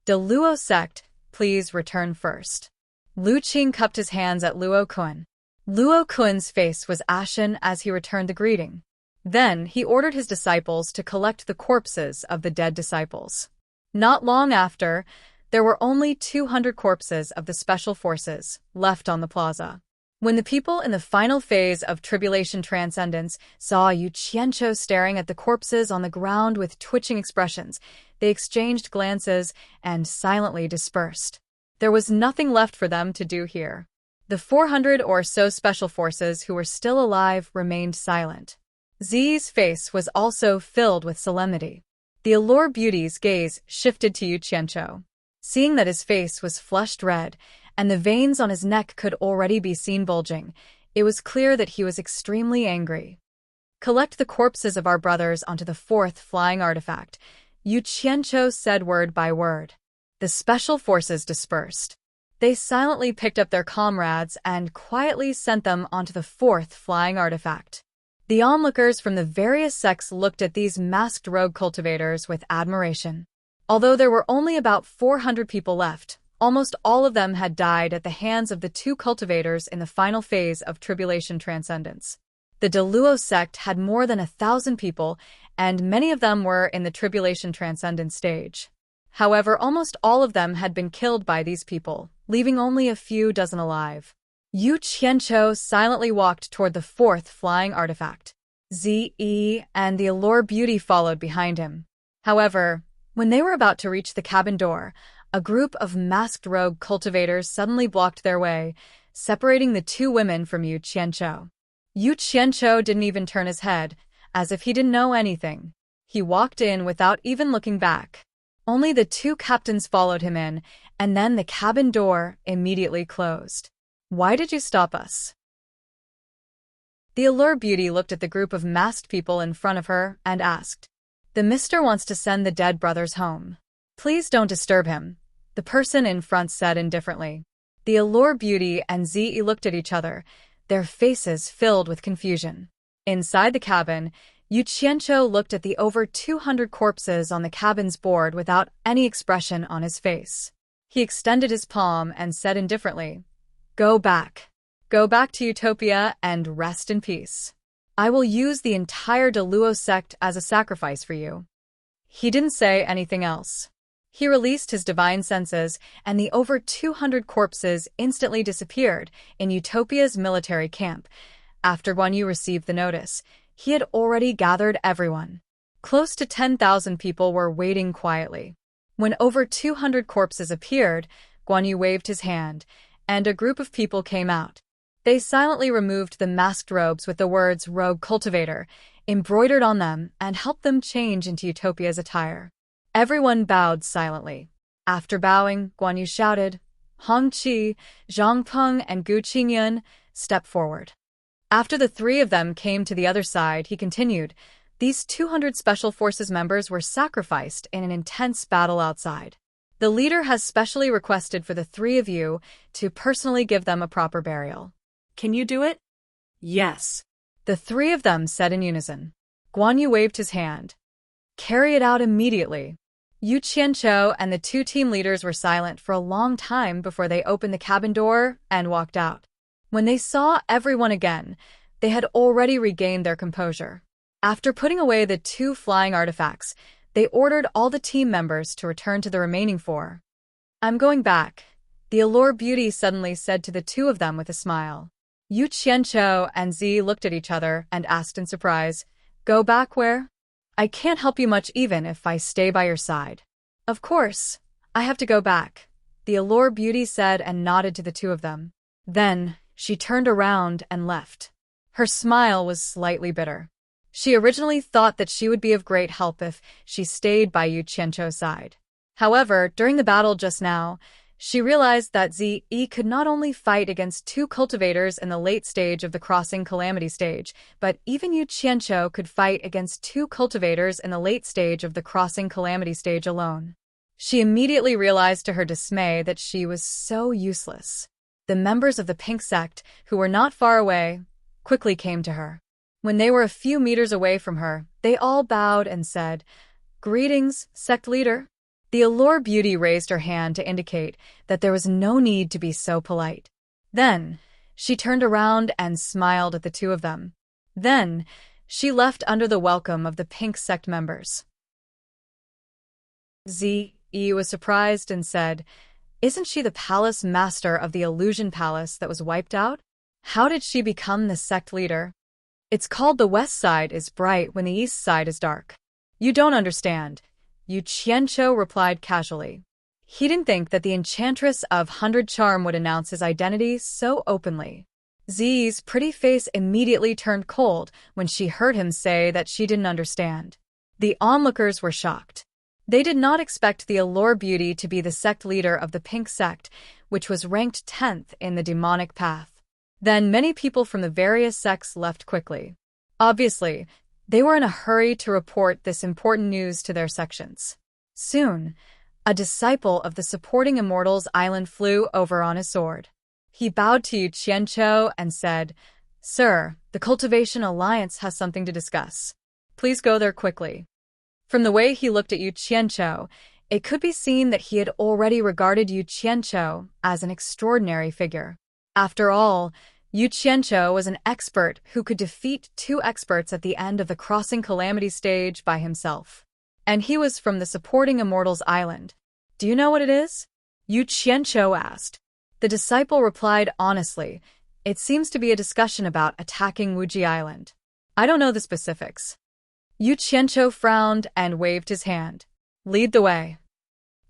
"The Luo sect, please return first." Lu Qing cupped his hands at Luo Kun. Luo Kun's face was ashen as he returned the greeting. Then he ordered his disciples to collect the corpses of the dead disciples. Not long after, there were only 200 corpses of the special forces left on the plaza. When the people in the final phase of Tribulation Transcendence saw Yu Qianqiu staring at the corpses on the ground with twitching expressions, they exchanged glances and silently dispersed. There was nothing left for them to do here. The 400 or so special forces who were still alive remained silent. Zi's face was also filled with solemnity. The Allure Beauty's gaze shifted to Yu Qianqiu. Seeing that his face was flushed red, and the veins on his neck could already be seen bulging, it was clear that he was extremely angry. "Collect the corpses of our brothers onto the fourth flying artifact," Yu Qianqiu said word by word. The special forces dispersed. They silently picked up their comrades and quietly sent them onto the fourth flying artifact. The onlookers from the various sects looked at these masked rogue cultivators with admiration. Although there were only about 400 people left, almost all of them had died at the hands of the two cultivators in the final phase of Tribulation Transcendence. The Deluo sect had more than 1,000 people, and many of them were in the Tribulation Transcendence stage. However, almost all of them had been killed by these people, leaving only a few dozen alive. Yu Qianqiu silently walked toward the fourth flying artifact. Zi and the Allure Beauty followed behind him. However, when they were about to reach the cabin door, a group of masked rogue cultivators suddenly blocked their way, separating the two women from Yu Qianqiu. Yu Qianqiu didn't even turn his head, as if he didn't know anything. He walked in without even looking back. Only the two captains followed him in, and then the cabin door immediately closed. "Why did you stop us?" The Allure Beauty looked at the group of masked people in front of her and asked. "The Mister wants to send the dead brothers home. Please don't disturb him," the person in front said indifferently. The Allure Beauty and Zi looked at each other, their faces filled with confusion. Inside the cabin, Yu Qianqiu looked at the over 200 corpses on the cabin's board without any expression on his face. He extended his palm and said indifferently, "Go back. Go back to Utopia and rest in peace. I will use the entire Deluo sect as a sacrifice for you." He didn't say anything else. He released his divine senses, and the over 200 corpses instantly disappeared in Utopia's military camp. After Guan Yu received the notice, he had already gathered everyone. Close to 10,000 people were waiting quietly. When over 200 corpses appeared, Guan Yu waved his hand, and a group of people came out. They silently removed the masked robes with the words "Rogue Cultivator" embroidered on them and helped them change into Utopia's attire. Everyone bowed silently. After bowing, Guan Yu shouted, "Hong Qi, Zhang Peng, and Gu Qingyun, step forward." After the three of them came to the other side, he continued, "These 200 Special Forces members were sacrificed in an intense battle outside. The leader has specially requested for the three of you to personally give them a proper burial. Can you do it?" Yes. The three of them said in unison. Guan Yu waved his hand. "Carry it out immediately." Yu Qianqiu and the two team leaders were silent for a long time before they opened the cabin door and walked out. When they saw everyone again, they had already regained their composure. After putting away the two flying artifacts, they ordered all the team members to return to the remaining four. "I'm going back," the Allure Beauty suddenly said to the two of them with a smile. Yu Qianqiu and Zi looked at each other and asked in surprise, "Go back where?" "I can't help you much even if I stay by your side." "Of course, I have to go back," the Allure Beauty said and nodded to the two of them. Then, she turned around and left. Her smile was slightly bitter. She originally thought that she would be of great help if she stayed by Yu Qianqiu's side. However, during the battle just now, she realized that Zi could not only fight against two cultivators in the late stage of the Crossing Calamity stage, but even Yu Qianqiu could fight against two cultivators in the late stage of the Crossing Calamity stage alone. She immediately realized to her dismay that she was so useless. The members of the Pink Sect, who were not far away, quickly came to her. When they were a few meters away from her, they all bowed and said, "Greetings, sect leader." The Allure Beauty raised her hand to indicate that there was no need to be so polite. Then, she turned around and smiled at the two of them. Then, she left under the welcome of the Pink Sect members. Zi was surprised and said, "Isn't she the palace master of the illusion palace that was wiped out? How did she become the sect leader?" "It's called the west side is bright when the east side is dark." "You don't understand," Yu Qianqiu replied casually. He didn't think that the Enchantress of 100 Charm would announce his identity so openly. Zi's pretty face immediately turned cold when she heard him say that she didn't understand. The onlookers were shocked. They did not expect the Allure Beauty to be the sect leader of the Pink Sect, which was ranked 10th in the demonic path. Then many people from the various sects left quickly. Obviously, they were in a hurry to report this important news to their sections. Soon, a disciple of the supporting Immortals Island flew over on his sword. He bowed to Yu Qianqiu and said, "Sir, the Cultivation Alliance has something to discuss. Please go there quickly." From the way he looked at Yu Qianqiu, it could be seen that he had already regarded Yu Qianqiu as an extraordinary figure. After all, Yu Qianqiu was an expert who could defeat two experts at the end of the Crossing Calamity stage by himself. And he was from the supporting Immortals Island. "Do you know what it is?" Yu Qianqiu asked. The disciple replied honestly, "It seems to be a discussion about attacking Wuji Island." "I don't know the specifics." Yu Qianqiu frowned and waved his hand. "Lead the way."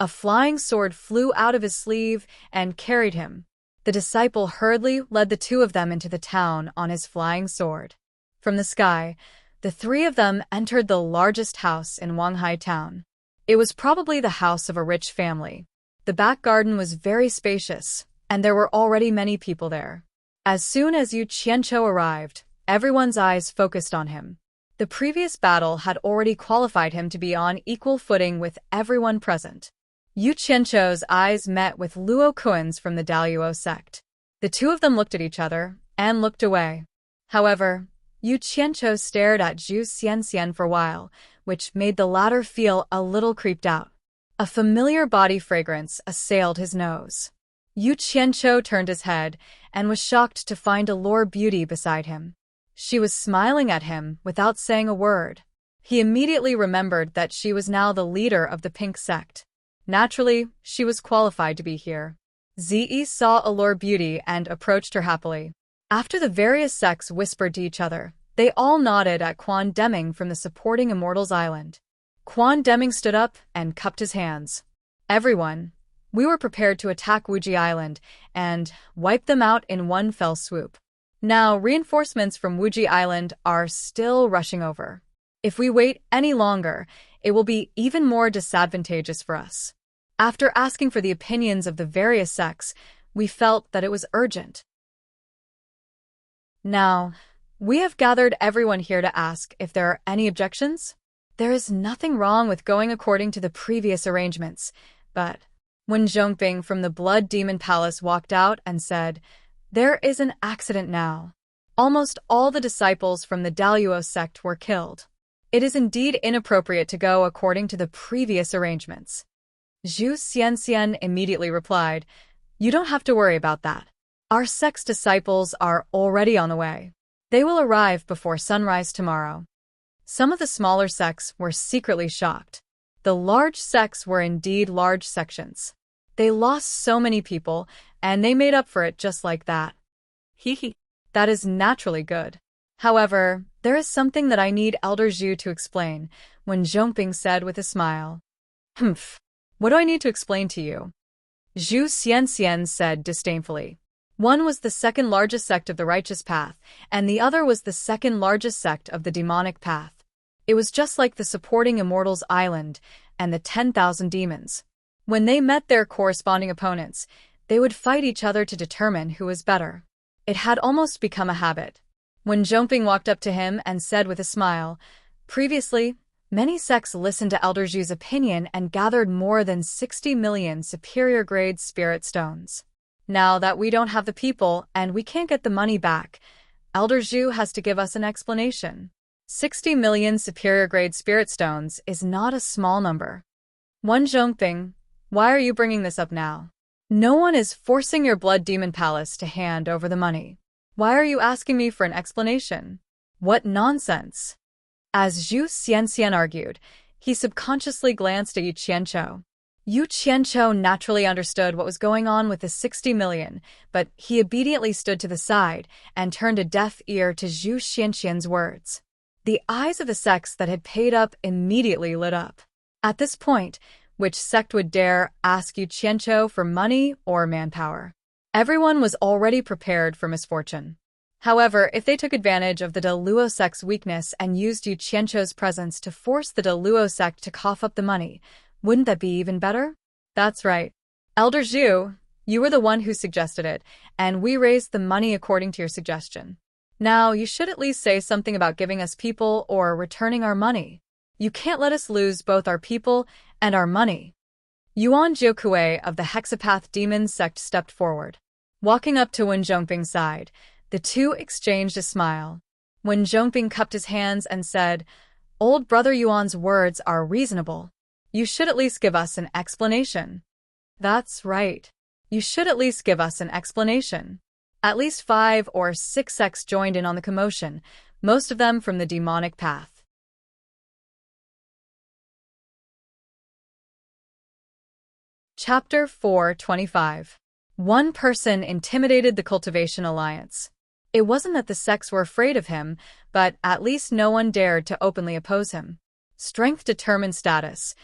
A flying sword flew out of his sleeve and carried him. The disciple hurriedly led the two of them into the town on his flying sword. From the sky, the three of them entered the largest house in Wanghai town. It was probably the house of a rich family. The back garden was very spacious, and there were already many people there. As soon as Yu Qianqiu arrived, everyone's eyes focused on him. The previous battle had already qualified him to be on equal footing with everyone present. Yu Qianqiu's eyes met with Luo Kuan's from the Daluo sect. The two of them looked at each other and looked away. However, Yu Qianqiu stared at Zhu Xianxian for a while, which made the latter feel a little creeped out. A familiar body fragrance assailed his nose. Yu Qianqiu turned his head and was shocked to find Allure Beauty beside him. She was smiling at him without saying a word. He immediately remembered that she was now the leader of the Pink Sect. Naturally, she was qualified to be here. Zi saw Allure Beauty and approached her happily. After the various sects whispered to each other, they all nodded at Quan Deming from the supporting Immortals Island. Quan Deming stood up and cupped his hands. "Everyone, we were prepared to attack Wuji Island and wipe them out in one fell swoop. Now reinforcements from Wuji Island are still rushing over. If we wait any longer, it will be even more disadvantageous for us." After asking for the opinions of the various sects, we felt that it was urgent. Now, we have gathered everyone here to ask if there are any objections. There is nothing wrong with going according to the previous arrangements, but when Zhongbing from the Blood Demon Palace walked out and said, "There is an accident now. Almost all the disciples from the Daluo sect were killed. It is indeed inappropriate to go according to the previous arrangements." Zhu Xianxian immediately replied, "You don't have to worry about that. Our sect's disciples are already on the way. They will arrive before sunrise tomorrow." Some of the smaller sects were secretly shocked. The large sects were indeed large sections. They lost so many people, and they made up for it just like that. Hee hee. That is naturally good. However, there is something that I need Elder Zhu to explain, Wen Zhongping said with a smile. Humph. What do I need to explain to you? Zhu Xianxian said disdainfully. One was the second largest sect of the righteous path, and the other was the second largest sect of the demonic path. It was just like the supporting Immortals Island and the 10,000 demons. When they met their corresponding opponents, they would fight each other to determine who was better. It had almost become a habit. When Zhongping walked up to him and said with a smile, previously, many sects listened to Elder Zhu's opinion and gathered more than 60 million superior-grade spirit stones. Now that we don't have the people and we can't get the money back, Elder Zhu has to give us an explanation. 60 million superior-grade spirit stones is not a small number. Wen Zhongping, why are you bringing this up now? No one is forcing your blood demon palace to hand over the money. Why are you asking me for an explanation? What nonsense! As Zhu Xianxian argued, he subconsciously glanced at Yu Qianqiu. Yu Qianqiu naturally understood what was going on with the 60 million, but he obediently stood to the side and turned a deaf ear to Zhu Xianxian's words. The eyes of the sects that had paid up immediately lit up. At this point, which sect would dare ask Yu Qianqiu for money or manpower? Everyone was already prepared for misfortune. However, if they took advantage of the De Luo sect's weakness and used Yu Qianqiu's presence to force the De Luo sect to cough up the money, wouldn't that be even better? That's right. Elder Zhu, you were the one who suggested it, and we raised the money according to your suggestion. Now, you should at least say something about giving us people or returning our money. You can't let us lose both our people and our money. Yuan Jiukui of the Hexapath Demon sect stepped forward. Walking up to Wen Zhongping's side, the two exchanged a smile. Wen Zhongping cupped his hands and said, Old Brother Yuan's words are reasonable. You should at least give us an explanation. That's right. You should at least give us an explanation. At least 5 or 6 sects joined in on the commotion, most of them from the demonic path. Chapter 425. One person intimidated the Cultivation Alliance. It wasn't that the sects were afraid of him, but at least no one dared to openly oppose him. Strength determined status.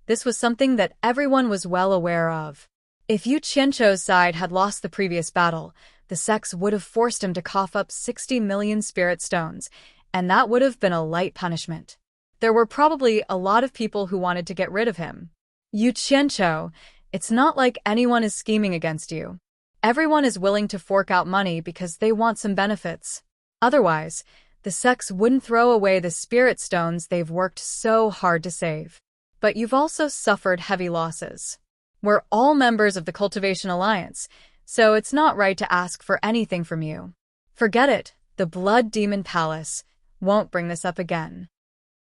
This was something that everyone was well aware of. If Yu Qianqiu's side had lost the previous battle, the sects would have forced him to cough up 60 million spirit stones, and that would have been a light punishment. There were probably a lot of people who wanted to get rid of him. Yu Qianqiu, it's not like anyone is scheming against you. Everyone is willing to fork out money because they want some benefits. Otherwise, the sects wouldn't throw away the spirit stones they've worked so hard to save. But you've also suffered heavy losses. We're all members of the Cultivation Alliance, so it's not right to ask for anything from you. Forget it, the Blood Demon Palace won't bring this up again.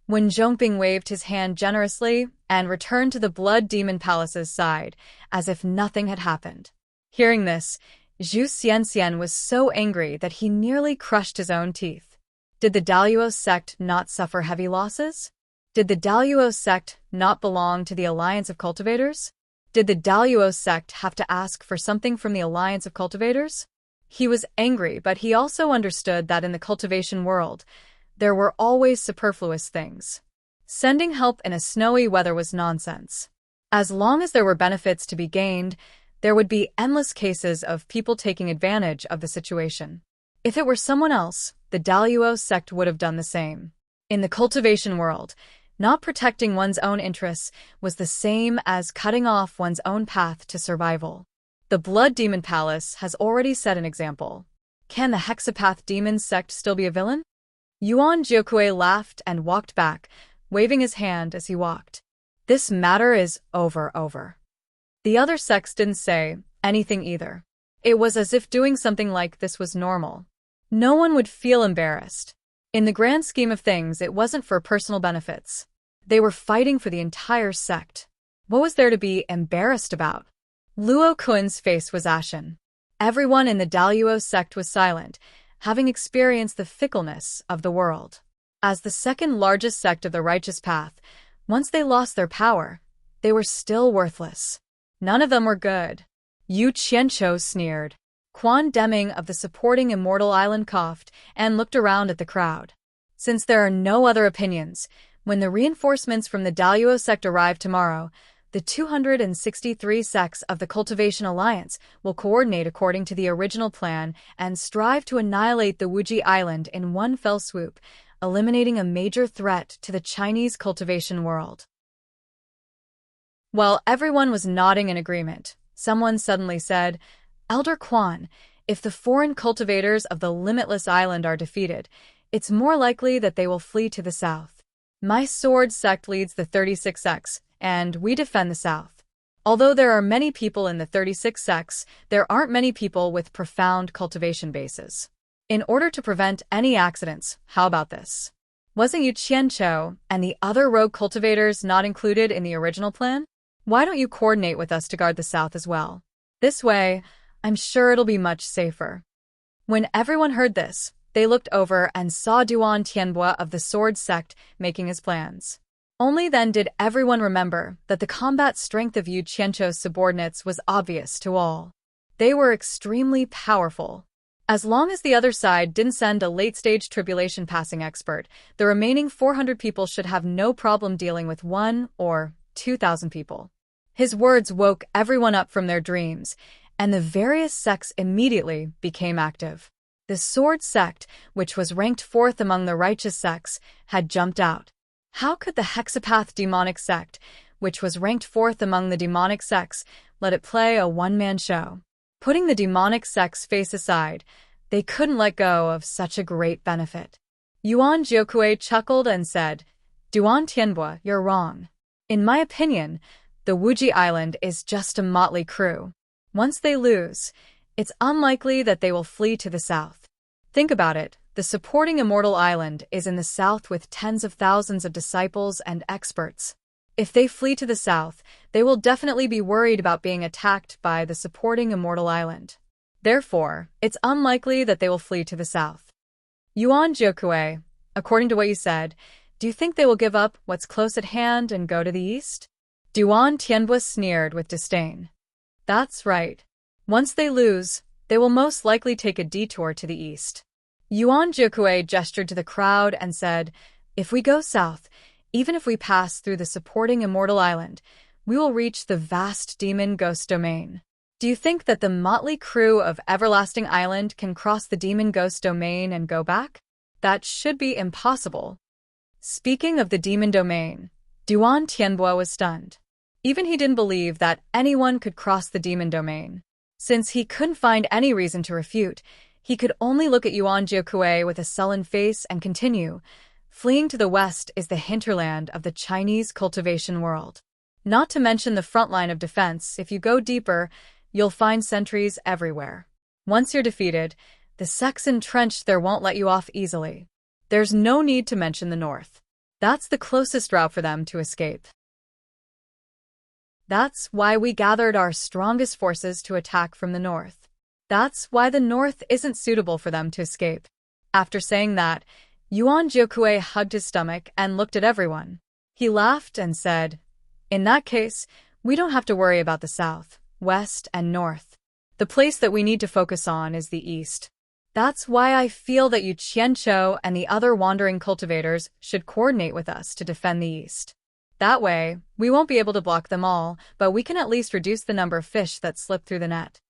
When Zhongping waved his hand generously and returned to the Blood Demon Palace's side, as if nothing had happened. Hearing this, Zhu Xianxian was so angry that he nearly crushed his own teeth. Did the Daluo sect not suffer heavy losses? Did the Daluo sect not belong to the Alliance of Cultivators? Did the Daluo sect have to ask for something from the Alliance of Cultivators? He was angry, but he also understood that in the cultivation world, there were always superfluous things. Sending help in a snowy weather was nonsense. As long as there were benefits to be gained, there would be endless cases of people taking advantage of the situation. If it were someone else, the Daluo sect would have done the same. In the cultivation world, not protecting one's own interests was the same as cutting off one's own path to survival. The Blood Demon Palace has already set an example. Can the Hexapath Demon sect still be a villain? Yuan Jiukui laughed and walked back, waving his hand as he walked. This matter is over. The other sects didn't say anything either. It was as if doing something like this was normal. No one would feel embarrassed. In the grand scheme of things, it wasn't for personal benefits. They were fighting for the entire sect. What was there to be embarrassed about? Luo Kun's face was ashen. Everyone in the Daluo sect was silent, having experienced the fickleness of the world. As the second largest sect of the righteous path, once they lost their power, they were still worthless. None of them were good. Yu Qianqiu sneered. Quan Deming of the supporting Immortal Island coughed and looked around at the crowd. Since there are no other opinions, when the reinforcements from the Daluo sect arrive tomorrow, the 263 sects of the Cultivation Alliance will coordinate according to the original plan and strive to annihilate the Wuji Island in one fell swoop, eliminating a major threat to the Chinese cultivation world. While everyone was nodding in agreement, someone suddenly said, "Elder Quan, if the foreign cultivators of the Limitless Island are defeated, it's more likely that they will flee to the south. My sword sect leads the 36 sects, and we defend the south. Although there are many people in the 36 sects, there aren't many people with profound cultivation bases. In order to prevent any accidents, how about this? Wasn't Yu Qianqiu and the other rogue cultivators not included in the original plan? Why don't you coordinate with us to guard the south as well? This way, I'm sure it'll be much safer." When everyone heard this, they looked over and saw Duan Tianbo of the sword sect making his plans. Only then did everyone remember that the combat strength of Yu Qianqiu's subordinates was obvious to all. They were extremely powerful. As long as the other side didn't send a late-stage tribulation passing expert, the remaining 400 people should have no problem dealing with 1 or 2,000 people. His words woke everyone up from their dreams, and the various sects immediately became active. The sword sect, which was ranked 4th among the righteous sects, had jumped out. How could the hexapath demonic sect, which was ranked 4th among the demonic sects, let it play a one-man show? Putting the demonic sect's face aside, they couldn't let go of such a great benefit. Yuan Jiukui chuckled and said, "Duan Tianbo, you're wrong. In my opinion, the Wuji Island is just a motley crew. Once they lose, it's unlikely that they will flee to the south. Think about it. The supporting Immortal Island is in the south with tens of thousands of disciples and experts. If they flee to the south, they will definitely be worried about being attacked by the supporting Immortal Island. Therefore, it's unlikely that they will flee to the south. Yuan Jiukui, according to what you said, do you think they will give up what's close at hand and go to the east?" Duan Tianbo sneered with disdain. "That's right. Once they lose, they will most likely take a detour to the east." Yuan Jiukui gestured to the crowd and said, "If we go south, even if we pass through the supporting Immortal Island, we will reach the vast demon ghost domain. Do you think that the motley crew of Everlasting Island can cross the demon ghost domain and go back? That should be impossible." Speaking of the demon domain, Duan Tianbo was stunned. Even he didn't believe that anyone could cross the demon domain. Since he couldn't find any reason to refute, he could only look at Yuan Jiukui with a sullen face and continue, "Fleeing to the west is the hinterland of the Chinese cultivation world. Not to mention the front line of defense. If you go deeper, you'll find sentries everywhere. Once you're defeated, the sects entrenched there won't let you off easily. There's no need to mention the north. That's the closest route for them to escape. That's why we gathered our strongest forces to attack from the north. That's why the north isn't suitable for them to escape." After saying that, Yuan Jiukui hugged his stomach and looked at everyone. He laughed and said, "In that case, we don't have to worry about the south, west, and north. The place that we need to focus on is the east. That's why I feel that Yu Qianqiu and the other wandering cultivators should coordinate with us to defend the east. That way, we won't be able to block them all, but we can at least reduce the number of fish that slip through the net."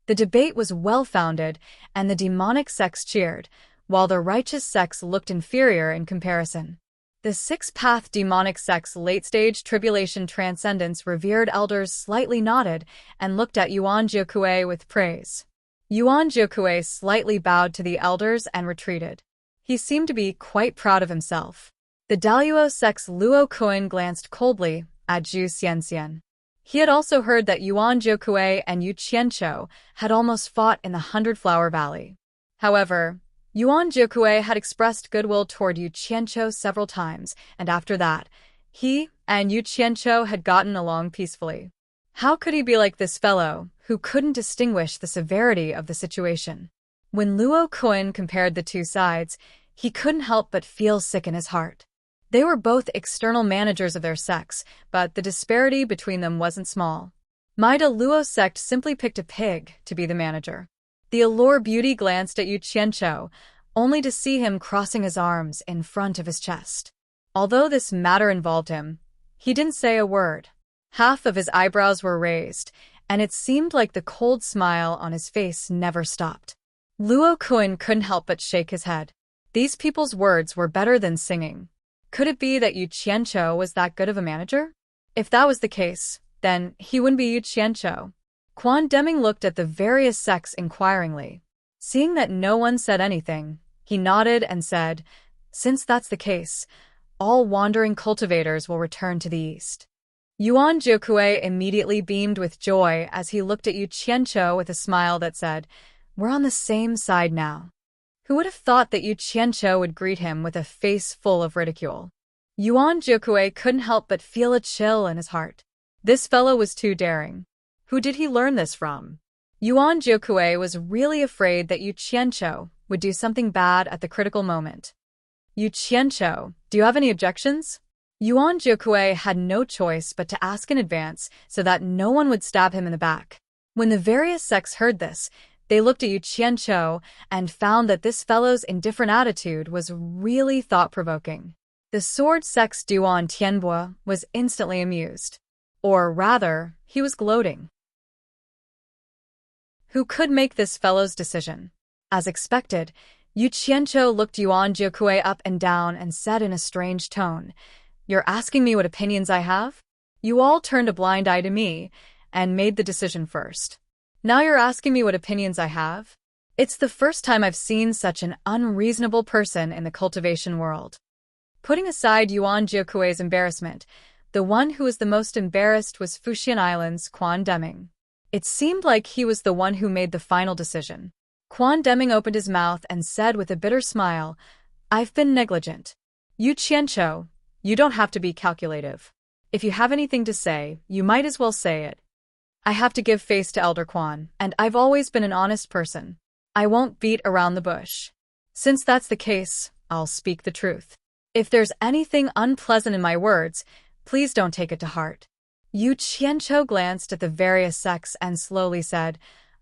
The debate was well-founded, and the demonic sects cheered, while the righteous sects looked inferior in comparison. The six-path demonic sect's late-stage tribulation transcendence revered elders slightly nodded and looked at Yuan Jiukui with praise. Yuan Jiukui slightly bowed to the elders and retreated. He seemed to be quite proud of himself. The Daluo sect's Luo Kuan glanced coldly at Zhu Xianxian. He had also heard that Yuan Jiukui and Yu Qianqiu had almost fought in the 100-Flower Valley. However, Yuan Jiukui had expressed goodwill toward Yu Qianqiu several times, and after that, he and Yu Qianqiu had gotten along peacefully. How could he be like this fellow, who couldn't distinguish the severity of the situation? When Luo Kuan compared the two sides, he couldn't help but feel sick in his heart. They were both external managers of their sects, but the disparity between them wasn't small. Maida Luo's sect simply picked a pig to be the manager. The allure beauty glanced at Yu Qianqiu, only to see him crossing his arms in front of his chest. Although this matter involved him, he didn't say a word. Half of his eyebrows were raised, and it seemed like the cold smile on his face never stopped. Luo Kun couldn't help but shake his head. These people's words were better than singing. Could it be that Yu Qianqiu was that good of a manager? If that was the case, then he wouldn't be Yu Qianqiu. Quan Deming looked at the various sects inquiringly. Seeing that no one said anything, he nodded and said, "Since that's the case, all wandering cultivators will return to the east." Yuan Jiukui immediately beamed with joy as he looked at Yu Qianqiu with a smile that said, "We're on the same side now." Who would have thought that Yu Qianqiu would greet him with a face full of ridicule? Yuan Jiukui couldn't help but feel a chill in his heart. This fellow was too daring. Who did he learn this from? Yuan Jiukui was really afraid that Yu Qianqiu would do something bad at the critical moment. Yu Qianqiu, do you have any objections? Yuan Jiukui had no choice but to ask in advance so that no one would stab him in the back. When the various sects heard this, they looked at Yu Qianqiu and found that this fellow's indifferent attitude was really thought-provoking. The sword sect's Duan Tianbo was instantly amused. Or rather, he was gloating. Who could make this fellow's decision? As expected, Yu Qianqiu looked Yuan Jiukui up and down and said in a strange tone, "You're asking me what opinions I have? You all turned a blind eye to me and made the decision first. Now you're asking me what opinions I have? It's the first time I've seen such an unreasonable person in the cultivation world." Putting aside Yuan Jiukui's embarrassment, the one who was the most embarrassed was Fuxian Island's Quan Deming. It seemed like he was the one who made the final decision. Quan Deming opened his mouth and said with a bitter smile, "I've been negligent. Yu Qianqiu, you don't have to be calculative. If you have anything to say, you might as well say it. I have to give face to Elder Quan, and I've always been an honest person. I won't beat around the bush. Since that's the case, I'll speak the truth. If there's anything unpleasant in my words, please don't take it to heart." Yu Qianqiu glanced at the various sects and slowly said,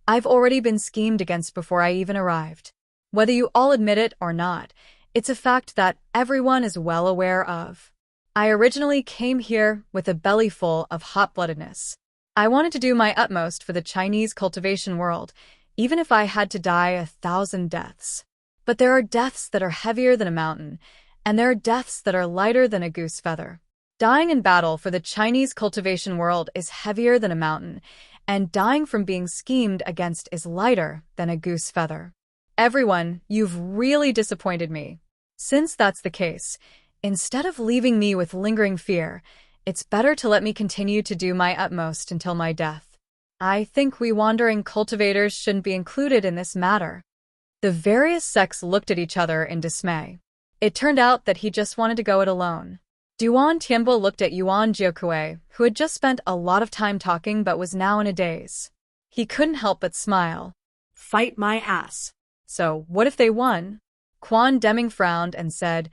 "I've already been schemed against before I even arrived. Whether you all admit it or not, it's a fact that everyone is well aware of. I originally came here with a belly full of hot-bloodedness. I wanted to do my utmost for the Chinese cultivation world, even if I had to die 1,000 deaths. But there are deaths that are heavier than a mountain, and there are deaths that are lighter than a goose feather. Dying in battle for the Chinese cultivation world is heavier than a mountain, and dying from being schemed against is lighter than a goose feather. Everyone, you've really disappointed me. Since that's the case, instead of leaving me with lingering fear, it's better to let me continue to do my utmost until my death. I think we wandering cultivators shouldn't be included in this matter." The various sects looked at each other in dismay. It turned out that he just wanted to go it alone. Duan Tianbo looked at Yuan Jiukui, who had just spent a lot of time talking but was now in a daze. He couldn't help but smile. Fight my ass. So, what if they won? Quan Deming frowned and said,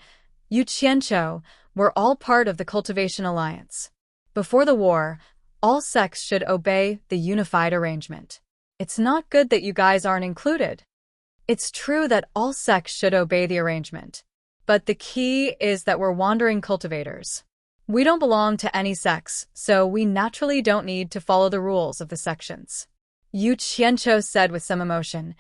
"Yu Qianqiu, we're all part of the Cultivation Alliance. Before the war, all sects should obey the unified arrangement. It's not good that you guys aren't included. It's true that all sects should obey the arrangement. But the key is that we're wandering cultivators. We don't belong to any sects, so we naturally don't need to follow the rules of the sections." Yu Qianqiu said with some emotion,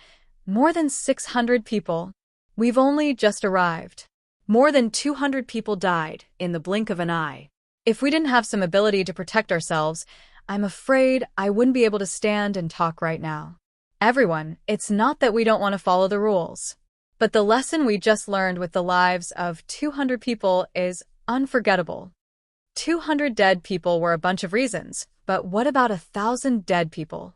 "More than 600 people. We've only just arrived. More than 200 people died in the blink of an eye. If we didn't have some ability to protect ourselves, I'm afraid I wouldn't be able to stand and talk right now. Everyone, it's not that we don't want to follow the rules. But the lesson we just learned with the lives of 200 people is unforgettable. 200 dead people were a bunch of reasons, but what about 1,000 dead people?"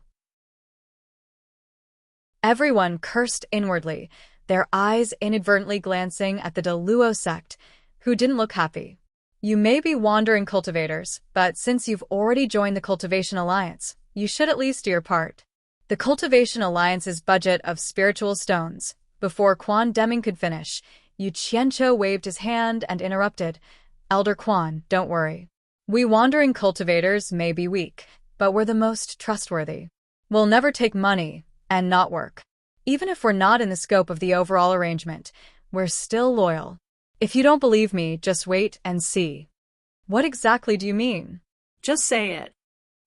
Everyone cursed inwardly, their eyes inadvertently glancing at the Deluo sect, who didn't look happy. You may be wandering cultivators, but since you've already joined the Cultivation Alliance, you should at least do your part. The Cultivation Alliance's budget of spiritual stones. Before Quan Deming could finish, Yu Qianqiu waved his hand and interrupted, "Elder Quan, don't worry. We wandering cultivators may be weak, but we're the most trustworthy. We'll never take money and not work. Even if we're not in the scope of the overall arrangement, we're still loyal. If you don't believe me, just wait and see. What exactly do you mean? Just say it.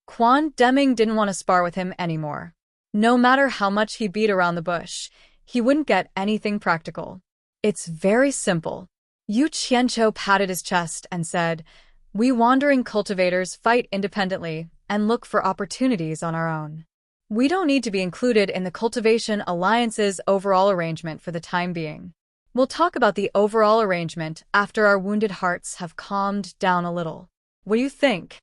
Quan Deming didn't want to spar with him anymore. No matter how much he beat around the bush, he wouldn't get anything practical. It's very simple. Yu Qianqiu patted his chest and said, "We wandering cultivators fight independently and look for opportunities on our own. We don't need to be included in the Cultivation Alliance's overall arrangement for the time being. We'll talk about the overall arrangement after our wounded hearts have calmed down a little. What do you think?"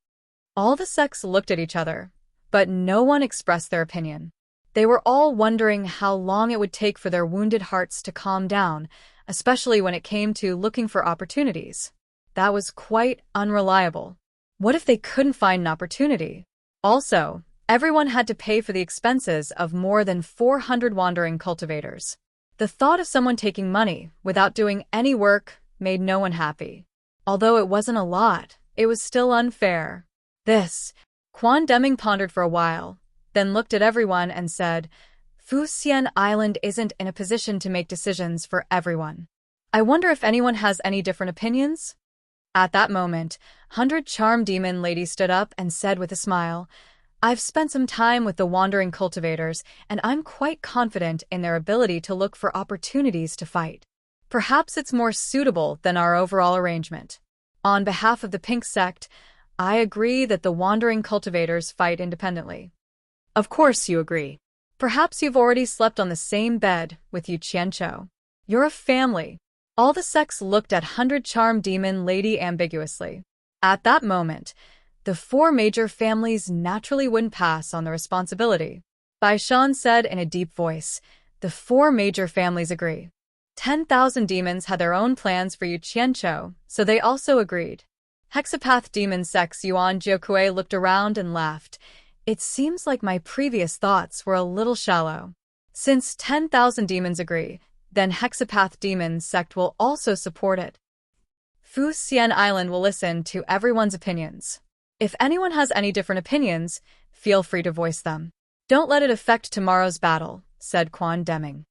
All the sects looked at each other, but no one expressed their opinion. They were all wondering how long it would take for their wounded hearts to calm down, especially when it came to looking for opportunities. That was quite unreliable. What if they couldn't find an opportunity? Also, everyone had to pay for the expenses of more than 400 wandering cultivators. The thought of someone taking money without doing any work made no one happy. Although it wasn't a lot, it was still unfair. Quan Deming pondered for a while, then looked at everyone and said, "Fuxian Island isn't in a position to make decisions for everyone. I wonder if anyone has any different opinions?" At that moment, 100 Charm Demon Lady stood up and said with a smile, "I've spent some time with the wandering cultivators, and I'm quite confident in their ability to look for opportunities to fight. Perhaps it's more suitable than our overall arrangement. On behalf of the Pink Sect, I agree that the wandering cultivators fight independently." Of course you agree. Perhaps you've already slept on the same bed with Yu Qianqiu. You're a family. All the sects looked at 100 Charm Demon Lady ambiguously. At that moment, the 4 major families naturally wouldn't pass on the responsibility. Bai Shan said in a deep voice, "The 4 major families agree." 10,000 demons had their own plans for Yu Qianqiu, so they also agreed. Hexapath Demon Sects Yuan Jiukui looked around and laughed. "It seems like my previous thoughts were a little shallow. Since 10,000 demons agree, then Hexapath Demon Sect will also support it. Fuxian Island will listen to everyone's opinions. If anyone has any different opinions, feel free to voice them. Don't let it affect tomorrow's battle," said Quan Deming.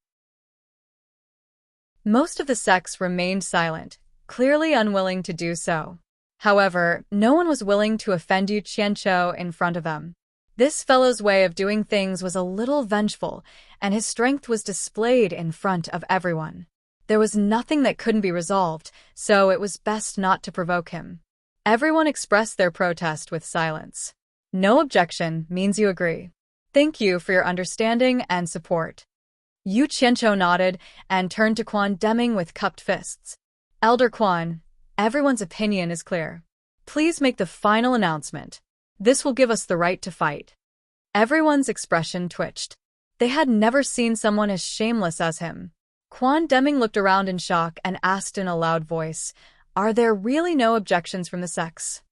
Most of the sects remained silent, clearly unwilling to do so. However, no one was willing to offend Yu Qianqiu in front of them. This fellow's way of doing things was a little vengeful, and his strength was displayed in front of everyone. There was nothing that couldn't be resolved, so it was best not to provoke him. Everyone expressed their protest with silence. No objection means you agree. Thank you for your understanding and support. Yu Qianqiu nodded and turned to Quan Deming with cupped fists. "Elder Quan, everyone's opinion is clear. Please make the final announcement. This will give us the right to fight." Everyone's expression twitched. They had never seen someone as shameless as him. Quan Deming looked around in shock and asked in a loud voice, "Are there really no objections from the sects?"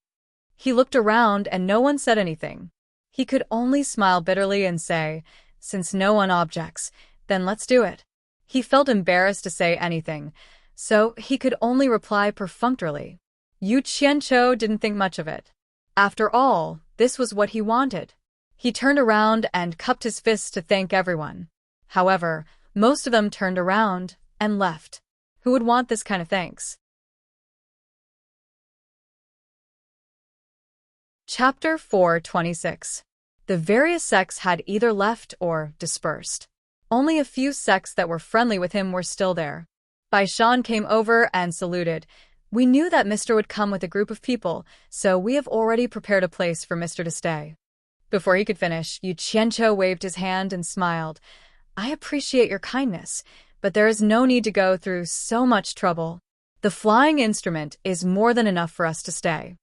He looked around and no one said anything. He could only smile bitterly and say, "Since no one objects, then let's do it." He felt embarrassed to say anything, so he could only reply perfunctorily. Yu Qianqiu didn't think much of it. After all, this was what he wanted. He turned around and cupped his fists to thank everyone. However, most of them turned around and left. Who would want this kind of thanks? Chapter 426. The various sects had either left or dispersed. Only a few sects that were friendly with him were still there. Bai Shan came over and saluted. "We knew that Mr. would come with a group of people, so we have already prepared a place for Mr. to stay." Before he could finish, Yu Qianqiu waved his hand and smiled. "I appreciate your kindness, but there is no need to go through so much trouble. The flying instrument is more than enough for us to stay."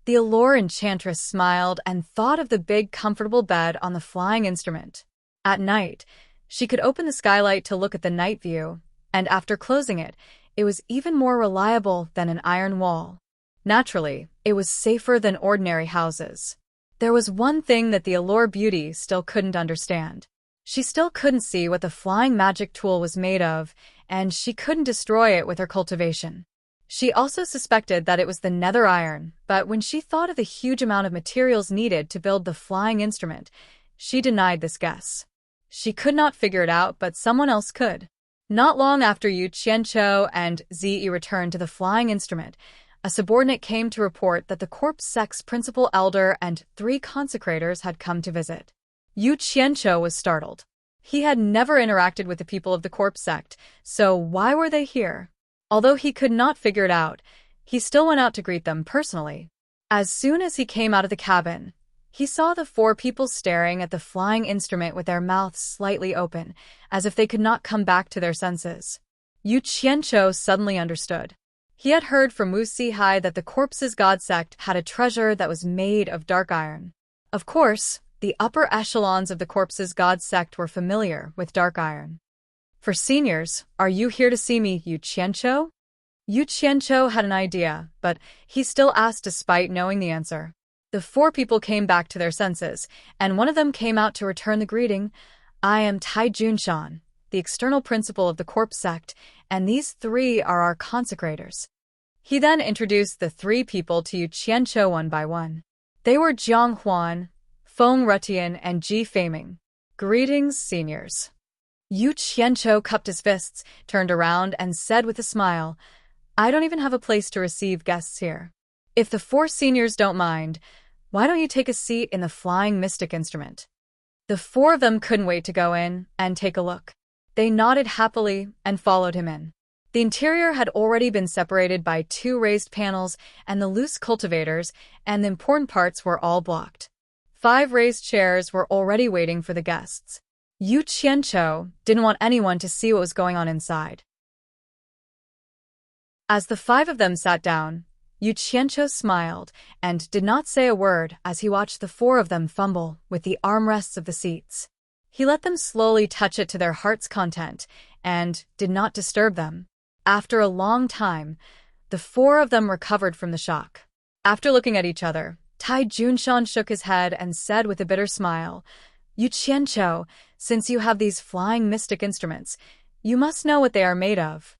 The Allure Enchantress smiled and thought of the big, comfortable bed on the flying instrument. At night, she could open the skylight to look at the night view, and after closing it, it was even more reliable than an iron wall. Naturally, it was safer than ordinary houses. There was one thing that the Allure Beauty still couldn't understand. She still couldn't see what the flying magic tool was made of, and she couldn't destroy it with her cultivation. She also suspected that it was the nether iron, but when she thought of the huge amount of materials needed to build the flying instrument, she denied this guess. She could not figure it out, but someone else could. Not long after Yu Qianqiu and Ziyi returned to the flying instrument, a subordinate came to report that the corpse sect's principal elder and 3 consecrators had come to visit. Yu Qianqiu was startled. He had never interacted with the people of the corpse sect, so why were they here? Although he could not figure it out, he still went out to greet them personally. As soon as he came out of the cabin, he saw the 4 people staring at the flying instrument with their mouths slightly open, as if they could not come back to their senses. Yu Qianqiu suddenly understood. He had heard from Wu Sihai that the corpse's god sect had a treasure that was made of dark iron. Of course, the upper echelons of the corpse's god sect were familiar with dark iron. For seniors, are you here to see me, Yu Qianqiu? Yu Qianqiu had an idea, but he still asked despite knowing the answer. The 4 people came back to their senses, and one of them came out to return the greeting. I am Tai Junshan, the external principal of the corpse sect, and these 3 are our consecrators. He then introduced the 3 people to Yu Qianqiu one by one. They were Jiang Huan, Feng Rutian, and Ji Feiming. Greetings, seniors. Yu Qianqiu cupped his fists, turned around, and said with a smile, I don't even have a place to receive guests here. If the 4 seniors don't mind, why don't you take a seat in the flying mystic instrument? The 4 of them couldn't wait to go in and take a look. They nodded happily and followed him in. The interior had already been separated by 2 raised panels, and the loose cultivators and the important parts were all blocked. 5 raised chairs were already waiting for the guests. Yu Qianqiu didn't want anyone to see what was going on inside. As the 5 of them sat down, Yu Qianqiu smiled and did not say a word as he watched the 4 of them fumble with the armrests of the seats. He let them slowly touch it to their heart's content and did not disturb them. After a long time, the 4 of them recovered from the shock. After looking at each other, Tai Junshan shook his head and said with a bitter smile, Yu Qianqiu, since you have these flying mystic instruments, you must know what they are made of.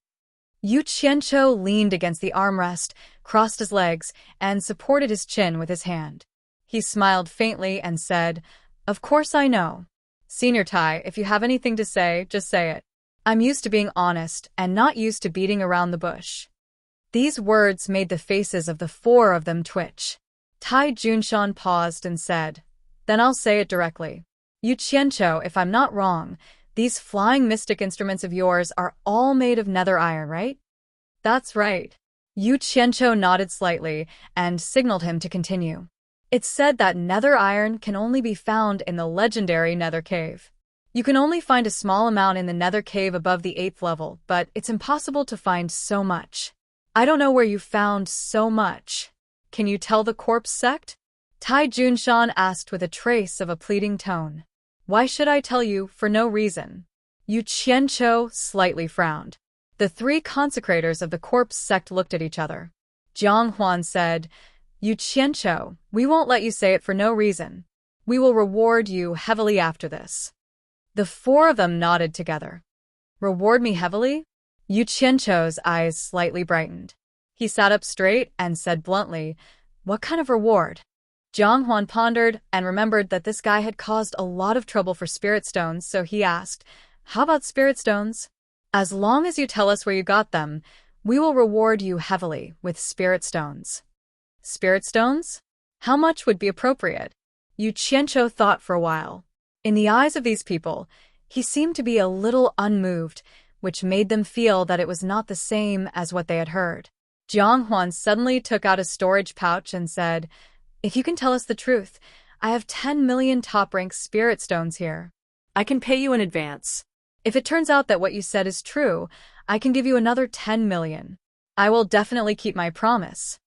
Yu Qianqiu leaned against the armrest, crossed his legs, and supported his chin with his hand. He smiled faintly and said, Of course I know. Senior Tai, if you have anything to say, just say it. I'm used to being honest and not used to beating around the bush. These words made the faces of the 4 of them twitch. Tai Junshan paused and said, Then I'll say it directly. Yu Qianqiu, if I'm not wrong, these flying mystic instruments of yours are all made of nether iron, right? That's right. Yu Qianqiu nodded slightly and signaled him to continue. It's said that nether iron can only be found in the legendary Nether Cave. You can only find a small amount in the Nether Cave above the 8th level, but it's impossible to find so much. I don't know where you found so much. Can you tell the corpse sect? Tai Junshan asked with a trace of a pleading tone. Why should I tell you for no reason? Yu Qianqiu slightly frowned. The 3 consecrators of the corpse sect looked at each other. Jiang Huan said, Yu Qianqiu, we won't let you say it for no reason. We will reward you heavily after this. The 4 of them nodded together. Reward me heavily? Yu Qianqiu's eyes slightly brightened. He sat up straight and said bluntly, What kind of reward? Jiang Huan pondered and remembered that this guy had caused a lot of trouble for spirit stones, so he asked, How about spirit stones? As long as you tell us where you got them, we will reward you heavily with spirit stones. Spirit stones? How much would be appropriate? Yu Qianqiu thought for a while. In the eyes of these people, he seemed to be a little unmoved, which made them feel that it was not the same as what they had heard. Jiang Huan suddenly took out a storage pouch and said, If you can tell us the truth, I have 10 million top-rank spirit stones here. I can pay you in advance. If it turns out that what you said is true, I can give you another 10 million. I will definitely keep my promise.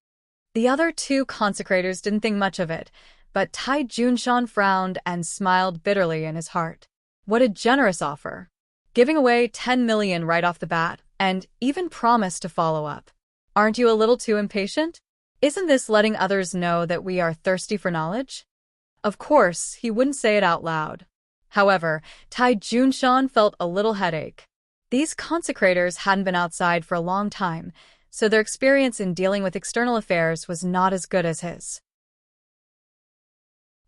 The other 2 consecrators didn't think much of it, but Tai Junshan frowned and smiled bitterly in his heart. What a generous offer. Giving away 10 million right off the bat, and even promised to follow up. Aren't you a little too impatient? Isn't this letting others know that we are thirsty for knowledge? Of course, he wouldn't say it out loud. However, Tai Junshan felt a little headache. These consecrators hadn't been outside for a long time, so their experience in dealing with external affairs was not as good as his.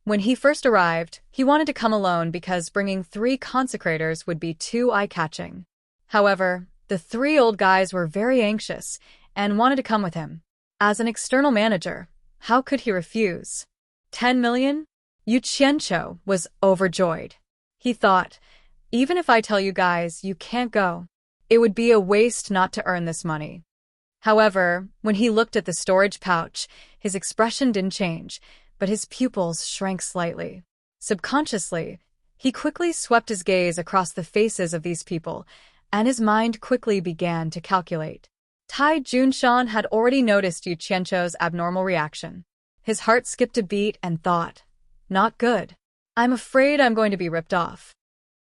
When he first arrived, he wanted to come alone because bringing 3 consecrators would be too eye-catching. However, the 3 old guys were very anxious and wanted to come with him. As an external manager, how could he refuse? 10 million? Yu Qianqiu was overjoyed. He thought, even if I tell you guys you can't go, it would be a waste not to earn this money. However, when he looked at the storage pouch, his expression didn't change, but his pupils shrank slightly. Subconsciously, he quickly swept his gaze across the faces of these people, and his mind quickly began to calculate. Tai Junshan had already noticed Yu Qianqiu's abnormal reaction. His heart skipped a beat and thought, not good. I'm afraid I'm going to be ripped off.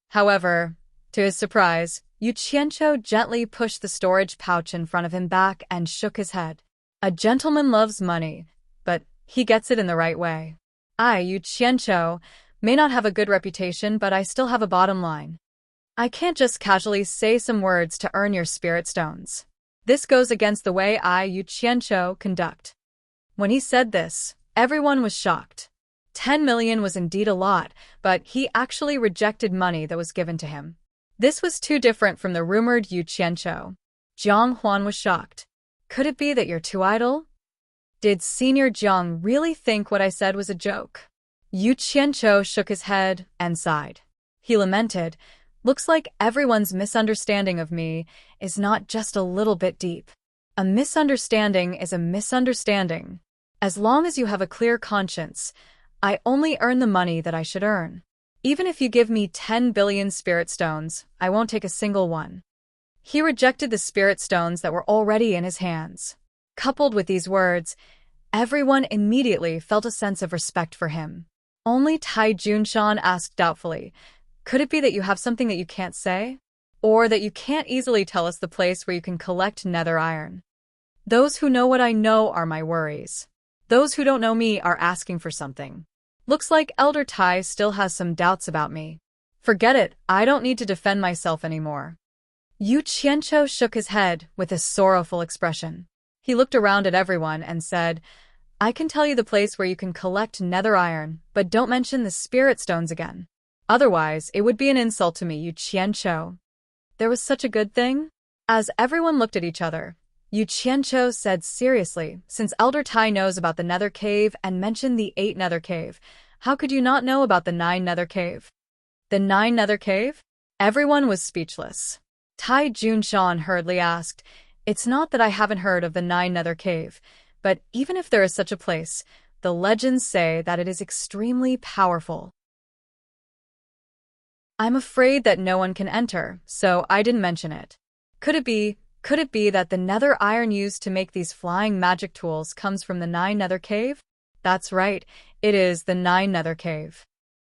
However, to his surprise, Yu Qianqiu gently pushed the storage pouch in front of him back and shook his head. A gentleman loves money, but he gets it in the right way. I, Yu Qianqiu, may not have a good reputation, but I still have a bottom line. I can't just casually say some words to earn your spirit stones. This goes against the way I, Yu Qianqiu, conduct. When he said this, everyone was shocked. 10 million was indeed a lot, but he actually rejected money that was given to him. This was too different from the rumored Yu Qianqiu. Jiang Huan was shocked. Could it be that you're too idle? Did Senior Jiang really think what I said was a joke? Yu Qianqiu shook his head and sighed. He lamented, looks like everyone's misunderstanding of me is not just a little bit deep. A misunderstanding is a misunderstanding. As long as you have a clear conscience, I only earn the money that I should earn. Even if you give me 10 billion spirit stones, I won't take a single one. He rejected the spirit stones that were already in his hands. Coupled with these words, everyone immediately felt a sense of respect for him. Only Tai Junshan asked doubtfully, could it be that you have something that you can't say? Or that you can't easily tell us the place where you can collect nether iron? Those who know what I know are my worries. Those who don't know me are asking for something. Looks like Elder Tai still has some doubts about me. Forget it, I don't need to defend myself anymore. Yu Qianqiu shook his head with a sorrowful expression. He looked around at everyone and said, I can tell you the place where you can collect nether iron, but don't mention the spirit stones again. Otherwise, it would be an insult to me, Yu Qianqiu. There was such a good thing? As everyone looked at each other, Yu Qianqiu said seriously, since Elder Tai knows about the Nether Cave and mentioned the 8 Nether Cave, how could you not know about the 9 Nether Cave? The 9 Nether Cave? Everyone was speechless. Tai Junshan hurriedly asked, it's not that I haven't heard of the 9 Nether Cave, but even if there is such a place, the legends say that it is extremely powerful. I'm afraid that no one can enter, so I didn't mention it. Could it be that the nether iron used to make these flying magic tools comes from the 9 Nether Cave? That's right, it is the 9 Nether Cave.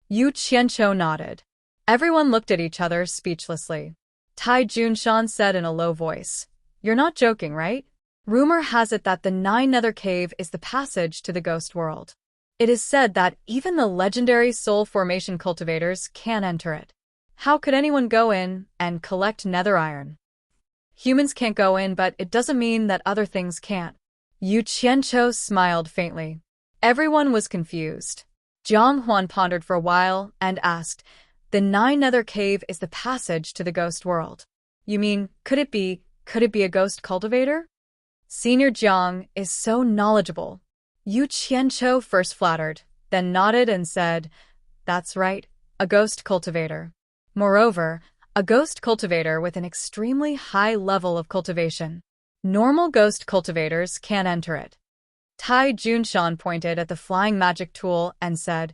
Yu Qianqiu nodded. Everyone looked at each other speechlessly. Tai Junshan said in a low voice, you're not joking, right? Rumor has it that the 9 Nether Cave is the passage to the ghost world. It is said that even the legendary soul formation cultivators can enter it. How could anyone go in and collect nether iron? Humans can't go in, but it doesn't mean that other things can't. Yu Qianqiu smiled faintly. Everyone was confused. Jiang Huan pondered for a while and asked, the 9 Nether Cave is the passage to the ghost world. You mean, could it be a ghost cultivator? Senior Jiang is so knowledgeable. Yu Qianqiu first flattered, then nodded and said, that's right, a ghost cultivator. Moreover, a ghost cultivator with an extremely high level of cultivation. Normal ghost cultivators can't enter it. Tai Junshan pointed at the flying magic tool and said,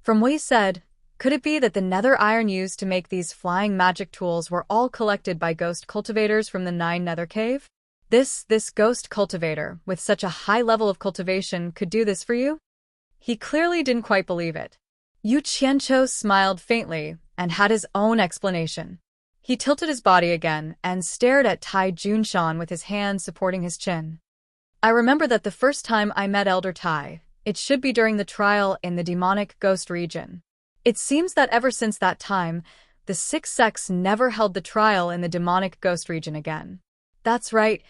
from what he said, could it be that the nether iron used to make these flying magic tools were all collected by ghost cultivators from the 9 Nether Cave? This ghost cultivator, with such a high level of cultivation, could do this for you? He clearly didn't quite believe it. Yu Qianqiu smiled faintly and had his own explanation. He tilted his body again and stared at Tai Junshan with his hands supporting his chin. I remember that the first time I met Elder Tai, it should be during the trial in the demonic ghost region. It seems that ever since that time, the 6 sects never held the trial in the demonic ghost region again. That's right,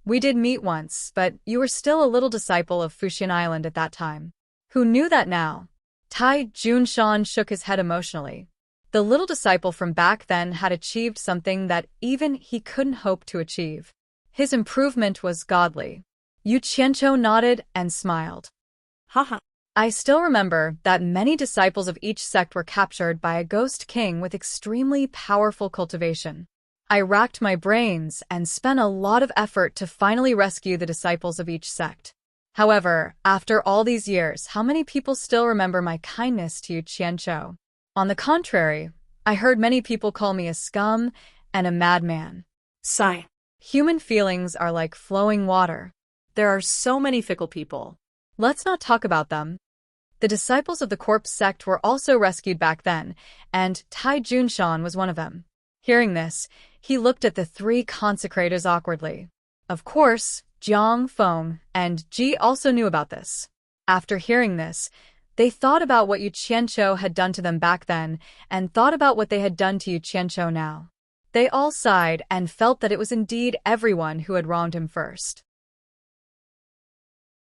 we did meet once, but you were still a little disciple of Fuxian Island at that time. Who knew that now? Tai Junshan shook his head emotionally. The little disciple from back then had achieved something that even he couldn't hope to achieve. His improvement was godly. Yu Qianqiu nodded and smiled. Haha. I still remember that many disciples of each sect were captured by a ghost king with extremely powerful cultivation. I racked my brains and spent a lot of effort to finally rescue the disciples of each sect. However, after all these years, how many people still remember my kindness to Yu Qianqiu? On the contrary, I heard many people call me a scum and a madman. Sigh. Human feelings are like flowing water. There are so many fickle people. Let's not talk about them. The disciples of the corpse sect were also rescued back then, and Tai Junshan was one of them. Hearing this, he looked at the three consecrators awkwardly. Of course, Jiang, Feng, and Ji also knew about this. After hearing this, they thought about what Yu Qianqiu had done to them back then, and thought about what they had done to Yu Qianqiu now. They all sighed and felt that it was indeed everyone who had wronged him first.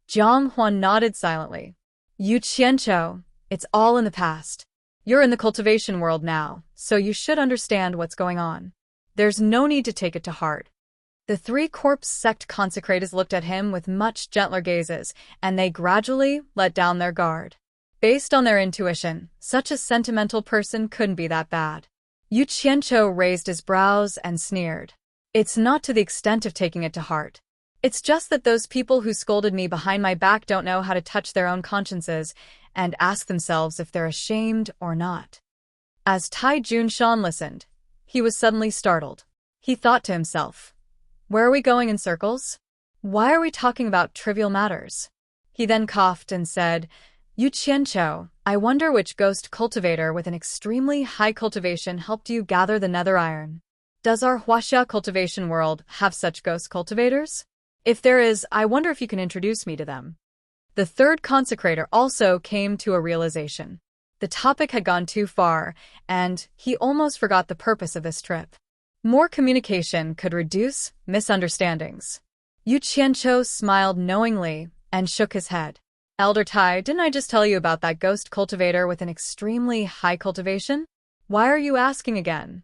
Jiang Huan nodded silently. Yu Qianqiu, it's all in the past. You're in the cultivation world now, so you should understand what's going on. There's no need to take it to heart. The three corpse sect consecrators looked at him with much gentler gazes, and they gradually let down their guard. Based on their intuition, such a sentimental person couldn't be that bad. Yu Qianqiu raised his brows and sneered. It's not to the extent of taking it to heart. It's just that those people who scolded me behind my back don't know how to touch their own consciences and ask themselves if they're ashamed or not. As Tai Junshan listened, he was suddenly startled. He thought to himself, where are we going in circles? Why are we talking about trivial matters? He then coughed and said, Yu Qianqiu, I wonder which ghost cultivator with an extremely high cultivation helped you gather the nether iron. Does our Huaxia cultivation world have such ghost cultivators? If there is, I wonder if you can introduce me to them. The third consecrator also came to a realization. The topic had gone too far, and he almost forgot the purpose of this trip. More communication could reduce misunderstandings. Yu Qianqiu smiled knowingly and shook his head. Elder Tai, didn't I just tell you about that ghost cultivator with an extremely high cultivation? Why are you asking again?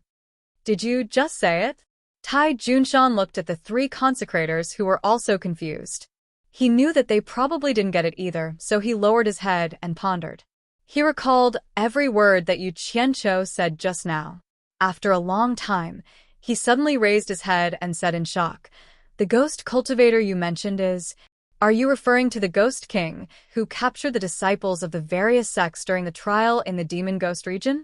Did you just say it? Tai Junshan looked at the three consecrators who were also confused. He knew that they probably didn't get it either, so he lowered his head and pondered. He recalled every word that Yu Qianqiu said just now. After a long time, he suddenly raised his head and said in shock, the ghost cultivator you mentioned is... Are you referring to the Ghost King, who captured the disciples of the various sects during the trial in the Demon Ghost region?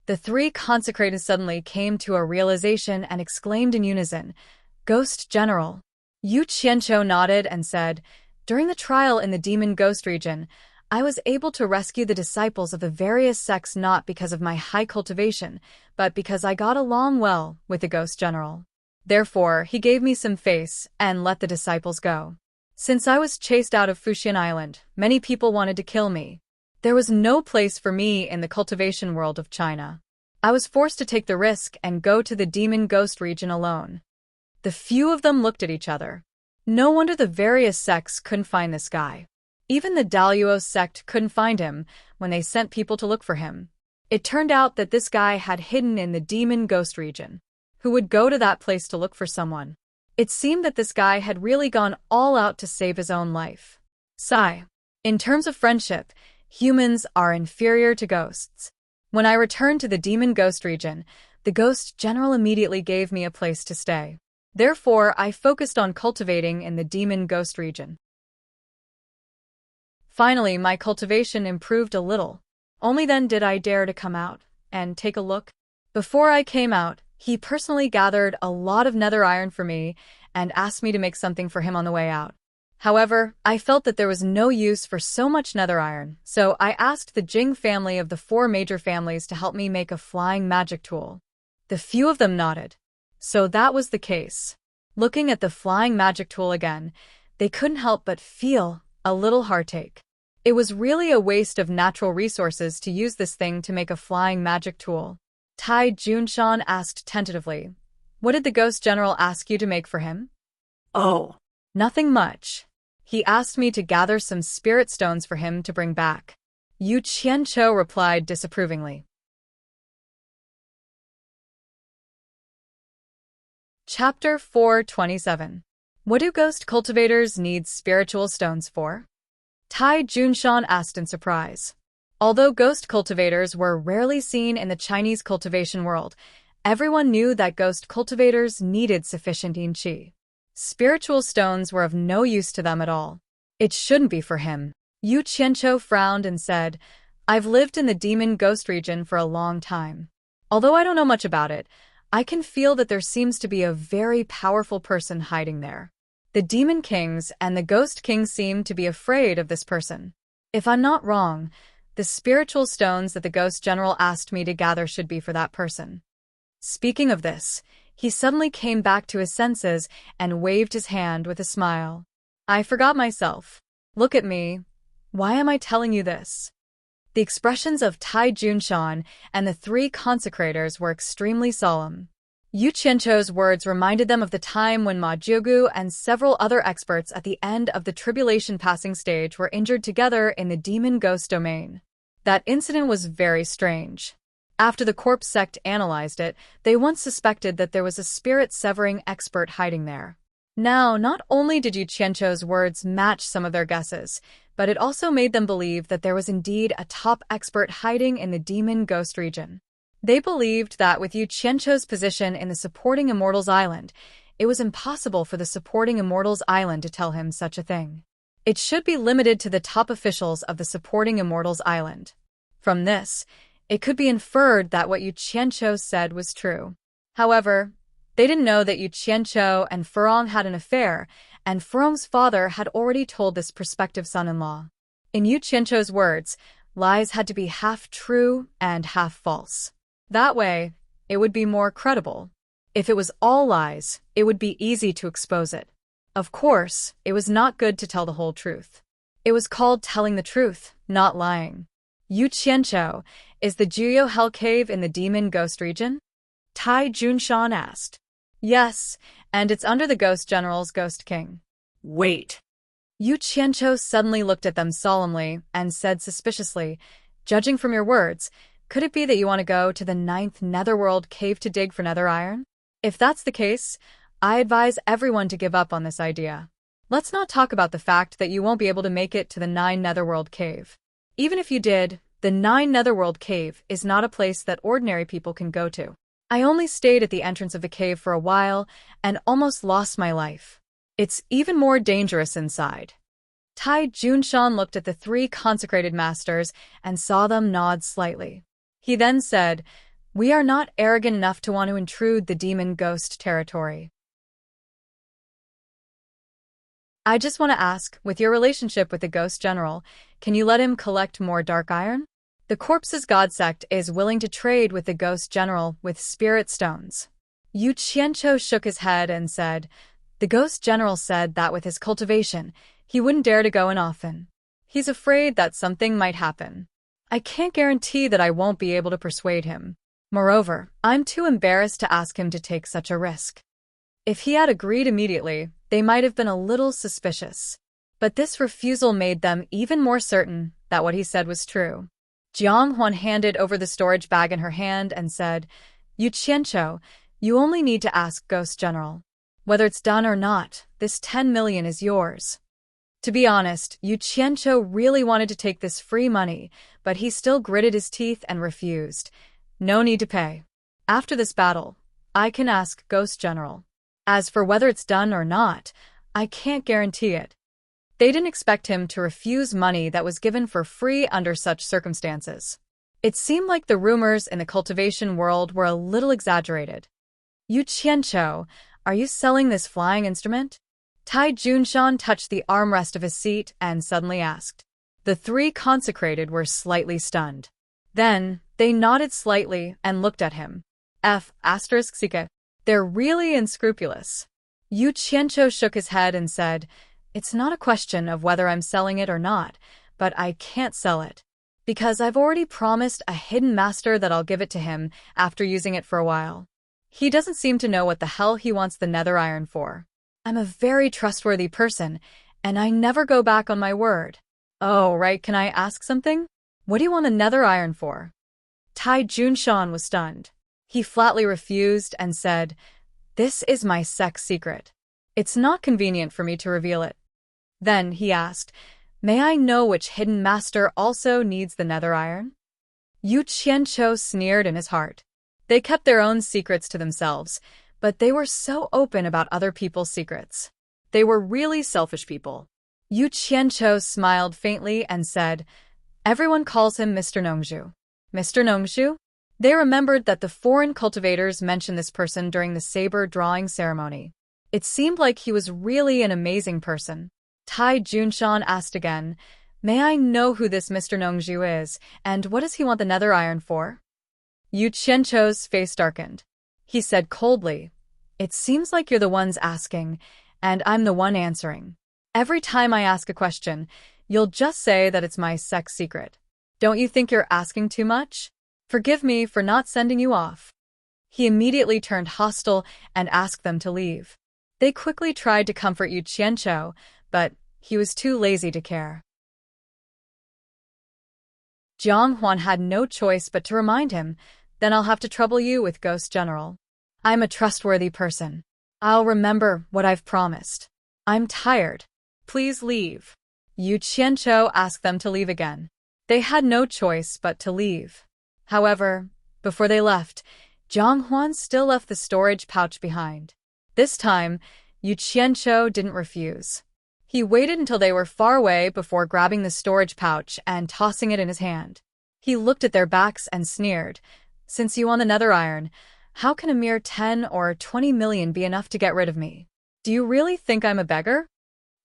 The three consecrated suddenly came to a realization and exclaimed in unison, Ghost General. Yu Qianqiu nodded and said, during the trial in the Demon Ghost region, I was able to rescue the disciples of the various sects not because of my high cultivation, but because I got along well with the Ghost General. Therefore, he gave me some face and let the disciples go. Since I was chased out of Fuxian Island, many people wanted to kill me. There was no place for me in the cultivation world of China. I was forced to take the risk and go to the Demon Ghost region alone. The few of them looked at each other. No wonder the various sects couldn't find this guy. Even the Daluo sect couldn't find him when they sent people to look for him. It turned out that this guy had hidden in the Demon Ghost region. Who would go to that place to look for someone? It seemed that this guy had really gone all out to save his own life. Sigh. In terms of friendship, humans are inferior to ghosts. When I returned to the Demon Ghost region, the Ghost General immediately gave me a place to stay. Therefore, I focused on cultivating in the Demon Ghost region. Finally, my cultivation improved a little. Only then did I dare to come out and take a look. Before I came out, he personally gathered a lot of nether iron for me and asked me to make something for him on the way out. However, I felt that there was no use for so much nether iron, so I asked the Jing family of the 4 major families to help me make a flying magic tool. The few of them nodded. So that was the case. Looking at the flying magic tool again, they couldn't help but feel a little heartache. It was really a waste of natural resources to use this thing to make a flying magic tool. Tai Junshan asked tentatively, what did the Ghost General ask you to make for him? Oh. Nothing much. He asked me to gather some spirit stones for him to bring back. Yu Qianzhou replied disapprovingly. Chapter 427. What do ghost cultivators need spiritual stones for? Tai Junshan asked in surprise. Although ghost cultivators were rarely seen in the Chinese cultivation world, everyone knew that ghost cultivators needed sufficient yin qi. Spiritual stones were of no use to them at all. It shouldn't be for him. Yu Qianzhou frowned and said, I've lived in the demon ghost region for a long time. Although I don't know much about it, I can feel that there seems to be a very powerful person hiding there. The demon kings and the ghost kings seem to be afraid of this person. If I'm not wrong, the spiritual stones that the ghost general asked me to gather should be for that person. Speaking of this, he suddenly came back to his senses and waved his hand with a smile. I forgot myself. Look at me. Why am I telling you this? The expressions of Tai Junshan and the three consecrators were extremely solemn. Yu Qianzhou's words reminded them of the time when Ma Jiugu and several other experts at the end of the tribulation passing stage were injured together in the demon ghost domain. That incident was very strange. After the corpse sect analyzed it, they once suspected that there was a spirit-severing expert hiding there. Now, not only did Yu Qianzhou's words match some of their guesses, but it also made them believe that there was indeed a top expert hiding in the demon ghost region. They believed that with Yu Qianzhou's position in the Supporting Immortals Island, it was impossible for the Supporting Immortals Island to tell him such a thing. It should be limited to the top officials of the Supporting Immortals Island. From this, it could be inferred that what Yu Qianzhou said was true. However, they didn't know that Yu Qianzhou and Furong had an affair, and Furong's father had already told this prospective son-in-law. In Yu Qianzhou's words, lies had to be half true and half false. That way, it would be more credible. If it was all lies, it would be easy to expose it. Of course, it was not good to tell the whole truth. It was called telling the truth, not lying. Yu Qianzhou, is the Juyo Hell Cave in the Demon Ghost region? Tai Junshan asked. Yes, and it's under the Ghost General's Ghost King. Wait. Yu Qianzhou suddenly looked at them solemnly and said suspiciously, Judging from your words, could it be that you want to go to the 9th Netherworld cave to dig for nether iron? If that's the case, I advise everyone to give up on this idea. Let's not talk about the fact that you won't be able to make it to the 9 Netherworld cave. Even if you did, the 9 Netherworld cave is not a place that ordinary people can go to. I only stayed at the entrance of the cave for a while and almost lost my life. It's even more dangerous inside. Tai Junshan looked at the three consecrated masters and saw them nod slightly. He then said, We are not arrogant enough to want to intrude the demon ghost territory. I just want to ask, with your relationship with the Ghost General, can you let him collect more dark iron? The Corpse's God Sect is willing to trade with the Ghost General with spirit stones. Yu Qianzhou shook his head and said, The Ghost General said that with his cultivation, he wouldn't dare to go in often. He's afraid that something might happen. I can't guarantee that I won't be able to persuade him. Moreover, I'm too embarrassed to ask him to take such a risk. If he had agreed immediately, they might have been a little suspicious. But this refusal made them even more certain that what he said was true. Jiang Huan handed over the storage bag in her hand and said, Yu Qianzhou, you only need to ask Ghost General. Whether it's done or not, this 10 million is yours. To be honest, Yu Qianzhou really wanted to take this free money, but he still gritted his teeth and refused. No need to pay. After this battle, I can ask Ghost General. As for whether it's done or not, I can't guarantee it. They didn't expect him to refuse money that was given for free under such circumstances. It seemed like the rumors in the cultivation world were a little exaggerated. Yu Qianzhou, are you selling this flying instrument? Tai Junshan touched the armrest of his seat and suddenly asked. The three consecrated were slightly stunned. Then, they nodded slightly and looked at him. They're really unscrupulous. Yu Qianzhou shook his head and said, It's not a question of whether I'm selling it or not, but I can't sell it. Because I've already promised a hidden master that I'll give it to him after using it for a while. He doesn't seem to know what the hell he wants the nether iron for. I'm a very trustworthy person, and I never go back on my word. Oh, right, can I ask something? What do you want the nether iron for? Tai Junshan was stunned. He flatly refused and said, "This is my sex secret. It's not convenient for me to reveal it." Then he asked, "May I know which hidden master also needs the nether iron?" Yu Qianqiu sneered in his heart. They kept their own secrets to themselves, but they were so open about other people's secrets. They were really selfish people. Yu Qianqiu smiled faintly and said, "Everyone calls him Mr. Nongzhu." Mr. Nongzhu? They remembered that the foreign cultivators mentioned this person during the saber drawing ceremony. It seemed like he was really an amazing person. Tai Junshan asked again, "May I know who this Mr. Nongzhu is, and what does he want the nether iron for?" Yu Qianqiu's face darkened. He said coldly, "It seems like you're the ones asking, and I'm the one answering. Every time I ask a question, you'll just say that it's my sex secret. Don't you think you're asking too much? Forgive me for not sending you off." He immediately turned hostile and asked them to leave. They quickly tried to comfort Yu Qianqiu, but he was too lazy to care. Jiang Huan had no choice but to remind him, "Then I'll have to trouble you with Ghost General. I'm a trustworthy person. I'll remember what I've promised. I'm tired. Please leave." Yu Qianqiu asked them to leave again. They had no choice but to leave. However, before they left, Jiang Huan still left the storage pouch behind. This time, Yu Qianqiu didn't refuse. He waited until they were far away before grabbing the storage pouch and tossing it in his hand. He looked at their backs and sneered, "Since you want the nether iron, how can a mere 10 or 20 million be enough to get rid of me? Do you really think I'm a beggar?"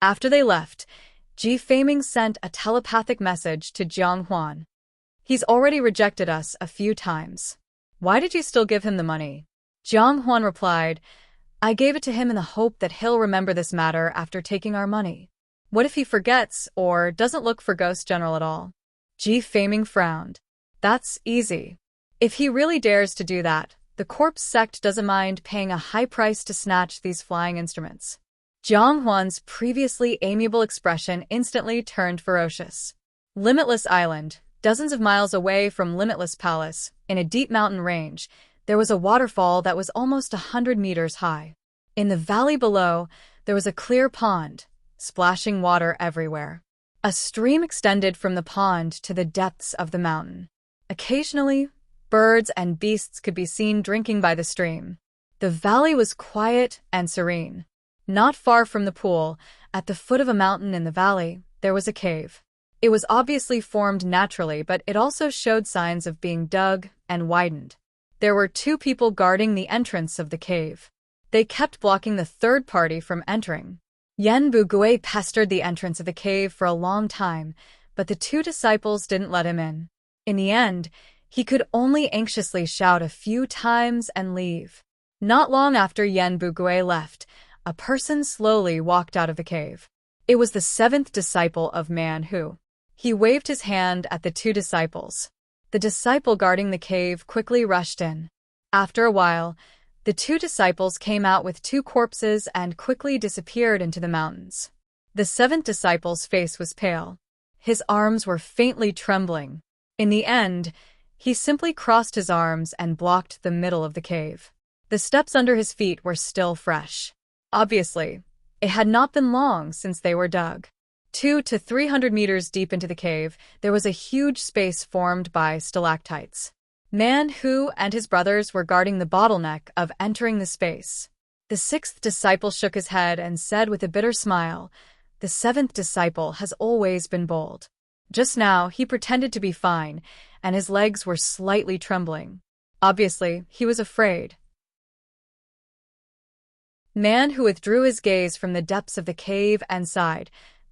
After they left, Ji Feiming sent a telepathic message to Jiang Huan. "He's already rejected us a few times. Why did you still give him the money?" Jiang Huan replied, "I gave it to him in the hope that he'll remember this matter after taking our money. What if he forgets or doesn't look for Ghost General at all?" Ji Feiming frowned. "That's easy. If he really dares to do that, the corpse sect doesn't mind paying a high price to snatch these flying instruments." Jiang Huan's previously amiable expression instantly turned ferocious. Limitless Island, dozens of miles away from Limitless Palace, in a deep mountain range, there was a waterfall that was almost 100 meters high. In the valley below, there was a clear pond, splashing water everywhere. A stream extended from the pond to the depths of the mountain. Occasionally, birds and beasts could be seen drinking by the stream. The valley was quiet and serene. Not far from the pool, at the foot of a mountain in the valley, there was a cave. It was obviously formed naturally, but it also showed signs of being dug and widened. There were 2 people guarding the entrance of the cave. They kept blocking the third party from entering. Yan Bugui pestered the entrance of the cave for a long time, but the 2 disciples didn't let him in. In the end, he could only anxiously shout a few times and leave. Not long after Yan Bugui left, a person slowly walked out of the cave. It was the 7th disciple of Man Hu. He waved his hand at the 2 disciples. The disciple guarding the cave quickly rushed in. After a while, the 2 disciples came out with 2 corpses and quickly disappeared into the mountains. The 7th disciple's face was pale. His arms were faintly trembling. In the end, he simply crossed his arms and blocked the middle of the cave. The steps under his feet were still fresh. Obviously, it had not been long since they were dug. 200 to 300 meters deep into the cave, there was a huge space formed by stalactites. Man Hu and his brothers were guarding the bottleneck of entering the space. The 6th disciple shook his head and said with a bitter smile, "The 7th disciple has always been bold." Just now, he pretended to be fine, and his legs were slightly trembling. Obviously, he was afraid. Man Hu withdrew his gaze from the depths of the cave and sighed,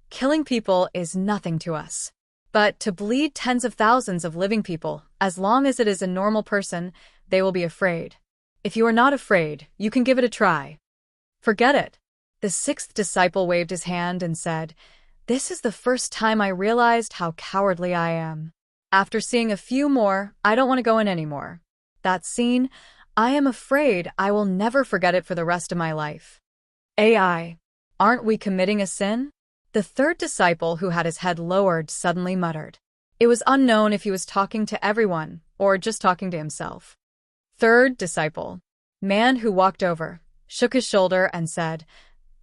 "Killing people is nothing to us. But to bleed tens of thousands of living people, as long as it is a normal person, they will be afraid. If you are not afraid, you can give it a try." "Forget it." The 6th disciple waved his hand and said, "This is the first time I realized how cowardly I am. After seeing a few more, I don't want to go in anymore. That scene, I am afraid I will never forget it for the rest of my life." "AI, aren't we committing a sin?" The 3rd disciple, who had his head lowered, suddenly muttered. It was unknown if he was talking to everyone or just talking to himself. Third disciple. Man who walked over, shook his shoulder and said,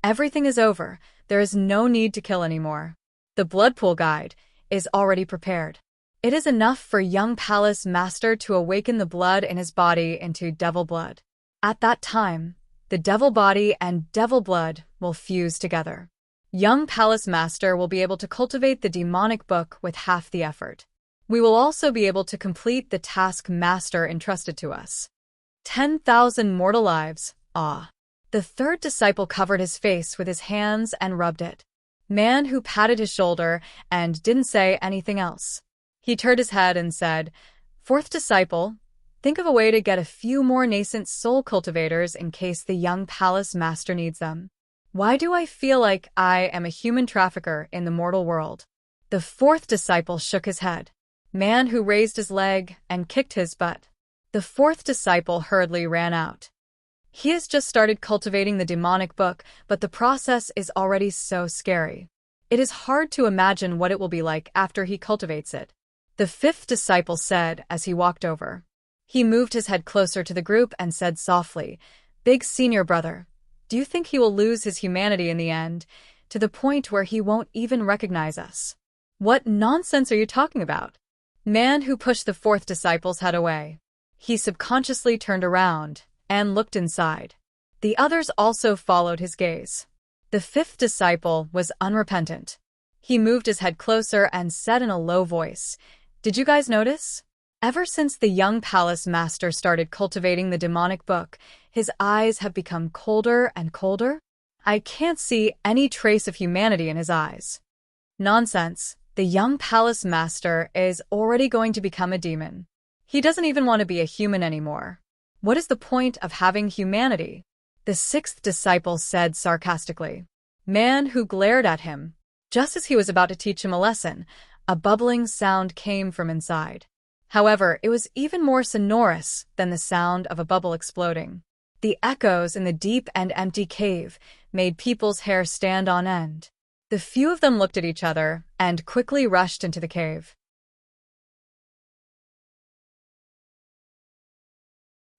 "Everything is over. There is no need to kill anymore. The blood pool guide is already prepared. It is enough for young palace master to awaken the blood in his body into devil blood. At that time, the devil body and devil blood will fuse together. Young palace master will be able to cultivate the demonic book with half the effort. We will also be able to complete the task master entrusted to us. 10,000 mortal lives, ah." The third disciple covered his face with his hands and rubbed it. Man who patted his shoulder and didn't say anything else. He turned his head and said, "Fourth disciple, think of a way to get a few more nascent soul cultivators in case the young palace master needs them. Why do I feel like I am a human trafficker in the mortal world?" The fourth disciple shook his head. Man who raised his leg and kicked his butt. The fourth disciple hurriedly ran out. He has just started cultivating the demonic book, but the process is already so scary. It is hard to imagine what it will be like after he cultivates it. The fifth disciple said as he walked over. He moved his head closer to the group and said softly, "Big senior brother, do you think he will lose his humanity in the end, to the point where he won't even recognize us?" "What nonsense are you talking about?" Man who pushed the fourth disciple's head away. He subconsciously turned around and looked inside. The others also followed his gaze. The fifth disciple was unrepentant. He moved his head closer and said in a low voice, "Did you guys notice? Ever since the young palace master started cultivating the demonic book, his eyes have become colder and colder? I can't see any trace of humanity in his eyes." "Nonsense. The young palace master is already going to become a demon. He doesn't even want to be a human anymore. What is the point of having humanity?" The sixth disciple said sarcastically. Man who glared at him. Just as he was about to teach him a lesson, a bubbling sound came from inside. However, it was even more sonorous than the sound of a bubble exploding. The echoes in the deep and empty cave made people's hair stand on end. The few of them looked at each other and quickly rushed into the cave.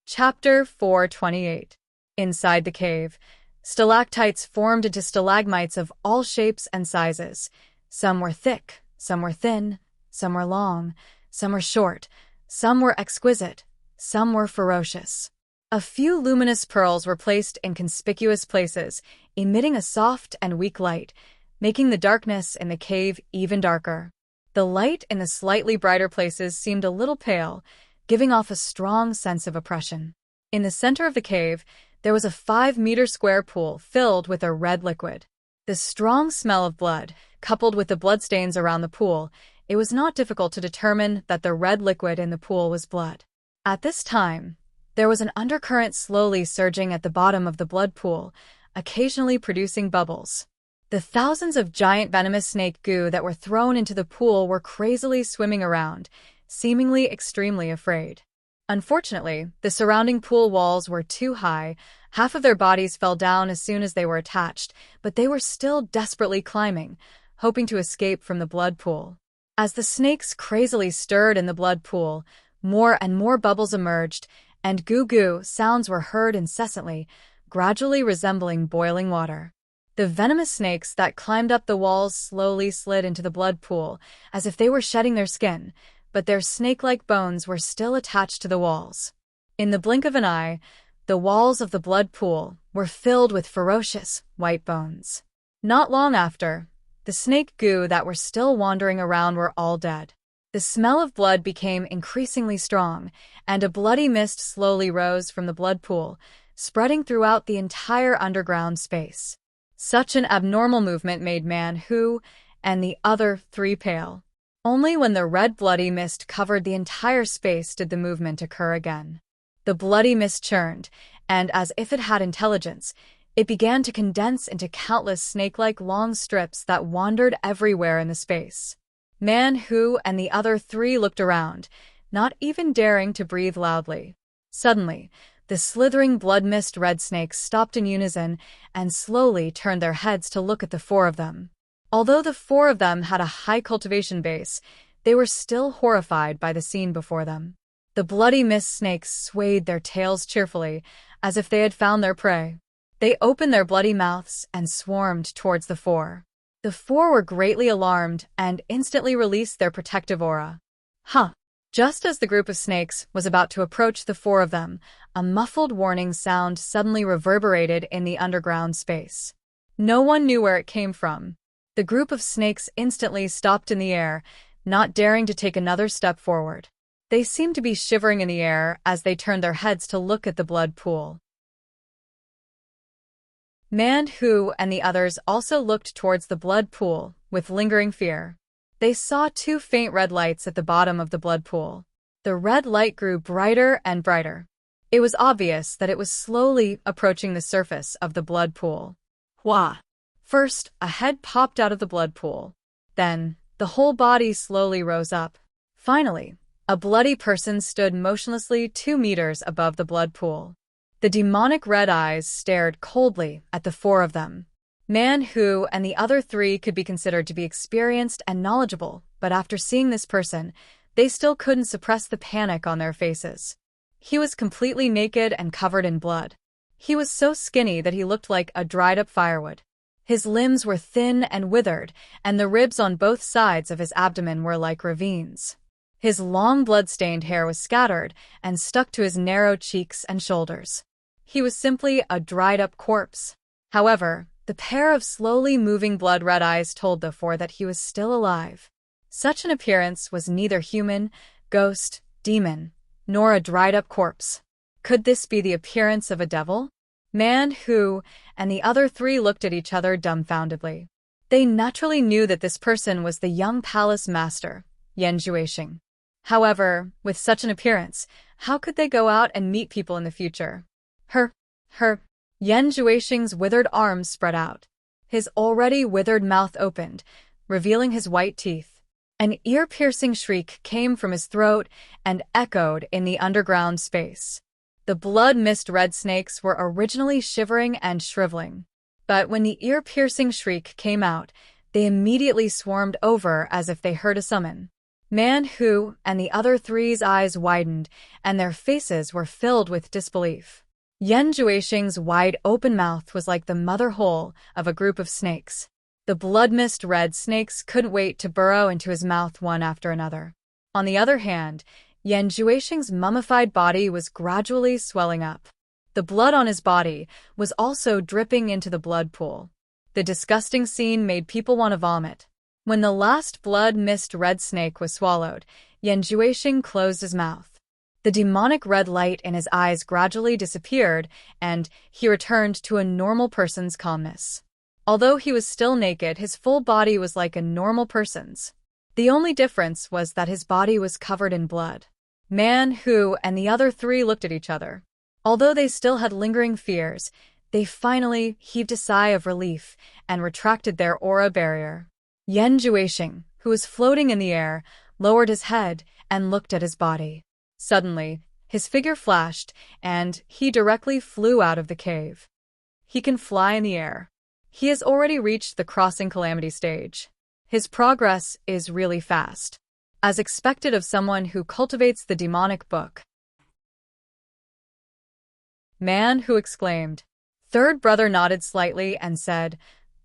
Chapter 428. Inside the cave, stalactites formed into stalagmites of all shapes and sizes. Some were thick, some were thin, some were long, some were short, some were exquisite, some were ferocious. A few luminous pearls were placed in conspicuous places, emitting a soft and weak light, making the darkness in the cave even darker. The light in the slightly brighter places seemed a little pale, giving off a strong sense of oppression. In the center of the cave, there was a 5-meter square pool filled with a red liquid. The strong smell of blood, coupled with the bloodstains around the pool, it was not difficult to determine that the red liquid in the pool was blood. At this time, there was an undercurrent slowly surging at the bottom of the blood pool, occasionally producing bubbles. The thousands of giant venomous snake goo that were thrown into the pool were crazily swimming around, seemingly extremely afraid. Unfortunately, the surrounding pool walls were too high. Half of their bodies fell down as soon as they were attached, but they were still desperately climbing, hoping to escape from the blood pool. As the snakes crazily stirred in the blood pool, more and more bubbles emerged, and goo-goo sounds were heard incessantly, gradually resembling boiling water. The venomous snakes that climbed up the walls slowly slid into the blood pool, as if they were shedding their skin, but their snake-like bones were still attached to the walls. In the blink of an eye, the walls of the blood pool were filled with ferocious, white bones. Not long after, the snake goo that were still wandering around were all dead. The smell of blood became increasingly strong, and a bloody mist slowly rose from the blood pool, spreading throughout the entire underground space. Such an abnormal movement made Man Who and the other 3 pale. Only when the red bloody mist covered the entire space did the movement occur again. The bloody mist churned, and as if it had intelligence, it began to condense into countless snake-like long strips that wandered everywhere in the space. Man Who and the other 3 looked around, not even daring to breathe loudly. Suddenly, the slithering blood mist red snakes stopped in unison and slowly turned their heads to look at the 4 of them. Although the 4 of them had a high cultivation base, They were still horrified by the scene before them. The bloody mist snakes swayed their tails cheerfully, as if they had found their prey. They opened their bloody mouths and swarmed towards the four. The four were greatly alarmed and instantly released their protective aura. Huh! Just as the group of snakes was about to approach the four of them, a muffled warning sound suddenly reverberated in the underground space. No one knew where it came from. The group of snakes instantly stopped in the air, not daring to take another step forward. They seemed to be shivering in the air as they turned their heads to look at the blood pool. Man-Hu and the others also looked towards the blood pool with lingering fear. They saw two faint red lights at the bottom of the blood pool. The red light grew brighter and brighter. It was obvious that it was slowly approaching the surface of the blood pool. Wah! First, a head popped out of the blood pool. Then, the whole body slowly rose up. Finally, a bloody person stood motionlessly 2 meters above the blood pool. The demonic red eyes stared coldly at the four of them. Man-Hu and the other 3 could be considered to be experienced and knowledgeable, but after seeing this person, they still couldn't suppress the panic on their faces. He was completely naked and covered in blood. He was so skinny that he looked like a dried-up firewood. His limbs were thin and withered, and the ribs on both sides of his abdomen were like ravines. His long blood-stained hair was scattered and stuck to his narrow cheeks and shoulders. He was simply a dried-up corpse. However, the pair of slowly moving blood-red eyes told the four that he was still alive. Such an appearance was neither human, ghost, demon, nor a dried-up corpse. Could this be the appearance of a devil? Man-Hu and the other 3 looked at each other dumbfoundedly. They naturally knew that this person was the young palace master, Yanjuisheng. However, with such an appearance, how could they go out and meet people in the future? Yanjuisheng's withered arms spread out. His already withered mouth opened, revealing his white teeth. An ear-piercing shriek came from his throat and echoed in the underground space. The blood-mist red snakes were originally shivering and shriveling. But when the ear-piercing shriek came out, they immediately swarmed over as if they heard a summon. Man-Hu and the other 3's eyes widened, and their faces were filled with disbelief. Yanjuisheng's wide-open mouth was like the mother hole of a group of snakes. The blood-mist red snakes couldn't wait to burrow into his mouth one after another. On the other hand, Yanjuisheng's mummified body was gradually swelling up. The blood on his body was also dripping into the blood pool. The disgusting scene made people want to vomit. When the last blood-mist red snake was swallowed, Yanjuisheng closed his mouth. The demonic red light in his eyes gradually disappeared, and he returned to a normal person's calmness. Although he was still naked, his full body was like a normal person's. The only difference was that his body was covered in blood. Man-Hu and the other 3 looked at each other. Although they still had lingering fears, they finally heaved a sigh of relief and retracted their aura barrier. Yanjuisheng, who was floating in the air, lowered his head and looked at his body. Suddenly, his figure flashed, and he directly flew out of the cave. He can fly in the air. He has already reached the crossing calamity stage. His progress is really fast, as expected of someone who cultivates the demonic book. Man-Hu exclaimed. Third brother nodded slightly and said,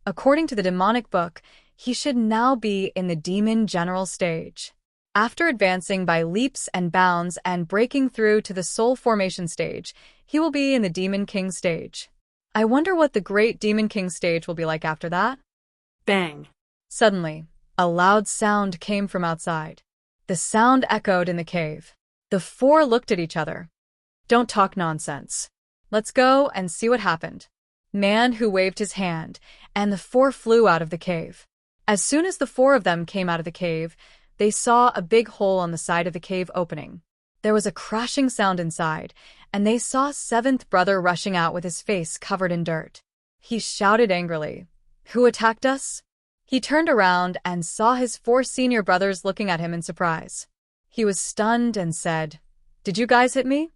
according to the demonic book, he should now be in the demon general stage. After advancing by leaps and bounds and breaking through to the soul formation stage, he will be in the Demon King stage. I wonder what the Great Demon King stage will be like after that? Bang! Suddenly, a loud sound came from outside. The sound echoed in the cave. The 4 looked at each other. Don't talk nonsense. Let's go and see what happened. Man-Hu waved his hand, and the 4 flew out of the cave. As soon as the 4 of them came out of the cave, they saw a big hole on the side of the cave opening. There was a crashing sound inside, and they saw 7th brother rushing out with his face covered in dirt. He shouted angrily, "Who attacked us?" He turned around and saw his 4 senior brothers looking at him in surprise. He was stunned and said, "Did you guys hit me?"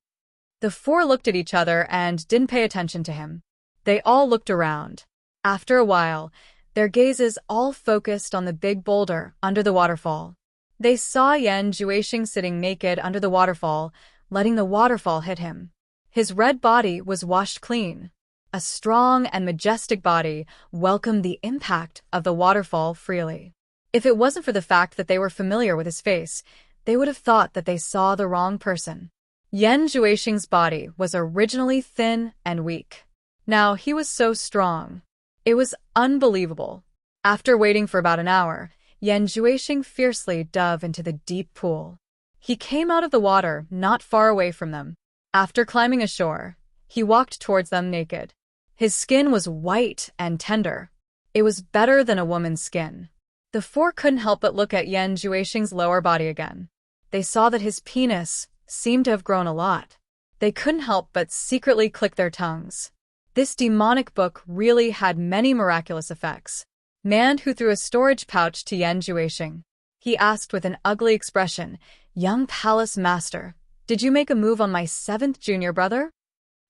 The 4 looked at each other and didn't pay attention to him. They all looked around. After a while, their gazes all focused on the big boulder under the waterfall. They saw Yan Juexing sitting naked under the waterfall, letting the waterfall hit him. His red body was washed clean. A strong and majestic body welcomed the impact of the waterfall freely. If it wasn't for the fact that they were familiar with his face, they would have thought that they saw the wrong person. Yan Juexing's body was originally thin and weak. Now he was so strong. It was unbelievable. After waiting for about an hour, Yan Juexing fiercely dove into the deep pool. He came out of the water not far away from them. After climbing ashore, he walked towards them naked. His skin was white and tender. It was better than a woman's skin. The four couldn't help but look at Yan Juexing's lower body again. They saw that his penis seemed to have grown a lot. They couldn't help but secretly click their tongues. This demonic book really had many miraculous effects. Man who threw a storage pouch to Yan Juexing. He asked with an ugly expression, "Young palace master, did you make a move on my 7th junior brother?"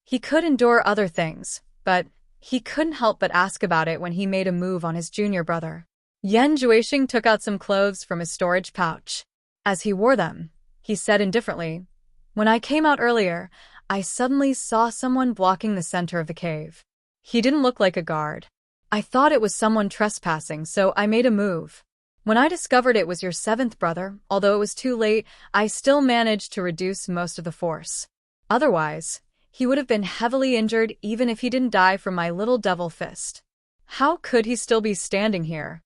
He could endure other things, but he couldn't help but ask about it when he made a move on his junior brother. Yan Juexing took out some clothes from his storage pouch. As he wore them, he said indifferently, "When I came out earlier, I suddenly saw someone blocking the center of the cave. He didn't look like a guard. I thought it was someone trespassing, so I made a move. When I discovered it was your 7th brother, although it was too late, I still managed to reduce most of the force. Otherwise, he would have been heavily injured even if he didn't die from my little devil fist. How could he still be standing here?"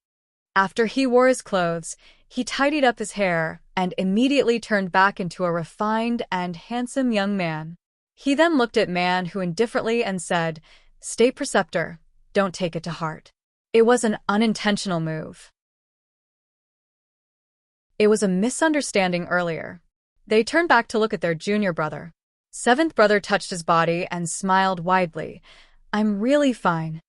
After he wore his clothes, he tidied up his hair and immediately turned back into a refined and handsome young man. He then looked at Man who indifferently and said, "State Preceptor, don't take it to heart. It was an unintentional move. It was a misunderstanding earlier." They turned back to look at their junior brother. 7th brother touched his body and smiled widely. "I'm really fine."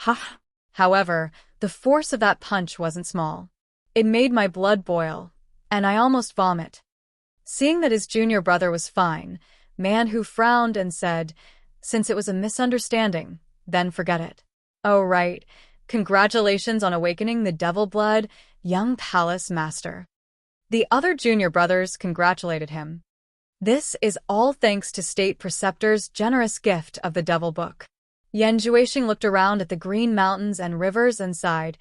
Ha! However, the force of that punch wasn't small. It made my blood boil, and I almost vomit. Seeing that his junior brother was fine, Man who frowned and said, "Since it was a misunderstanding, then forget it." "Oh right, congratulations on awakening the devil blood, young palace master." The other junior brothers congratulated him. "This is all thanks to State Preceptor's generous gift of the Devil Book." Yan Juexing looked around at the green mountains and rivers and sighed,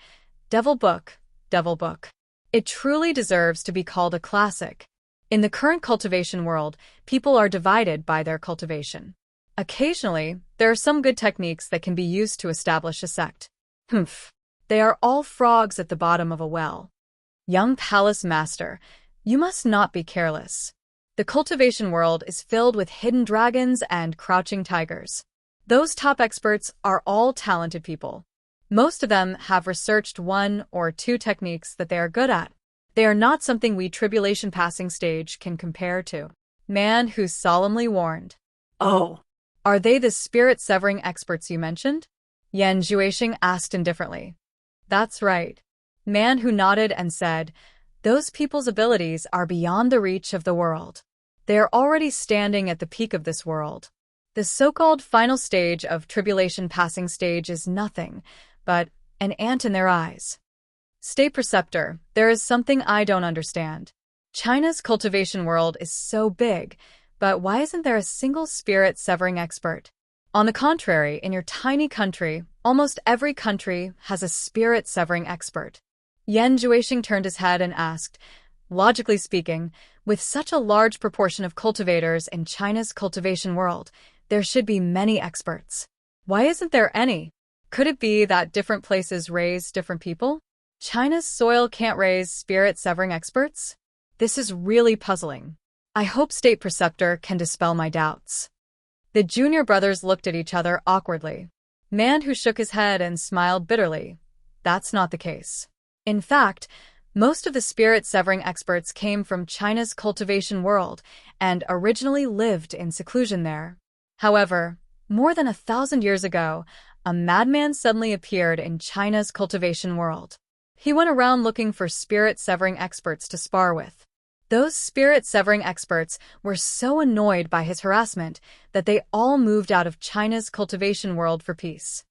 "Devil Book, Devil Book. It truly deserves to be called a classic." In the current cultivation world, people are divided by their cultivation. Occasionally, there are some good techniques that can be used to establish a sect. Humph. They are all frogs at the bottom of a well. Young palace master, you must not be careless. The cultivation world is filled with hidden dragons and crouching tigers. Those top experts are all talented people. Most of them have researched 1 or 2 techniques that they are good at. They are not something we tribulation passing stage can compare to. Man who solemnly warned. "Oh, are they the spirit-severing experts you mentioned?" Yan Juexing asked indifferently. "That's right." Man who nodded and said, "Those people's abilities are beyond the reach of the world. They are already standing at the peak of this world. The so-called final stage of tribulation passing stage is nothing but an ant in their eyes." State Preceptor, there is something I don't understand. China's cultivation world is so big, but why isn't there a single spirit-severing expert? On the contrary, in your tiny country, almost every country has a spirit-severing expert. Yan Juexing turned his head and asked, "Logically speaking, with such a large proportion of cultivators in China's cultivation world, there should be many experts. Why isn't there any? Could it be that different places raise different people? China's soil can't raise spirit-severing experts? This is really puzzling. I hope State Preceptor can dispel my doubts." The junior brothers looked at each other awkwardly. Man who shook his head and smiled bitterly. "That's not the case. In fact, most of the spirit-severing experts came from China's cultivation world and originally lived in seclusion there. However, more than 1,000 years ago, a madman suddenly appeared in China's cultivation world. He went around looking for spirit-severing experts to spar with. Those spirit-severing experts were so annoyed by his harassment that they all moved out of China's cultivation world for peace.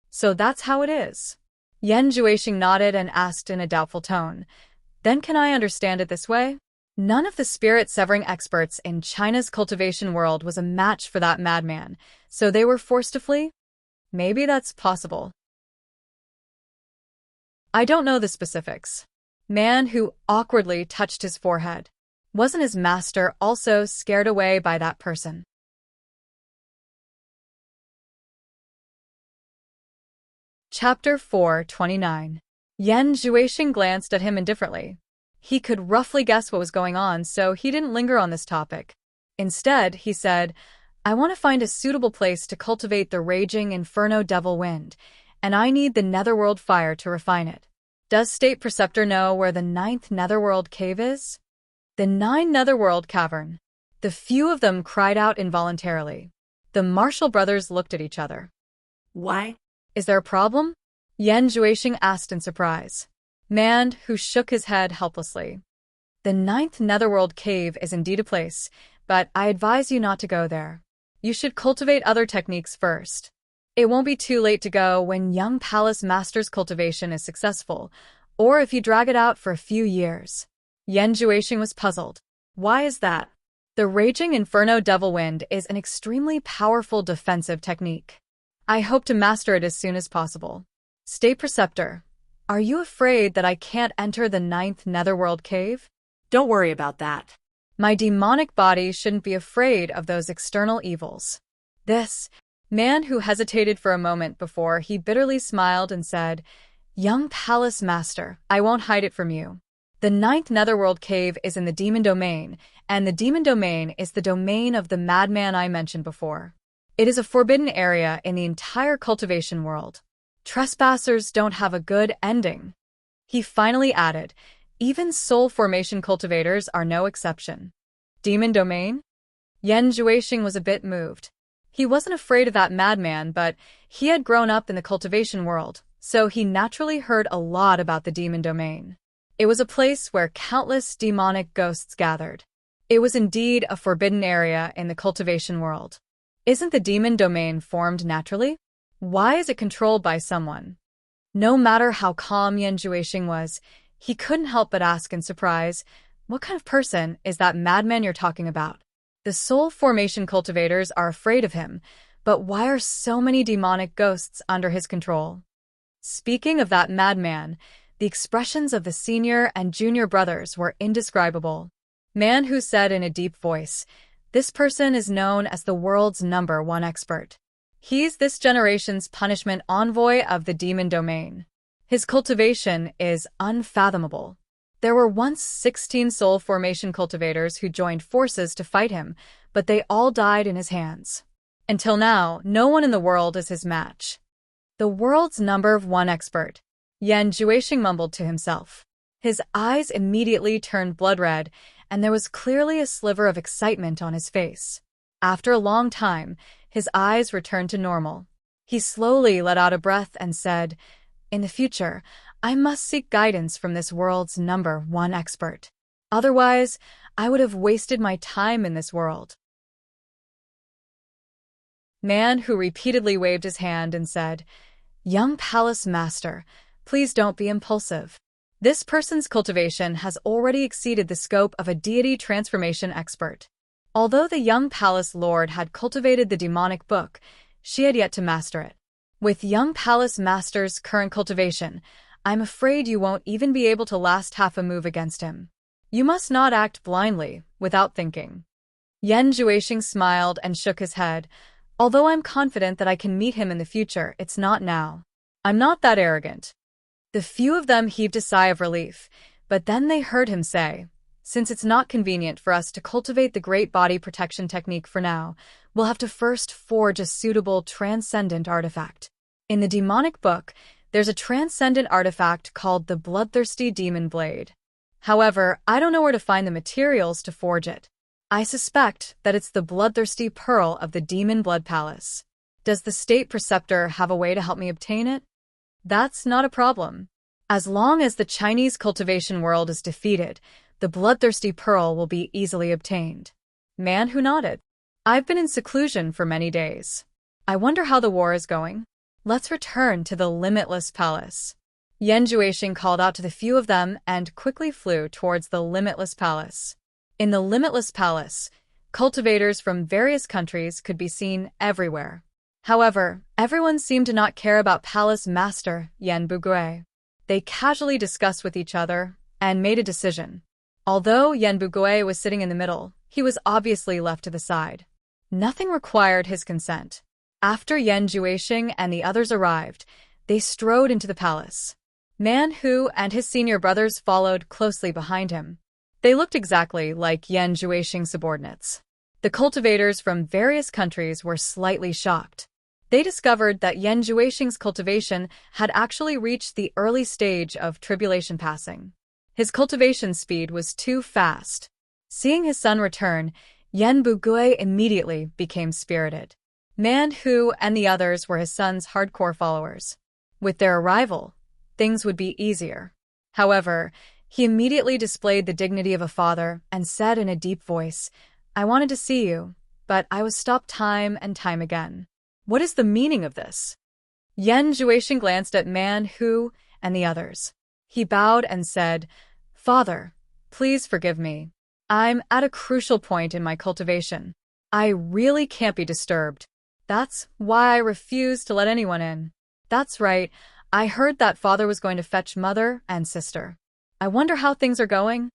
So that's how it is. Yan Juexing nodded and asked in a doubtful tone, Then can I understand it this way? None of the spirit-severing experts in China's cultivation world was a match for that madman, so they were forced to flee? Maybe that's possible. I don't know the specifics. Man who awkwardly touched his forehead. Wasn't his master also scared away by that person? Chapter 4:29. Yan Zhuixing glanced at him indifferently. He could roughly guess what was going on, so he didn't linger on this topic. Instead, he said, I want to find a suitable place to cultivate the raging inferno devil wind, and I need the netherworld fire to refine it. Does State Preceptor know where the 9th netherworld cave is? The 9 netherworld cavern. The few of them cried out involuntarily. The Marshall brothers looked at each other. Why? Is there a problem? Yan Zhuixing asked in surprise. Man who shook his head helplessly. The 9th netherworld cave is indeed a place, but I advise you not to go there. You should cultivate other techniques first. It won't be too late to go when young palace master's cultivation is successful, or if you drag it out for a few years. Yan Zhuixing was puzzled. Why is that? The Raging Inferno Devil Wind is an extremely powerful defensive technique. I hope to master it as soon as possible. State Preceptor, are you afraid that I can't enter the 9th netherworld cave? Don't worry about that. My demonic body shouldn't be afraid of those external evils. This man who hesitated for a moment before he bitterly smiled and said, Young Palace Master, I won't hide it from you. The 9th netherworld cave is in the demon domain, and the demon domain is the domain of the madman I mentioned before. It is a forbidden area in the entire cultivation world. Trespassers don't have a good ending. He finally added, even soul formation cultivators are no exception. Demon domain? Yan Zhuixing was a bit moved. He wasn't afraid of that madman, but he had grown up in the cultivation world, so he naturally heard a lot about the demon domain. It was a place where countless demonic ghosts gathered. It was indeed a forbidden area in the cultivation world. Isn't the demon domain formed naturally? Why is it controlled by someone? No matter how calm Yan Zhuixing was, he couldn't help but ask in surprise, what kind of person is that madman you're talking about? The soul formation cultivators are afraid of him, but why are so many demonic ghosts under his control? Speaking of that madman, the expressions of the senior and junior brothers were indescribable. Man who said in a deep voice, this person is known as the world's #1 expert. He's this generation's punishment envoy of the demon domain. His cultivation is unfathomable. There were once 16 soul formation cultivators who joined forces to fight him, but they all died in his hands. Until now, no one in the world is his match. The world's #1 expert. Yan Zhuixing mumbled to himself. His eyes immediately turned blood red, and there was clearly a sliver of excitement on his face. After a long time, his eyes returned to normal. He slowly let out a breath and said, in the future, I must seek guidance from this world's #1 expert. Otherwise, I would have wasted my time in this world. Man who repeatedly waved his hand and said, Young Palace Master, please don't be impulsive. This person's cultivation has already exceeded the scope of a deity transformation expert. Although the young palace lord had cultivated the demonic book, she had yet to master it. With young palace master's current cultivation, I'm afraid you won't even be able to last half a move against him. You must not act blindly, without thinking. Yan Zhuixing smiled and shook his head. Although I'm confident that I can meet him in the future, it's not now. I'm not that arrogant. The few of them heaved a sigh of relief, but then they heard him say, since it's not convenient for us to cultivate the great body protection technique for now, we'll have to first forge a suitable transcendent artifact. In the demonic book, there's a transcendent artifact called the Bloodthirsty Demon Blade. However, I don't know where to find the materials to forge it. I suspect that it's the bloodthirsty pearl of the Demon Blood Palace. Does the State Preceptor have a way to help me obtain it? That's not a problem. As long as the Chinese cultivation world is defeated, the bloodthirsty pearl will be easily obtained. Man who nodded. I've been in seclusion for many days. I wonder how the war is going. Let's return to the Limitless Palace. Yan Juexing called out to the few of them and quickly flew towards the Limitless Palace. In the Limitless Palace, cultivators from various countries could be seen everywhere. However, everyone seemed to not care about Palace Master Yan Bugui. They casually discussed with each other and made a decision. Although Yan Bugui was sitting in the middle, he was obviously left to the side. Nothing required his consent. After Yan Juexing and the others arrived, they strode into the palace. Man Hu and his senior brothers followed closely behind him. They looked exactly like Yan Juexing's subordinates. The cultivators from various countries were slightly shocked. They discovered that Yan Juexing's cultivation had actually reached the early stage of tribulation passing. His cultivation speed was too fast. Seeing his son return, Yan Bugui immediately became spirited. Man Hu and the others were his son's hardcore followers. With their arrival, things would be easier. However, he immediately displayed the dignity of a father and said in a deep voice, "I wanted to see you, but I was stopped time and time again." What is the meaning of this? Yan Juexing glanced at Man Hu and the others. He bowed and said, "Father, please forgive me. I'm at a crucial point in my cultivation. I really can't be disturbed. That's why I refuse to let anyone in." "That's right. I heard that father was going to fetch mother and sister. I wonder how things are going?"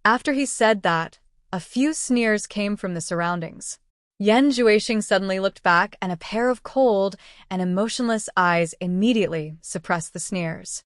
After he said that, a few sneers came from the surroundings. Yan Juexing suddenly looked back, and a pair of cold and emotionless eyes immediately suppressed the sneers.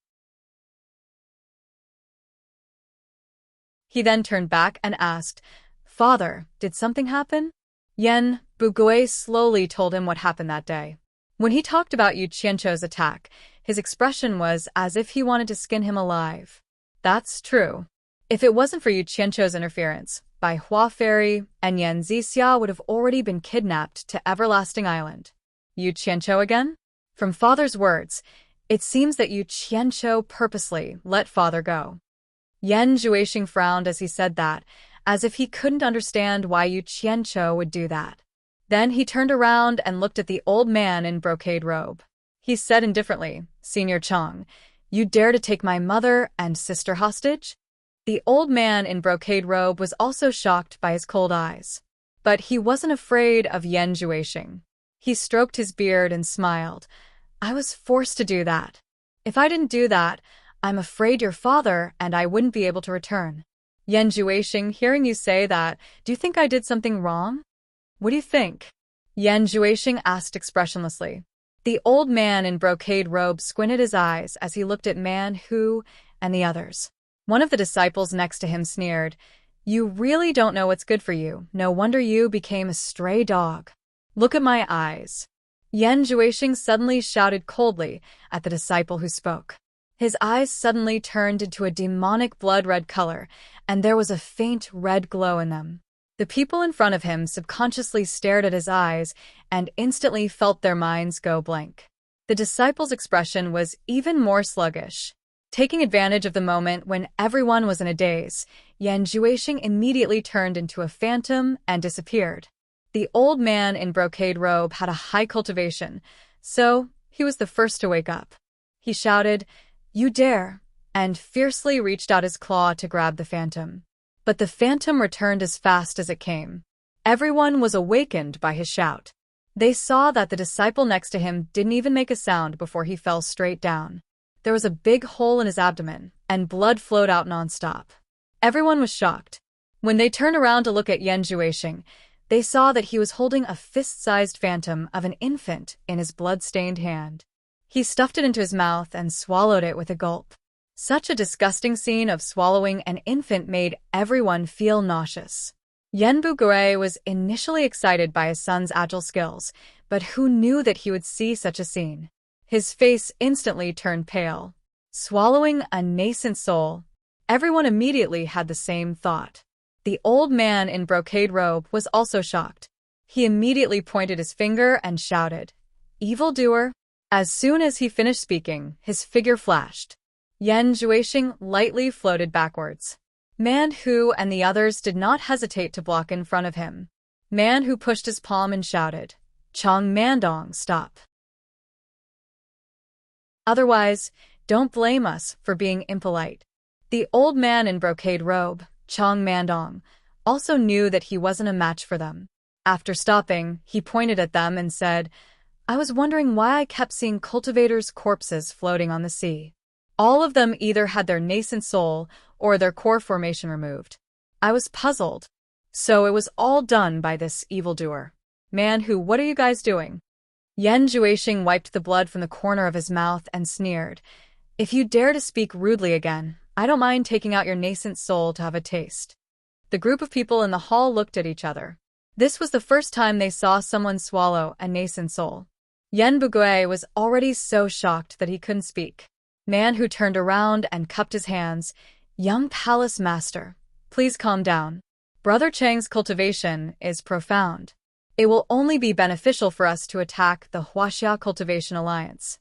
He then turned back and asked, "Father, did something happen?" Yan Bugui slowly told him what happened that day. When he talked about Yu Qianzhou's attack, his expression was as if he wanted to skin him alive. That's true. If it wasn't for Yu Qianzhou's interference, Bai Hua Fairy and Yan Zixia would have already been kidnapped to Everlasting Island. Yu Qianzhou again? From father's words, it seems that Yu Qianzhou purposely let father go. Yan Juexing frowned as he said that, as if he couldn't understand why Yu Qianzhou would do that. Then he turned around and looked at the old man in brocade robe. He said indifferently, "Senior Chang, you dare to take my mother and sister hostage?" The old man in brocade robe was also shocked by his cold eyes. But he wasn't afraid of Yan Juexing. He stroked his beard and smiled. "I was forced to do that. If I didn't do that, I'm afraid your father and I wouldn't be able to return." "Yan Juexing, hearing you say that, do you think I did something wrong?" "What do you think?" Yan Juexing asked expressionlessly. The old man in brocade robe squinted his eyes as he looked at Man Hu and the others. One of the disciples next to him sneered, "You really don't know what's good for you. No wonder you became a stray dog. Look at my eyes." Yan Juexing suddenly shouted coldly at the disciple who spoke. His eyes suddenly turned into a demonic blood-red color, and there was a faint red glow in them. The people in front of him subconsciously stared at his eyes and instantly felt their minds go blank. The disciple's expression was even more sluggish. Taking advantage of the moment when everyone was in a daze, Yan Juexing immediately turned into a phantom and disappeared. The old man in brocade robe had a high cultivation, so he was the first to wake up. He shouted, "You dare," and fiercely reached out his claw to grab the phantom. But the phantom returned as fast as it came. Everyone was awakened by his shout. They saw that the disciple next to him didn't even make a sound before he fell straight down. There was a big hole in his abdomen, and blood flowed out nonstop. Everyone was shocked. When they turned around to look at Yan Juexing, they saw that he was holding a fist-sized phantom of an infant in his blood-stained hand. He stuffed it into his mouth and swallowed it with a gulp. Such a disgusting scene of swallowing an infant made everyone feel nauseous. Yan Bugui was initially excited by his son's agile skills, but who knew that he would see such a scene? His face instantly turned pale. Swallowing a nascent soul. Everyone immediately had the same thought. The old man in brocade robe was also shocked. He immediately pointed his finger and shouted, "Evildoer!" As soon as he finished speaking, his figure flashed. Yan Juexing lightly floated backwards. Man Hu and the others did not hesitate to block in front of him. Man Hu pushed his palm and shouted, "Chang Mandong, stop. Otherwise, Don't blame us for being impolite. The old man in brocade robe, Chong Mandong, also knew that he wasn't a match for them. After stopping, he pointed at them and said, I was wondering why I kept seeing cultivators' corpses floating on the sea. All of them either had their nascent soul or their core formation removed. I was puzzled. So it was all done by this evildoer. Man who, what are you guys doing? Yan Juexing wiped the blood from the corner of his mouth and sneered. If you dare to speak rudely again, I don't mind taking out your nascent soul to have a taste. The group of people in the hall looked at each other. This was the first time they saw someone swallow a nascent soul. Yen Bugui was already so shocked that he couldn't speak. Man who turned around and cupped his hands. Young palace master, please calm down. Brother Chang's cultivation is profound. It will only be beneficial for us to attack the Huaxia Cultivation Alliance.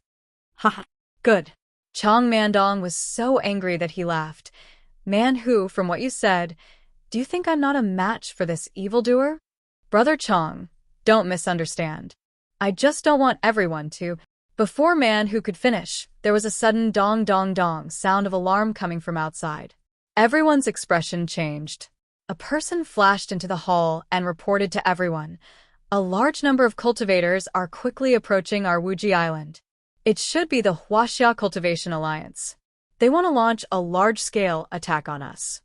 Haha, good. Chong Mandong was so angry that he laughed. Man who, from what you said, do you think I'm not a match for this evildoer? Brother Chong, don't misunderstand. I just don't want everyone to. Before Man who could finish, there was a sudden dong dong dong sound of alarm coming from outside. Everyone's expression changed. A person flashed into the hall and reported to everyone. A large number of cultivators are quickly approaching our Wuji Island. It should be the Huaxia Cultivation Alliance. They want to launch a large-scale attack on us.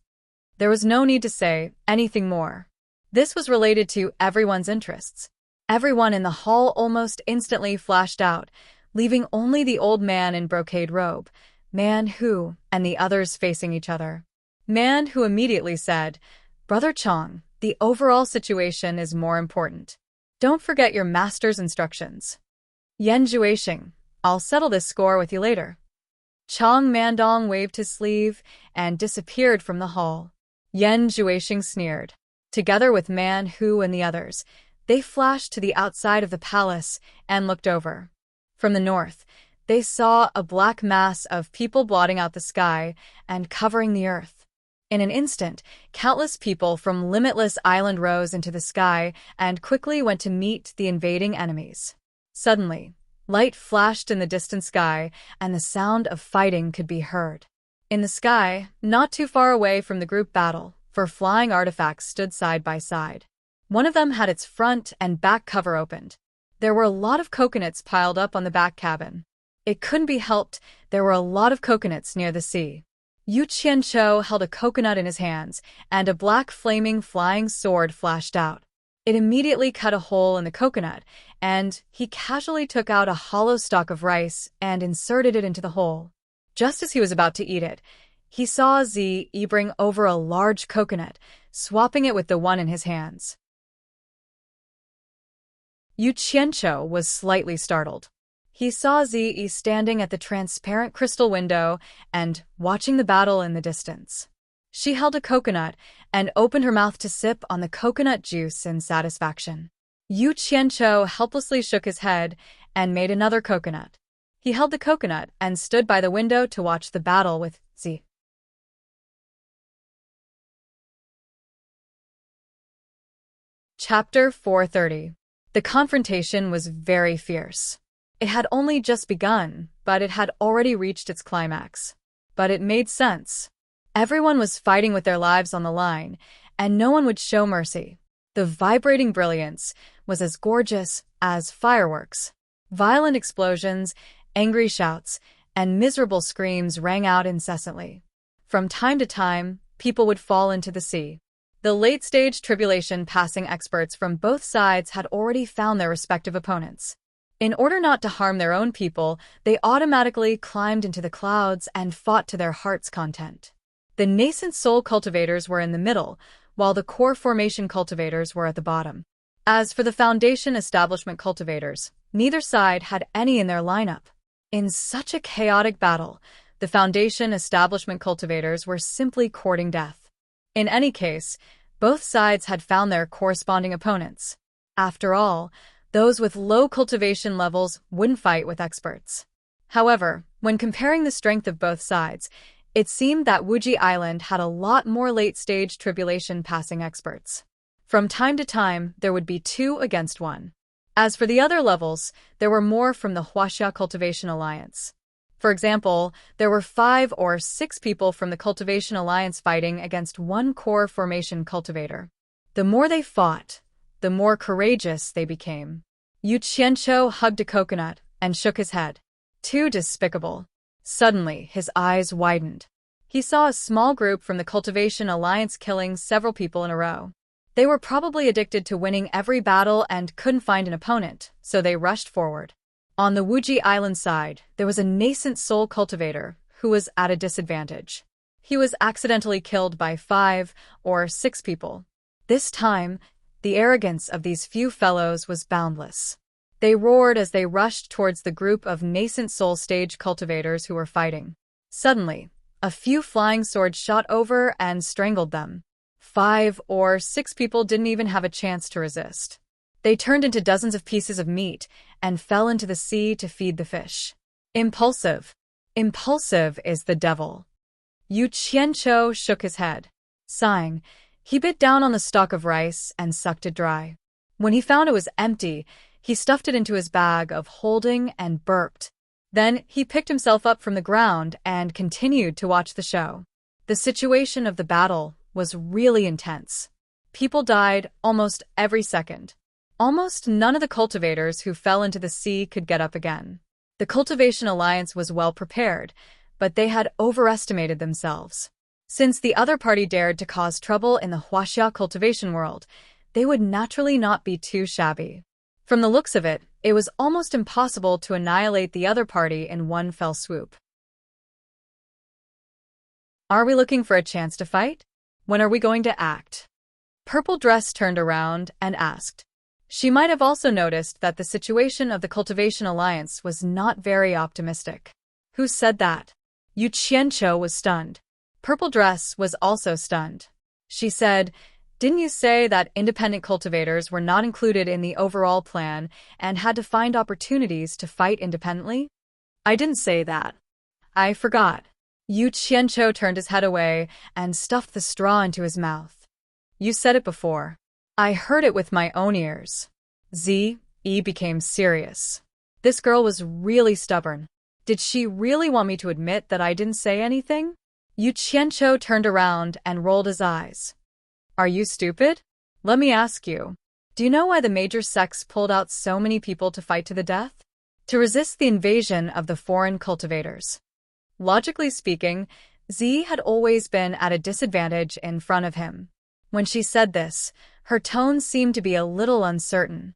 There was no need to say anything more. This was related to everyone's interests. Everyone in the hall almost instantly flashed out, leaving only the old man in brocade robe, Man Hu, and the others facing each other. Man Hu immediately said, Brother Chong, the overall situation is more important. Don't forget your master's instructions. Yan Juexing, I'll settle this score with you later. Chong Mandong waved his sleeve and disappeared from the hall. Yan Juexing sneered. Together with Man Hu and the others, they flashed to the outside of the palace and looked over. From the north, they saw a black mass of people blotting out the sky and covering the earth. In an instant, countless people from Limitless Island rose into the sky and quickly went to meet the invading enemies. Suddenly, light flashed in the distant sky, and the sound of fighting could be heard. In the sky, not too far away from the group battle, 4 flying artifacts stood side by side. One of them had its front and back cover opened. There were a lot of coconuts piled up on the back cabin. It couldn't be helped, there were a lot of coconuts near the sea. Yu Qianqiu held a coconut in his hands, and a black flaming flying sword flashed out. It immediately cut a hole in the coconut, and he casually took out a hollow stalk of rice and inserted it into the hole. Just as he was about to eat it, he saw Zi Yi bring over a large coconut, swapping it with the one in his hands. Yu Qianqiu was slightly startled. He saw Zi Yi standing at the transparent crystal window and watching the battle in the distance. She held a coconut and opened her mouth to sip on the coconut juice in satisfaction. Yu Qianqiu helplessly shook his head and made another coconut. He held the coconut and stood by the window to watch the battle with Zi. Chapter 430. The confrontation was very fierce. It had only just begun, but it had already reached its climax. But it made sense. Everyone was fighting with their lives on the line, and no one would show mercy. The vibrating brilliance was as gorgeous as fireworks. Violent explosions, angry shouts, and miserable screams rang out incessantly. From time to time, people would fall into the sea. The late-stage tribulation passing experts from both sides had already found their respective opponents. In order not to harm their own people, they automatically climbed into the clouds and fought to their heart's content. The nascent soul cultivators were in the middle, while the core formation cultivators were at the bottom. As for the foundation establishment cultivators, neither side had any in their lineup. In such a chaotic battle, the foundation establishment cultivators were simply courting death. In any case, both sides had found their corresponding opponents. After all, those with low cultivation levels wouldn't fight with experts. However, when comparing the strength of both sides, it seemed that Wuji Island had a lot more late-stage tribulation passing experts. From time to time, there would be 2 against 1. As for the other levels, there were more from the Huaxia Cultivation Alliance. For example, there were 5 or 6 people from the Cultivation Alliance fighting against one core formation cultivator. The more they fought, the more courageous they became. Yu Qianqiu hugged a coconut and shook his head. Too despicable. Suddenly, his eyes widened. He saw a small group from the Cultivation Alliance killing several people in a row. They were probably addicted to winning every battle and couldn't find an opponent, so they rushed forward. On the Wuji Island side, there was a nascent soul cultivator who was at a disadvantage. He was accidentally killed by 5 or 6 people. This time, the arrogance of these few fellows was boundless. They roared as they rushed towards the group of nascent soul stage cultivators who were fighting. Suddenly, a few flying swords shot over and strangled them. 5 or 6 people didn't even have a chance to resist. They turned into dozens of pieces of meat and fell into the sea to feed the fish. Impulsive. Impulsive is the devil. Yu Qianqiu shook his head. Sighing, he bit down on the stalk of rice and sucked it dry. When he found it was empty, he stuffed it into his bag of holding and burped. Then he picked himself up from the ground and continued to watch the show. The situation of the battle was really intense. People died almost every second. Almost none of the cultivators who fell into the sea could get up again. The Cultivation Alliance was well prepared, but they had overestimated themselves. Since the other party dared to cause trouble in the Huaxia cultivation world, they would naturally not be too shabby. From the looks of it, it was almost impossible to annihilate the other party in one fell swoop. Are we looking for a chance to fight? When are we going to act? Purple Dress turned around and asked. She might have also noticed that the situation of the Cultivation Alliance was not very optimistic. Who said that? Yu Qianqiu was stunned. Purple Dress was also stunned. She said, "Didn't you say that independent cultivators were not included in the overall plan and had to find opportunities to fight independently?" I didn't say that. I forgot. Yu Qianqiu turned his head away and stuffed the straw into his mouth. You said it before. I heard it with my own ears. Zi became serious. This girl was really stubborn. Did she really want me to admit that I didn't say anything? Yu Qianqiu turned around and rolled his eyes. Are you stupid? Let me ask you. Do you know why the major sects pulled out so many people to fight to the death? To resist the invasion of the foreign cultivators. Logically speaking, Zi had always been at a disadvantage in front of him. When she said this, her tone seemed to be a little uncertain.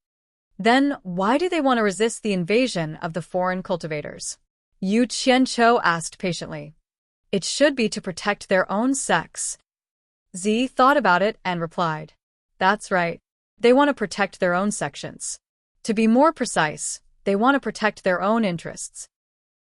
Then, why do they want to resist the invasion of the foreign cultivators? Yu Qianqiu asked patiently. It should be to protect their own sex. Zi thought about it and replied. That's right. They want to protect their own sections. To be more precise, they want to protect their own interests.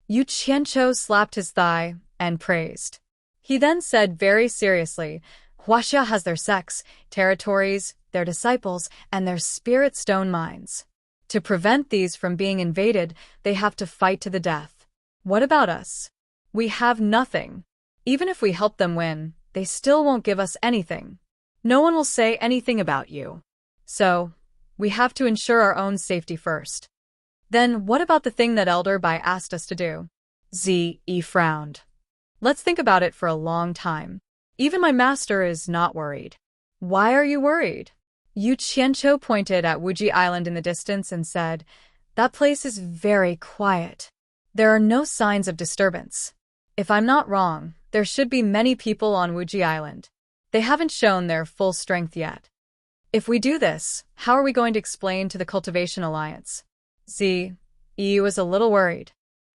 Yu Qianqiu slapped his thigh and praised. He then said very seriously, Huaxia has their sects, territories, their disciples, and their spirit stone mines. To prevent these from being invaded, they have to fight to the death. What about us? We have nothing. Even if we help them win, they still won't give us anything. No one will say anything about you. So, we have to ensure our own safety first. Then what about the thing that Elder Bai asked us to do? Zi frowned. Let's think about it for a long time. Even my master is not worried. Why are you worried? Yu Qianqiu pointed at Wuji Island in the distance and said, That place is very quiet. There are no signs of disturbance. If I'm not wrong, there should be many people on Wuji Island. They haven't shown their full strength yet. If we do this, how are we going to explain to the Cultivation Alliance? Zi was a little worried.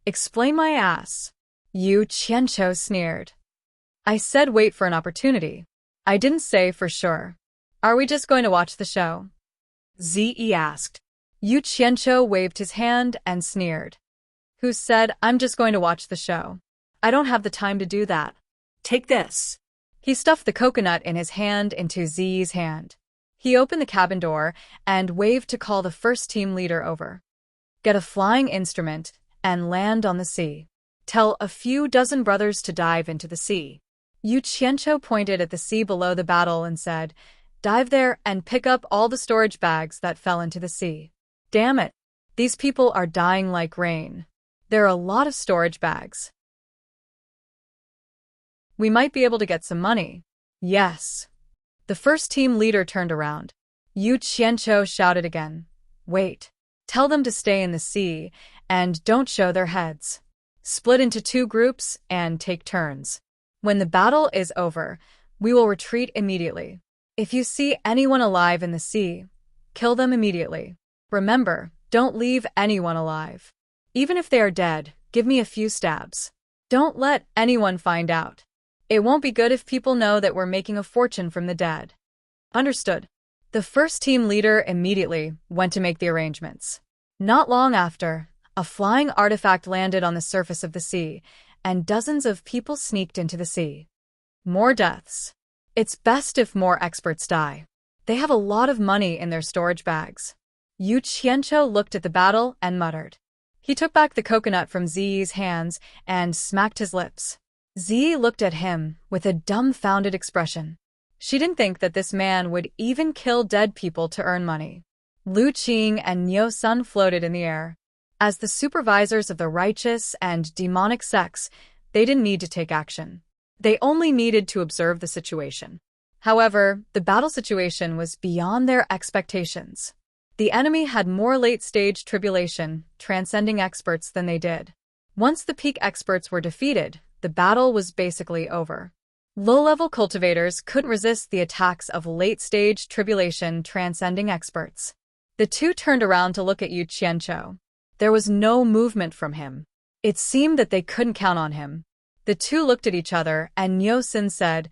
Explain my ass. Yu Qianqiu sneered. I said wait for an opportunity. I didn't say for sure. Are we just going to watch the show? Zi asked. Yu Qianqiu waved his hand and sneered. Who said I'm just going to watch the show? I don't have the time to do that. Take this. He stuffed the coconut in his hand into Zi's hand. He opened the cabin door and waved to call the first team leader over. Get a flying instrument and land on the sea. Tell a few dozen brothers to dive into the sea. Yu Qianqiu pointed at the sea below the battle and said, Dive there and pick up all the storage bags that fell into the sea. Damn it. These people are dying like rain. There are a lot of storage bags. We might be able to get some money. Yes. The first team leader turned around. Yu Qianqiu shouted again. Wait. Tell them to stay in the sea, and don't show their heads. Split into 2 groups and take turns. When the battle is over, we will retreat immediately. If you see anyone alive in the sea, kill them immediately. Remember, don't leave anyone alive. Even if they are dead, give me a few stabs. Don't let anyone find out. It won't be good if people know that we're making a fortune from the dead. Understood. The first team leader immediately went to make the arrangements. Not long after, a flying artifact landed on the surface of the sea, and dozens of people sneaked into the sea. More deaths. It's best if more experts die. They have a lot of money in their storage bags. Yu Qianqiu looked at the battle and muttered. He took back the coconut from Ziyi's hands and smacked his lips. Ziyi looked at him with a dumbfounded expression. She didn't think that this man would even kill dead people to earn money. Lu Qing and Niu Sun floated in the air. As the supervisors of the righteous and demonic sects, they didn't need to take action. They only needed to observe the situation. However, the battle situation was beyond their expectations. The enemy had more late-stage tribulation, transcending experts than they did. Once the peak experts were defeated, the battle was basically over. Low-level cultivators couldn't resist the attacks of late-stage tribulation transcending experts. The two turned around to look at Yu Qianqiu. There was no movement from him. It seemed that they couldn't count on him. The two looked at each other, and Niu Sun said,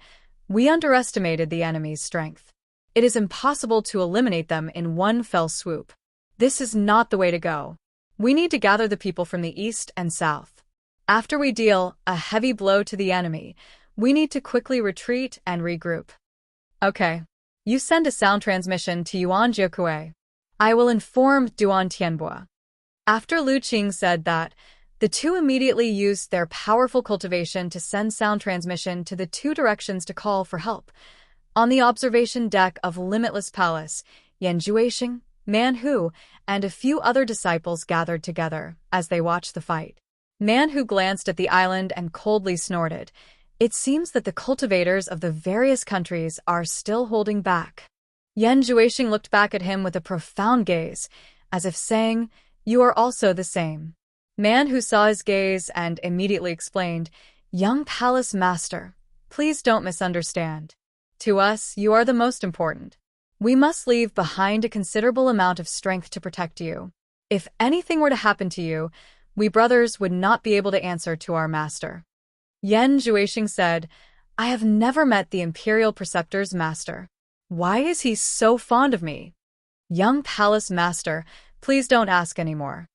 "We underestimated the enemy's strength. It is impossible to eliminate them in one fell swoop. This is not the way to go. We need to gather the people from the east and south. After we deal a heavy blow to the enemy, we need to quickly retreat and regroup." Okay. You send a sound transmission to Yuan Jiukui. I will inform Duan Tianbo. After Lu Qing said that, the two immediately used their powerful cultivation to send sound transmission to the 2 directions to call for help. On the observation deck of Limitless Palace, Yan Juixing, Man Hu, and a few other disciples gathered together as they watched the fight. Man Hu glanced at the island and coldly snorted. It seems that the cultivators of the various countries are still holding back. Yan Juixing looked back at him with a profound gaze, as if saying, "You are also the same." Man Hu saw his gaze and immediately explained, "Young Palace Master, please don't misunderstand. To us, you are the most important. We must leave behind a considerable amount of strength to protect you. If anything were to happen to you, we brothers would not be able to answer to our master." Yan Juixing said, "I have never met the Imperial Preceptor's master. Why is he so fond of me? Young Palace Master, please don't ask anymore.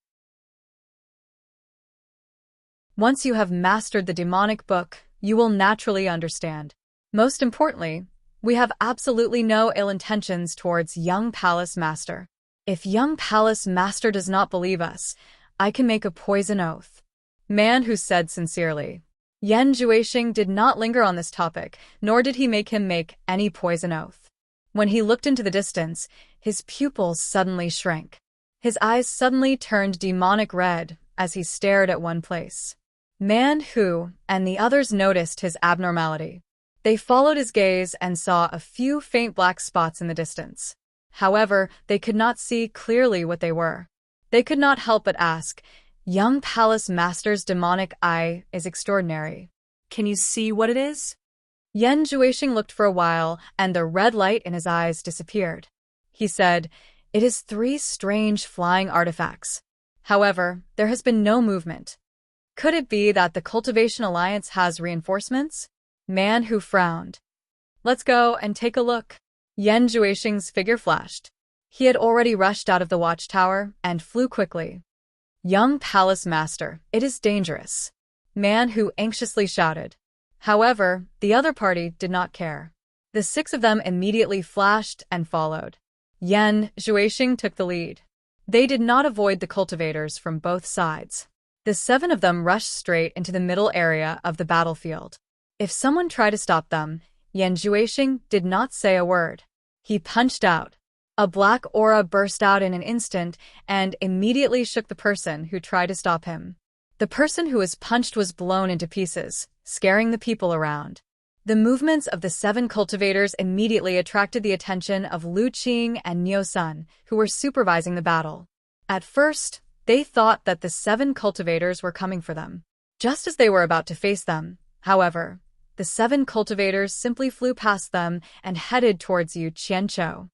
Once you have mastered the demonic book, you will naturally understand. Most importantly, we have absolutely no ill intentions towards Young Palace Master. If Young Palace Master does not believe us, I can make a poison oath." Man Hu said sincerely. Yan Juixing did not linger on this topic, nor did he make him make any poison oath. When he looked into the distance, his pupils suddenly shrank. His eyes suddenly turned demonic red as he stared at one place. Man Hu and the others noticed his abnormality. They followed his gaze and saw a few faint black spots in the distance. However, they could not see clearly what they were. They could not help but ask, "Young Palace Master's demonic eye is extraordinary. Can you see what it is?" Yan Juixing looked for a while, and the red light in his eyes disappeared. He said, "It is 3 strange flying artifacts. However, there has been no movement. Could it be that the Cultivation Alliance has reinforcements?" Man Hu frowned. "Let's go and take a look." Yan Juixing's figure flashed. He had already rushed out of the watchtower and flew quickly. "Young Palace Master, it is dangerous," Man Hu anxiously shouted. However, the other party did not care. The 6 of them immediately flashed and followed. Yan Juixing took the lead. They did not avoid the cultivators from both sides. The 7 of them rushed straight into the middle area of the battlefield. If someone tried to stop them, Yan Juixing did not say a word. He punched out. A black aura burst out in an instant and immediately shook the person who tried to stop him. The person who was punched was blown into pieces, scaring the people around. The movements of the 7 cultivators immediately attracted the attention of Lu Qing and Niu Sun, who were supervising the battle. At first, they thought that the 7 cultivators were coming for them. Just as they were about to face them, however, the 7 cultivators simply flew past them and headed towards Yu Qianqiu.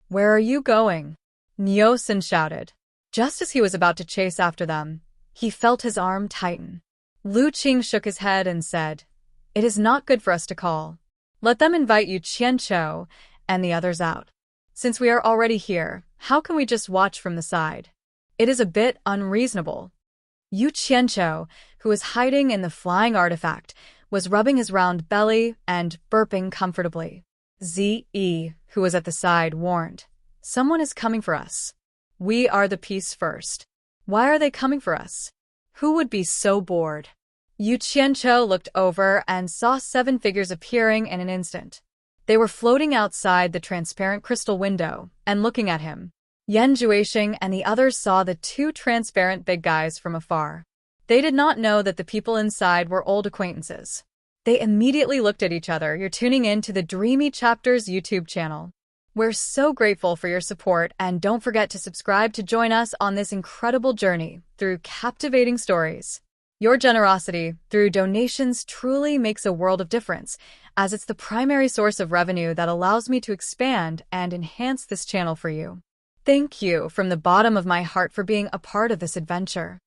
"Where are you going?" Niu Sun shouted. Just as he was about to chase after them, he felt his arm tighten. Lu Qing shook his head and said, "It is not good for us to call. Let them invite Yu Qianqiu and the others out. Since we are already here, how can we just watch from the side? It is a bit unreasonable." Yu Qianqiu, who was hiding in the flying artifact, was rubbing his round belly and burping comfortably. Ze, who was at the side, warned, "Someone is coming for us. We are the peace first. Why are they coming for us? Who would be so bored?" Yu Qianqiu looked over and saw 7 figures appearing in an instant. They were floating outside the transparent crystal window and looking at him. Yan Juixing and the others saw the 2 transparent big guys from afar. They did not know that the people inside were old acquaintances. They immediately looked at each other. "You're tuning in to the Dreamy Chapters YouTube channel. We're so grateful for your support, and don't forget to subscribe to join us on this incredible journey through captivating stories. Your generosity through donations truly makes a world of difference, as it's the primary source of revenue that allows me to expand and enhance this channel for you. Thank you from the bottom of my heart for being a part of this adventure.